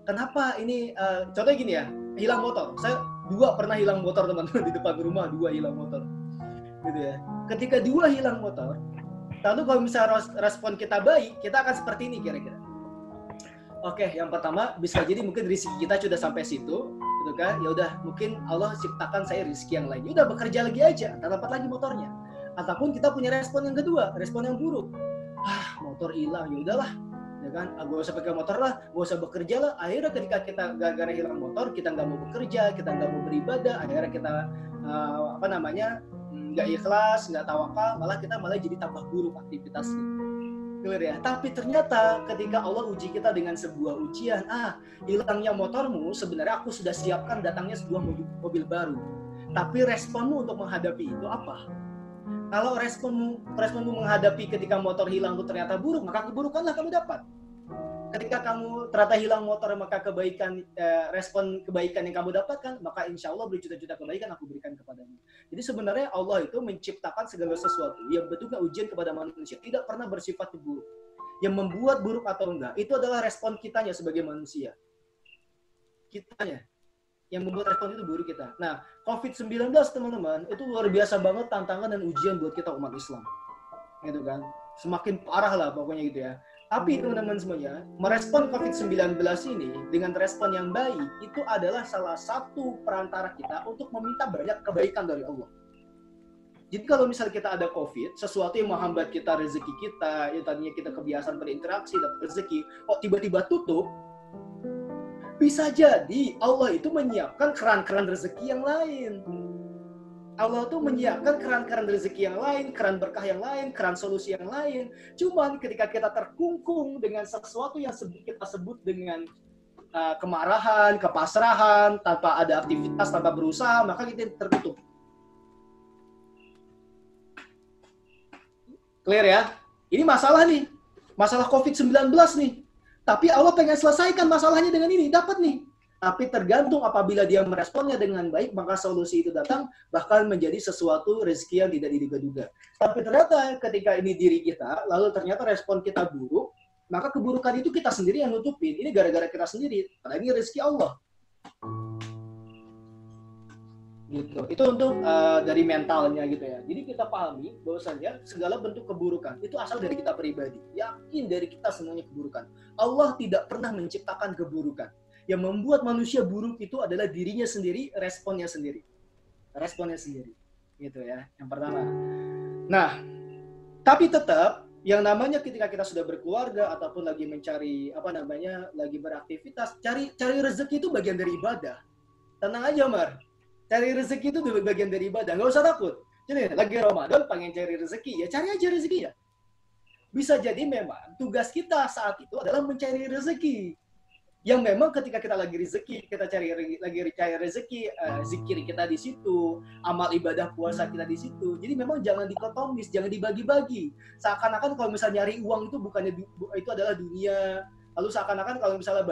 kenapa ini, contohnya gini ya, hilang motor. Saya 2 pernah hilang motor teman-teman, di depan rumah 2 hilang motor. Gitu ya. Ketika 2 hilang motor, lalu kalau misalnya respon kita baik, kita akan seperti ini kira-kira. Oke, yang pertama bisa jadi mungkin rezeki kita sudah sampai situ, gitu kan? Ya udah, mungkin Allah ciptakan saya rezeki yang lain. Ya udah, bekerja lagi aja, tak dapat lagi motornya. Ataupun kita punya respon yang kedua, respon yang buruk. Motor hilang, ya udahlah. Ya kan, gak usah pakai motor lah, gak usah bekerja lah. Akhirnya ketika kita gara-gara hilang motor, kita nggak mau bekerja, kita nggak mau beribadah, akhirnya kita nggak ikhlas, nggak tawakal, malah jadi tambah buruk aktivitasnya. Clear ya? Tapi ternyata ketika Allah uji kita dengan sebuah ujian, hilangnya motormu, sebenarnya aku sudah siapkan datangnya sebuah mobil baru. Tapi responmu untuk menghadapi itu apa? Kalau responmu menghadapi ketika motor hilang itu ternyata buruk, maka keburukanlah kamu dapat. Ketika kamu ternyata hilang motor, maka respon kebaikan yang kamu dapatkan, maka insya Allah berjuta-juta kebaikan aku berikan kepadamu. Jadi sebenarnya Allah itu menciptakan segala sesuatu yang bentuknya ujian kepada manusia, tidak pernah bersifat buruk. Yang membuat buruk atau enggak, itu adalah respon kitanya sebagai manusia. Kitanya yang membuat respon itu buruk kita. Nah, COVID-19 teman-teman, itu luar biasa banget tantangan dan ujian buat kita umat Islam. Gitu kan. Semakin parah lah pokoknya gitu ya. Tapi teman-teman semuanya, merespon COVID-19 ini dengan respon yang baik, itu adalah salah satu perantara kita untuk meminta banyak kebaikan dari Allah. Jadi kalau misalnya kita ada COVID, sesuatu yang menghambat kita rezeki kita, yang tadinya kita kebiasaan berinteraksi, dapat rezeki, kok tiba-tiba tutup, bisa jadi Allah itu menyiapkan keran-keran rezeki yang lain. Allah tuh menyiapkan keran-keran rezeki yang lain, keran berkah yang lain, keran solusi yang lain. Cuman ketika kita terkungkung dengan sesuatu yang kita sebut dengan kemarahan, kepasrahan, tanpa ada aktivitas, tanpa berusaha, maka kita tertutup. Clear ya? Ini masalah nih. Masalah COVID-19 nih. Tapi Allah pengen selesaikan masalahnya dengan ini. Dapat nih. Tapi tergantung apabila dia meresponnya dengan baik, maka solusi itu datang, bahkan menjadi sesuatu rezeki yang tidak diduga-duga. Tapi ternyata ketika ini diri kita, lalu ternyata respon kita buruk, maka keburukan itu kita sendiri yang nutupin. Ini gara-gara kita sendiri. Karena ini rezeki Allah. gitu. Itu untuk dari mentalnya gitu ya. Jadi kita pahami bahwasanya segala bentuk keburukan itu asal dari kita pribadi. Yakin dari kita semuanya keburukan. Allah tidak pernah menciptakan keburukan. Yang membuat manusia buruk itu adalah dirinya sendiri, responnya sendiri. Responnya sendiri. Gitu ya. Yang pertama. Nah, tapi tetap yang namanya ketika kita sudah berkeluarga ataupun lagi mencari lagi beraktivitas, cari rezeki itu bagian dari ibadah. Tenang aja, Mar. Cari rezeki itu bagian dari ibadah, nggak usah takut. Jadi lagi Ramadan pengen cari rezeki, ya cari aja rezekinya. Bisa jadi memang tugas kita saat itu adalah mencari rezeki. Yang memang ketika kita lagi rezeki, kita cari rezeki, zikir kita di situ, amal ibadah puasa kita di situ. Jadi memang jangan dikotomis, jangan dibagi-bagi. Seakan-akan kalau misalnya nyari uang itu itu adalah dunia. Lalu seakan-akan kalau misalnya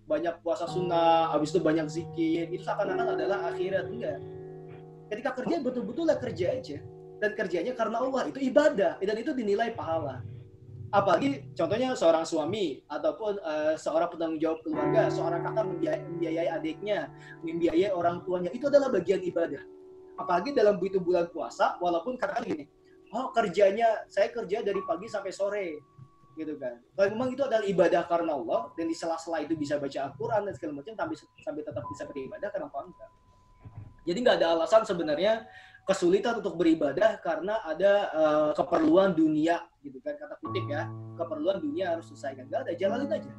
banyak puasa sunnah, habis itu banyak zikir, itu seakan-akan adalah akhirat. Enggak. Ketika kerja betul-betul kerja aja. Dan kerjanya karena Allah, itu ibadah. Dan itu dinilai pahala. Apalagi contohnya seorang suami, ataupun seorang penanggung jawab keluarga, seorang kakak membiayai adiknya, membiayai orang tuanya, itu adalah bagian ibadah. Apalagi dalam bulan puasa, walaupun kadang gini, saya kerja dari pagi sampai sore. Gitu kan. Kalau memang itu adalah ibadah karena Allah dan di sela-sela itu bisa baca Al-Quran dan segala macam sampai tetap bisa beribadah, kenapa enggak? Jadi nggak ada alasan sebenarnya kesulitan untuk beribadah karena ada keperluan dunia gitu kan, kata kutip ya, keperluan dunia harus selesaikan. Nggak ada, jalanin aja.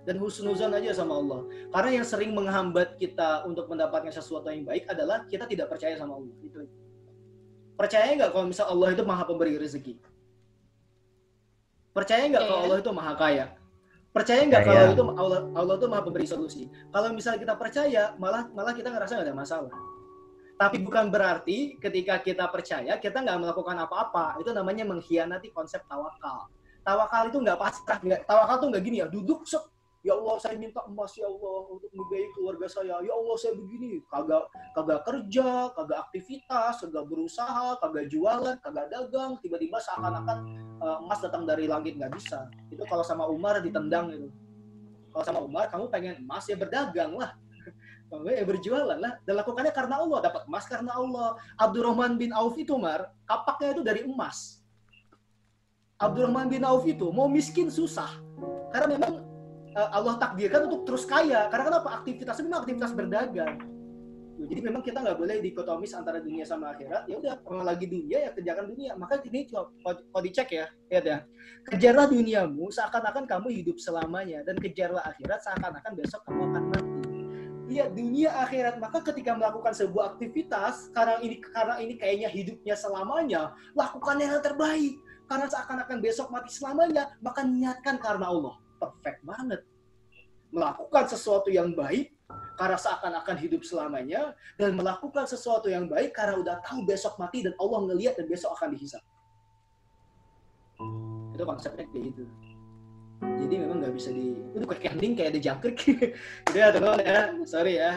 Dan husnuzan aja sama Allah. Karena yang sering menghambat kita untuk mendapatkan sesuatu yang baik adalah kita tidak percaya sama Allah. Itu. Percaya nggak kalau misal Allah itu maha pemberi rezeki? Percaya nggak kalau Allah itu maha kaya? Percaya nggak kalau itu Allah itu maha pemberi solusi? Kalau misalnya kita percaya, malah kita ngerasa nggak ada masalah. Tapi bukan berarti ketika kita percaya, kita nggak melakukan apa-apa. Itu namanya mengkhianati konsep tawakal. Tawakal itu nggak pasrah. Tawakal tuh nggak gini ya, duduk ya Allah saya minta emas ya Allah untuk membiayai keluarga saya. Ya Allah saya begini, kagak kerja, kagak aktivitas, kagak berusaha, kagak jualan, kagak dagang, tiba-tiba seakan-akan emas datang dari langit, nggak bisa. Itu kalau sama Umar ditendang itu. Kalau sama Umar kamu pengen emas ya berdagang lah. Kamu ya berjualan lah. Dan lakukannya karena Allah, dapat emas karena Allah. Abdurrahman bin Auf itu Umar, kapaknya itu dari emas. Abdurrahman bin Auf itu mau miskin susah. Karena memang Allah takdirkan untuk terus kaya. Karena kenapa? Aktivitasnya memang aktivitas berdagang. Jadi memang kita nggak boleh dikotomis antara dunia sama akhirat. Ya udah, kalau lagi dunia ya kerjakan dunia. Maka ini kalau dicek ya, lihat ya. Kejarlah duniamu seakan-akan kamu hidup selamanya, dan kejarlah akhirat seakan-akan besok kamu akan mati. Lihat dunia akhirat. Maka ketika melakukan sebuah aktivitas, karena ini kayaknya hidupnya selamanya, lakukan yang terbaik. Karena seakan-akan besok mati selamanya, maka niatkan karena Allah. Perfect banget. Melakukan sesuatu yang baik karena seakan-akan hidup selamanya, dan melakukan sesuatu yang baik karena udah tahu besok mati dan Allah ngelihat dan besok akan dihisab. Itu konsepnya kayak gitu. Jadi memang nggak bisa udah kayak hening, kayak ada jangkrik. Gitu ya teman-teman ya, sorry ya.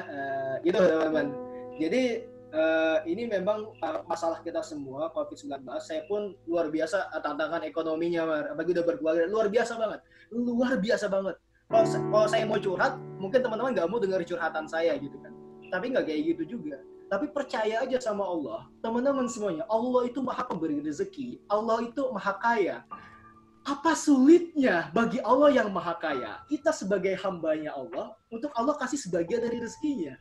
Gitu teman-teman. Jadi ini memang masalah kita semua, COVID-19. Saya pun luar biasa tantangan ekonominya, apalagi udah berkeluarga, luar biasa banget. Kalau saya mau curhat, mungkin teman-teman nggak mau dengar curhatan saya gitu kan. Tapi nggak kayak gitu juga. Tapi percaya aja sama Allah, teman-teman semuanya. Allah itu maha pemberi rezeki, Allah itu maha kaya. Apa sulitnya bagi Allah yang maha kaya, kita sebagai hambanya Allah, untuk Allah kasih sebagian dari rezekinya.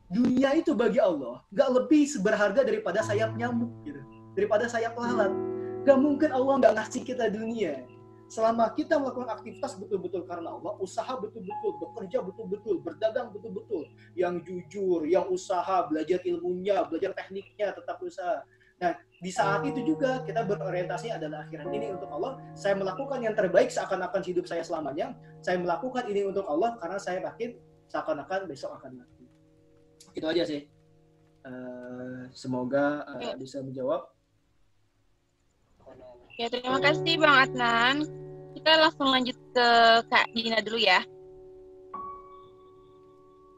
Dunia itu bagi Allah nggak lebih berharga daripada sayap nyamuk gitu, daripada sayap lalat. Nggak mungkin Allah nggak ngasih kita dunia. Selama kita melakukan aktivitas betul-betul karena Allah, usaha betul-betul, bekerja betul-betul, berdagang betul-betul, yang jujur, yang usaha, belajar ilmunya, belajar tekniknya, tetap usaha. Nah, di saat itu juga kita berorientasi adalah akhirat. Ini untuk Allah, saya melakukan yang terbaik seakan-akan hidup saya selamanya. Saya melakukan ini untuk Allah karena saya yakin seakan-akan besok akan mati. Itu aja sih. Semoga bisa menjawab. Ya, terima kasih Bang Adnan. Kita langsung lanjut ke Kak Dina dulu ya.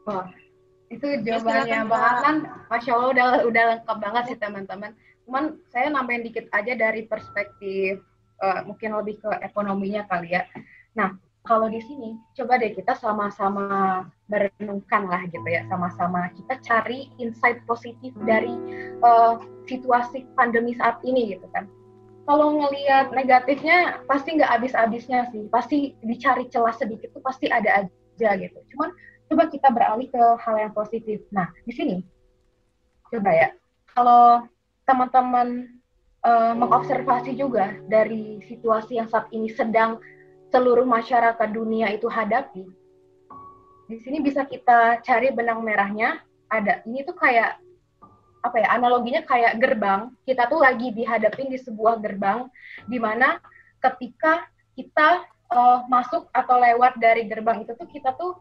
Wah, itu jawabannya Bang Adnan, Masya Allah udah lengkap banget sih teman-teman. Cuman saya nambahin dikit aja dari perspektif mungkin lebih ke ekonominya kali ya. Nah, kalau di sini coba deh kita sama-sama merenungkan lah gitu ya, sama-sama kita cari insight positif dari situasi pandemi saat ini gitu kan. Kalau ngelihat negatifnya pasti nggak habis-habisnya sih, pasti dicari celah sedikit tuh pasti ada aja gitu. Cuman coba kita beralih ke hal yang positif. Nah di sini coba ya, kalau teman-teman mengobservasi juga dari situasi yang saat ini sedang seluruh masyarakat dunia itu hadapi, di sini bisa kita cari benang merahnya. Ada, ini tuh kayak apa ya, analoginya kayak gerbang. Kita tuh lagi dihadapin di sebuah gerbang, di mana ketika kita masuk atau lewat dari gerbang itu tuh kita tuh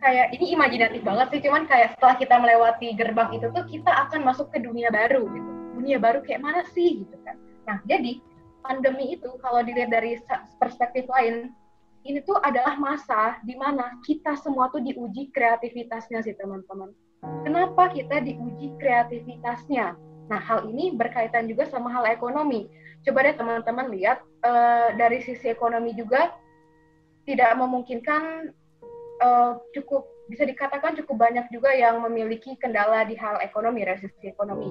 kayak, ini imajinatif banget sih, cuman kayak setelah kita melewati gerbang itu tuh kita akan masuk ke dunia baru gitu. Dunia baru kayak mana sih gitu kan. Nah jadi pandemi itu kalau dilihat dari perspektif lain, ini tuh adalah masa di mana kita semua tuh diuji kreativitasnya sih teman-teman. Kenapa kita diuji kreativitasnya? Nah hal ini berkaitan juga sama hal ekonomi. Coba deh teman-teman lihat dari sisi ekonomi juga tidak memungkinkan, cukup bisa dikatakan cukup banyak juga yang memiliki kendala di hal ekonomi, resisi ekonomi.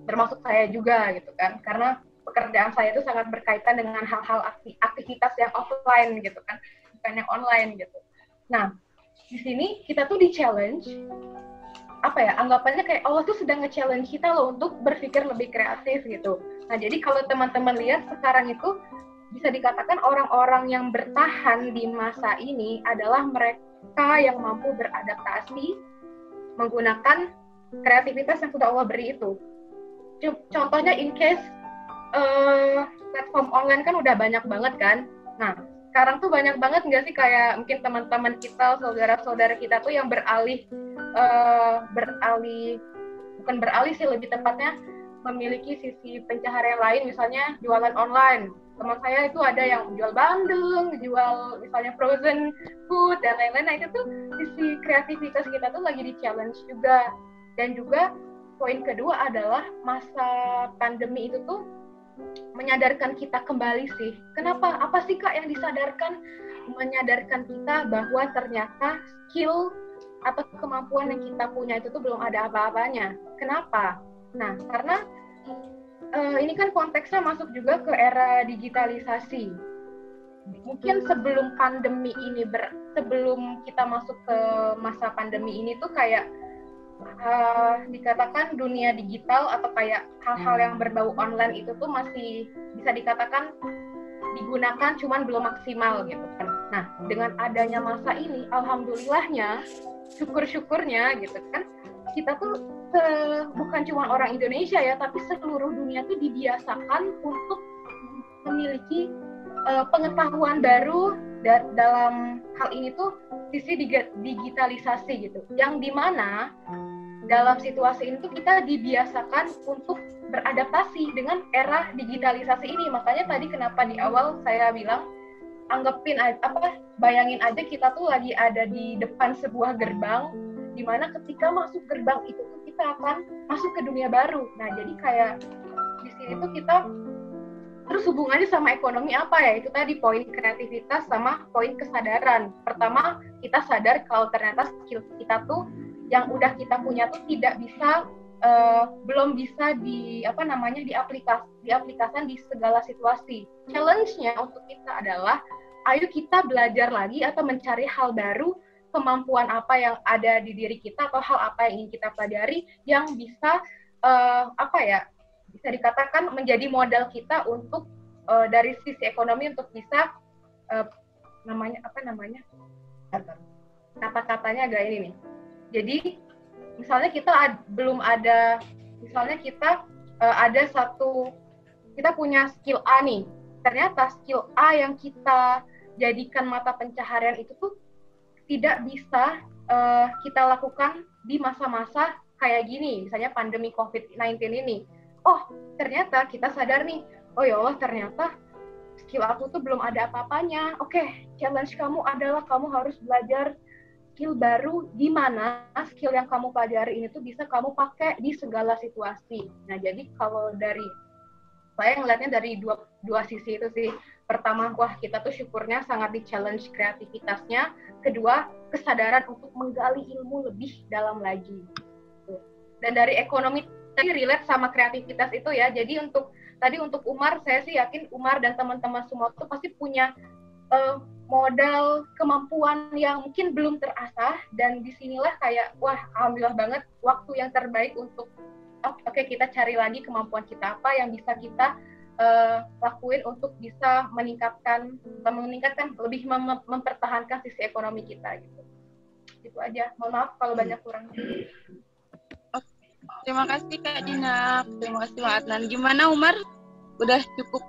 Termasuk saya juga gitu kan, karena pekerjaan saya itu sangat berkaitan dengan hal-hal aktivitas yang offline gitu kan, bukan yang online gitu. Nah, di sini kita tuh di-challenge, apa ya, anggapannya kayak Allah tuh sedang nge-challenge kita loh untuk berpikir lebih kreatif gitu. Nah, jadi kalau teman-teman lihat sekarang itu, bisa dikatakan orang-orang yang bertahan di masa ini adalah mereka yang mampu beradaptasi menggunakan kreativitas yang sudah Allah beri itu. Contohnya in case platform online kan udah banyak banget kan. Nah, sekarang tuh banyak banget nggak sih kayak mungkin teman-teman kita, saudara-saudara kita tuh yang bukan beralih sih, lebih tepatnya memiliki sisi pencaharian lain, misalnya jualan online. Teman saya itu ada yang jual bandeng, jual misalnya frozen food dan lain-lain. Nah itu tuh sisi kreativitas kita tuh lagi di-challenge juga. Dan juga poin kedua adalah masa pandemi itu tuh menyadarkan kita kembali sih. Kenapa? Apa sih Kak yang disadarkan? Menyadarkan kita bahwa ternyata skill atau kemampuan yang kita punya itu tuh belum ada apa-apanya. Kenapa? Nah, karena ini kan konteksnya masuk juga ke era digitalisasi. Mungkin sebelum pandemi ini, sebelum kita masuk ke masa pandemi ini tuh kayak dikatakan dunia digital atau kayak hal-hal yang berbau online itu tuh masih bisa dikatakan digunakan cuman belum maksimal gitu kan. Nah dengan adanya masa ini, alhamdulillahnya, syukur-syukurnya gitu kan, kita tuh bukan cuma orang Indonesia ya, tapi seluruh dunia tuh dibiasakan untuk memiliki pengetahuan baru dalam hal ini tuh sisi digitalisasi gitu, yang dimana dalam situasi ini tuh kita dibiasakan untuk beradaptasi dengan era digitalisasi ini. Makanya tadi kenapa di awal saya bilang bayangin aja kita tuh lagi ada di depan sebuah gerbang, dimana ketika masuk gerbang itu tuh kita akan masuk ke dunia baru. Nah jadi kayak di sini tuh kita terus hubungannya sama ekonomi apa ya? Itu tadi poin kreativitas sama poin kesadaran. Pertama, kita sadar kalau ternyata skill kita tuh yang udah kita punya tuh tidak bisa, belum bisa diaplikasikan di segala situasi. Challenge-nya untuk kita adalah, ayo kita belajar lagi atau mencari hal baru, kemampuan apa yang ada di diri kita atau hal apa yang ingin kita pelajari yang bisa bisa dikatakan menjadi modal kita untuk dari sisi ekonomi untuk bisa kata-katanya agak ini nih. Jadi misalnya kita kita punya skill A nih. Ternyata skill A yang kita jadikan mata pencaharian itu tuh tidak bisa kita lakukan di masa-masa kayak gini, misalnya pandemi COVID-19 ini. Oh, ternyata kita sadar nih, oh ya Allah, ternyata skill aku tuh belum ada apa-apanya. Oke, challenge kamu adalah kamu harus belajar skill baru di mana skill yang kamu pelajari ini tuh bisa kamu pakai di segala situasi. Nah, jadi kalau dari saya ngelihatnya dari dua sisi itu sih. pertama, wah kita tuh syukurnya sangat di-challenge kreativitasnya. Kedua, kesadaran untuk menggali ilmu lebih dalam lagi. Dan dari ekonomi tadi relate sama kreativitas itu ya. Jadi untuk Umar, saya sih yakin Umar dan teman-teman semua tuh pasti punya modal kemampuan yang mungkin belum terasah, dan disinilah kayak wah alhamdulillah banget waktu yang terbaik untuk oke, kita cari lagi kemampuan kita apa yang bisa kita lakuin untuk bisa meningkatkan lebih mempertahankan sisi ekonomi kita gitu. Itu aja. Mohon maaf kalau banyak kurang. Terima kasih Kak Dina, terima kasih Bang Adnan. Gimana Umar? Udah cukup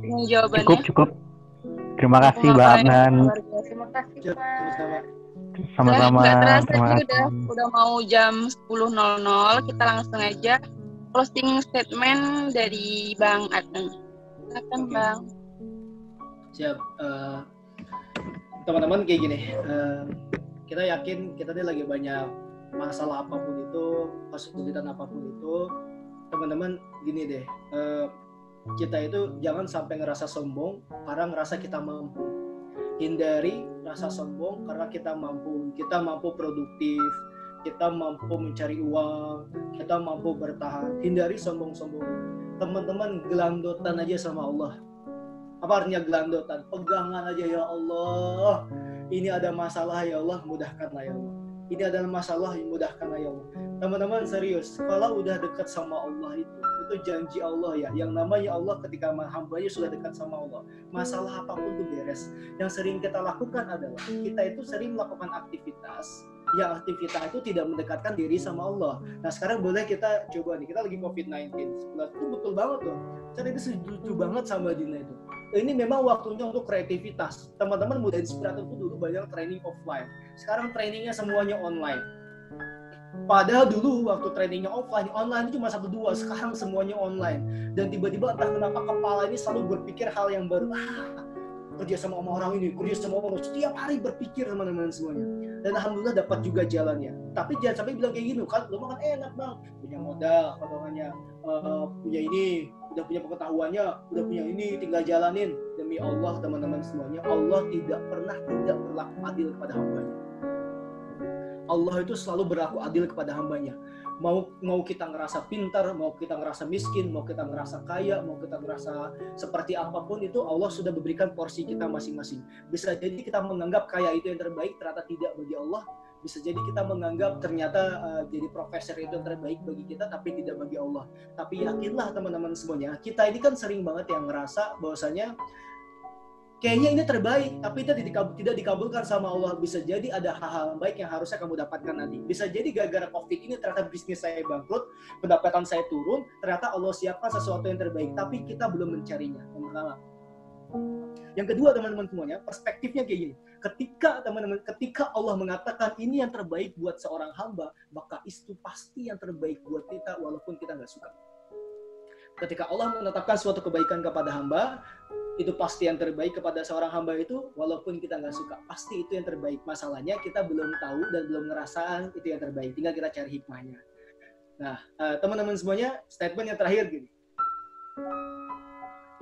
dengan jawabannya? Cukup. Terima kasih Mbak Adnan. Terima kasih Pak. Sama-sama. Nggak terasa Terima sih kasih. udah mau jam 10.00. Kita langsung aja closing statement dari Bang Adnan. Silakan Bang. Siap. Teman-teman kayak gini. Kita yakin kita ini lagi banyak masalah apapun itu, kesulitan apapun itu. Teman-teman gini deh. Kita itu jangan sampai ngerasa sombong karena ngerasa kita mampu. Hindari rasa sombong karena kita mampu produktif, kita mampu mencari uang, kita mampu bertahan. Hindari sombong-sombong. Teman-teman gelandotan aja sama Allah. Apa artinya gelandotan? Pegangan aja, ya Allah. Ini ada masalah, ya Allah, mudahkanlah ya Allah. Ini adalah masalah, mudahkanlah ya Allah. Teman-teman serius, kalau udah dekat sama Allah itu janji Allah ya. Yang namanya Allah ketika hambanya sudah dekat sama Allah, masalah apapun tuh beres. Yang sering kita lakukan adalah kita itu sering melakukan aktivitas yang aktivitas itu tidak mendekatkan diri sama Allah. Nah sekarang boleh kita coba nih, kita lagi COVID-19 itu betul banget loh. Saya itu setuju banget sama Dina itu. Ini memang waktunya untuk kreativitas. Teman-teman Muda Inspirator itu dulu banyak training offline. Sekarang trainingnya semuanya online. Padahal dulu waktu trainingnya offline, online cuma 1-2, sekarang semuanya online. Dan tiba-tiba entah kenapa kepala ini selalu berpikir hal yang baru. Kerja sama orang ini, kerja sama orang, setiap hari berpikir teman-teman semuanya. Dan alhamdulillah dapat juga jalannya. Tapi jangan sampai bilang kayak gini, kan lo makan enak bang, punya modal, potongannya, punya ini, udah punya pengetahuannya, udah punya ini, tinggal jalanin. Demi Allah teman-teman semuanya, Allah tidak pernah tidak berlaku adil kepada hambanya. Allah itu selalu berlaku adil kepada hambanya. Mau kita ngerasa pintar, mau kita ngerasa miskin, mau kita ngerasa kaya, mau kita ngerasa seperti apapun itu, Allah sudah memberikan porsi kita masing-masing. Bisa jadi kita menganggap kaya itu yang terbaik, ternyata tidak bagi Allah. Bisa jadi kita menganggap ternyata jadi profesor itu yang terbaik bagi kita, tapi tidak bagi Allah. Tapi yakinlah teman-teman semuanya, kita ini kan sering banget yang ngerasa bahwasanya kayaknya ini terbaik, tapi tidak dikabulkan sama Allah. Bisa jadi ada hal-hal baik yang harusnya kamu dapatkan nanti. Bisa jadi gara-gara COVID ini ternyata bisnis saya bangkrut, pendapatan saya turun, ternyata Allah siapkan sesuatu yang terbaik, tapi kita belum mencarinya. Yang pertama. Yang kedua teman-teman semuanya, perspektifnya kayak gini. Ketika Allah mengatakan ini yang terbaik buat seorang hamba, maka itu pasti yang terbaik buat kita walaupun kita nggak suka. Ketika Allah menetapkan suatu kebaikan kepada hamba, itu pasti yang terbaik kepada seorang hamba itu, walaupun kita nggak suka, pasti itu yang terbaik. Masalahnya kita belum tahu dan belum ngerasain itu yang terbaik, tinggal kita cari hikmahnya. Nah, teman-teman semuanya, statement yang terakhir gini.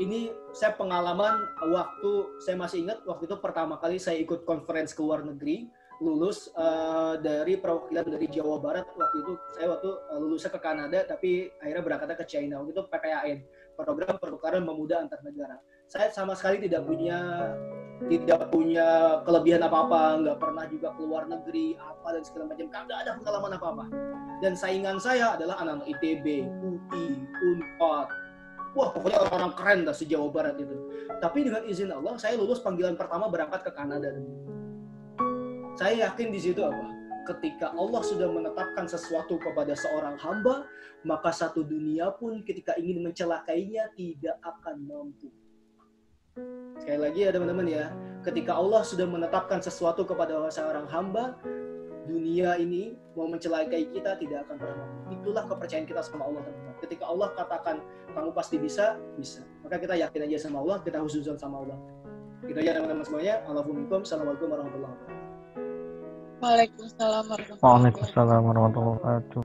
Ini saya pengalaman waktu, saya masih ingat waktu itu pertama kali saya ikut conference ke luar negeri, lulus dari perwakilan dari Jawa Barat. Waktu itu saya lulusnya ke Kanada, tapi akhirnya berangkatnya ke China. Waktu itu PPAN, program pertukaran pemuda antar negara. Saya sama sekali tidak punya kelebihan apa-apa, nggak pernah juga keluar negeri apa dan segala macam, nggak ada pengalaman apa-apa. Dan saingan saya adalah anak-anak ITB, UI, Unpad. Wah, pokoknya orang-orang keren dah se-Jawa Barat itu. Tapi dengan izin Allah, saya lulus panggilan pertama berangkat ke Kanada. Saya yakin di situ apa? Ketika Allah sudah menetapkan sesuatu kepada seorang hamba, maka satu dunia pun ketika ingin mencelakainya tidak akan mampu. Sekali lagi ya teman-teman ya, ketika Allah sudah menetapkan sesuatu kepada seorang hamba, dunia ini mau mencelakai kita tidak akan pernah mampu. Itulah kepercayaan kita sama Allah teman-teman. Ketika Allah katakan kamu pasti bisa, maka kita yakin aja sama Allah, kita husnuzon sama Allah. Gitu aja teman-teman semuanya. Assalamualaikum warahmatullahi wabarakatuh. Waalaikumsalam warahmatullahi wabarakatuh.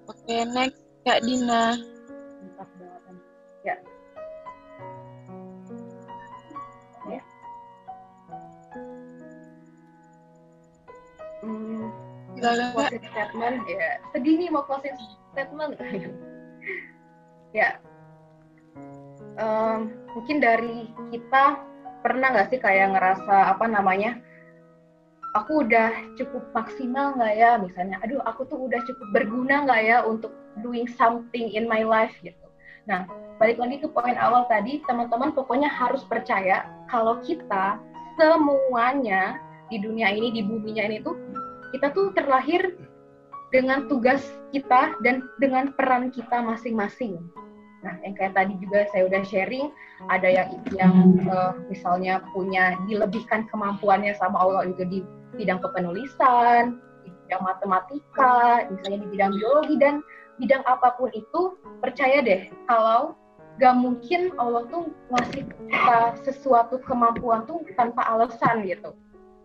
Oke, next Kak Dina. Ya. closing statement ya. Sedih nih mau closing statement. Ya, mungkin dari kita pernah nggak sih kayak ngerasa aku udah cukup maksimal nggak ya, misalnya, aduh aku tuh udah cukup berguna nggak ya untuk doing something in my life gitu. Nah, balik lagi ke poin awal tadi, teman-teman pokoknya harus percaya kalau kita semuanya di dunia ini, di buminya ini tuh, kita tuh terlahir dengan tugas kita dan dengan peran kita masing-masing. Nah, yang kayak tadi juga saya udah sharing, ada yang misalnya punya dilebihkan kemampuannya sama Allah itu di bidang kepenulisan, di bidang matematika, misalnya di bidang biologi, dan bidang apapun itu, percaya deh kalau gak mungkin Allah tuh ngasih kita sesuatu kemampuan tuh tanpa alasan gitu.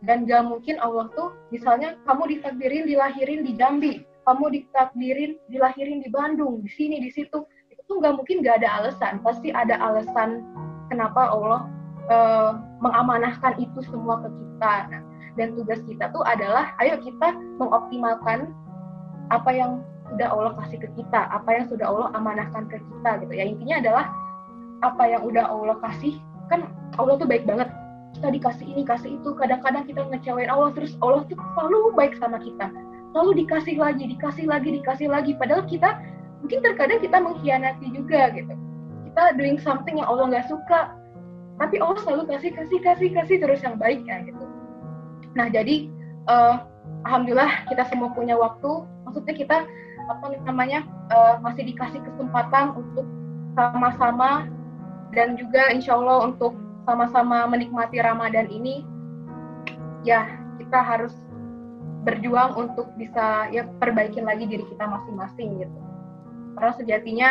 Dan gak mungkin Allah tuh, misalnya kamu ditakdirin dilahirin di Jambi, kamu ditakdirin dilahirin di Bandung, di sini, di situ, itu tuh gak mungkin gak ada alasan. Pasti ada alasan kenapa Allah mengamanahkan itu semua ke kita. Nah, dan tugas kita tuh adalah, ayo kita mengoptimalkan apa yang sudah Allah kasih ke kita, apa yang sudah Allah amanahkan ke kita gitu ya. Intinya adalah apa yang udah Allah kasih, kan Allah tuh baik banget. Kita dikasih ini, kasih itu, kadang-kadang kita ngecewain Allah, terus Allah tuh selalu baik sama kita. Selalu dikasih lagi, padahal kita, mungkin terkadang kita mengkhianati juga gitu. Kita doing something yang Allah nggak suka, tapi Allah selalu kasih terus yang baik ya gitu. Nah, jadi alhamdulillah kita semua punya waktu, maksudnya kita masih dikasih kesempatan untuk sama-sama dan juga insya Allah untuk sama-sama menikmati Ramadan ini. Ya, kita harus berjuang untuk bisa ya perbaikin lagi diri kita masing-masing gitu. Karena sejatinya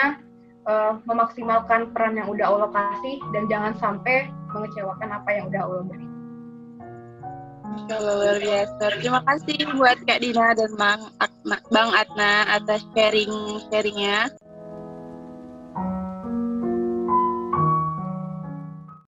memaksimalkan peran yang udah Allah kasih dan jangan sampai mengecewakan apa yang udah Allah beri. Kalau luar biasa. Terima kasih buat Kak Dina dan Bang Adna atas sharingnya.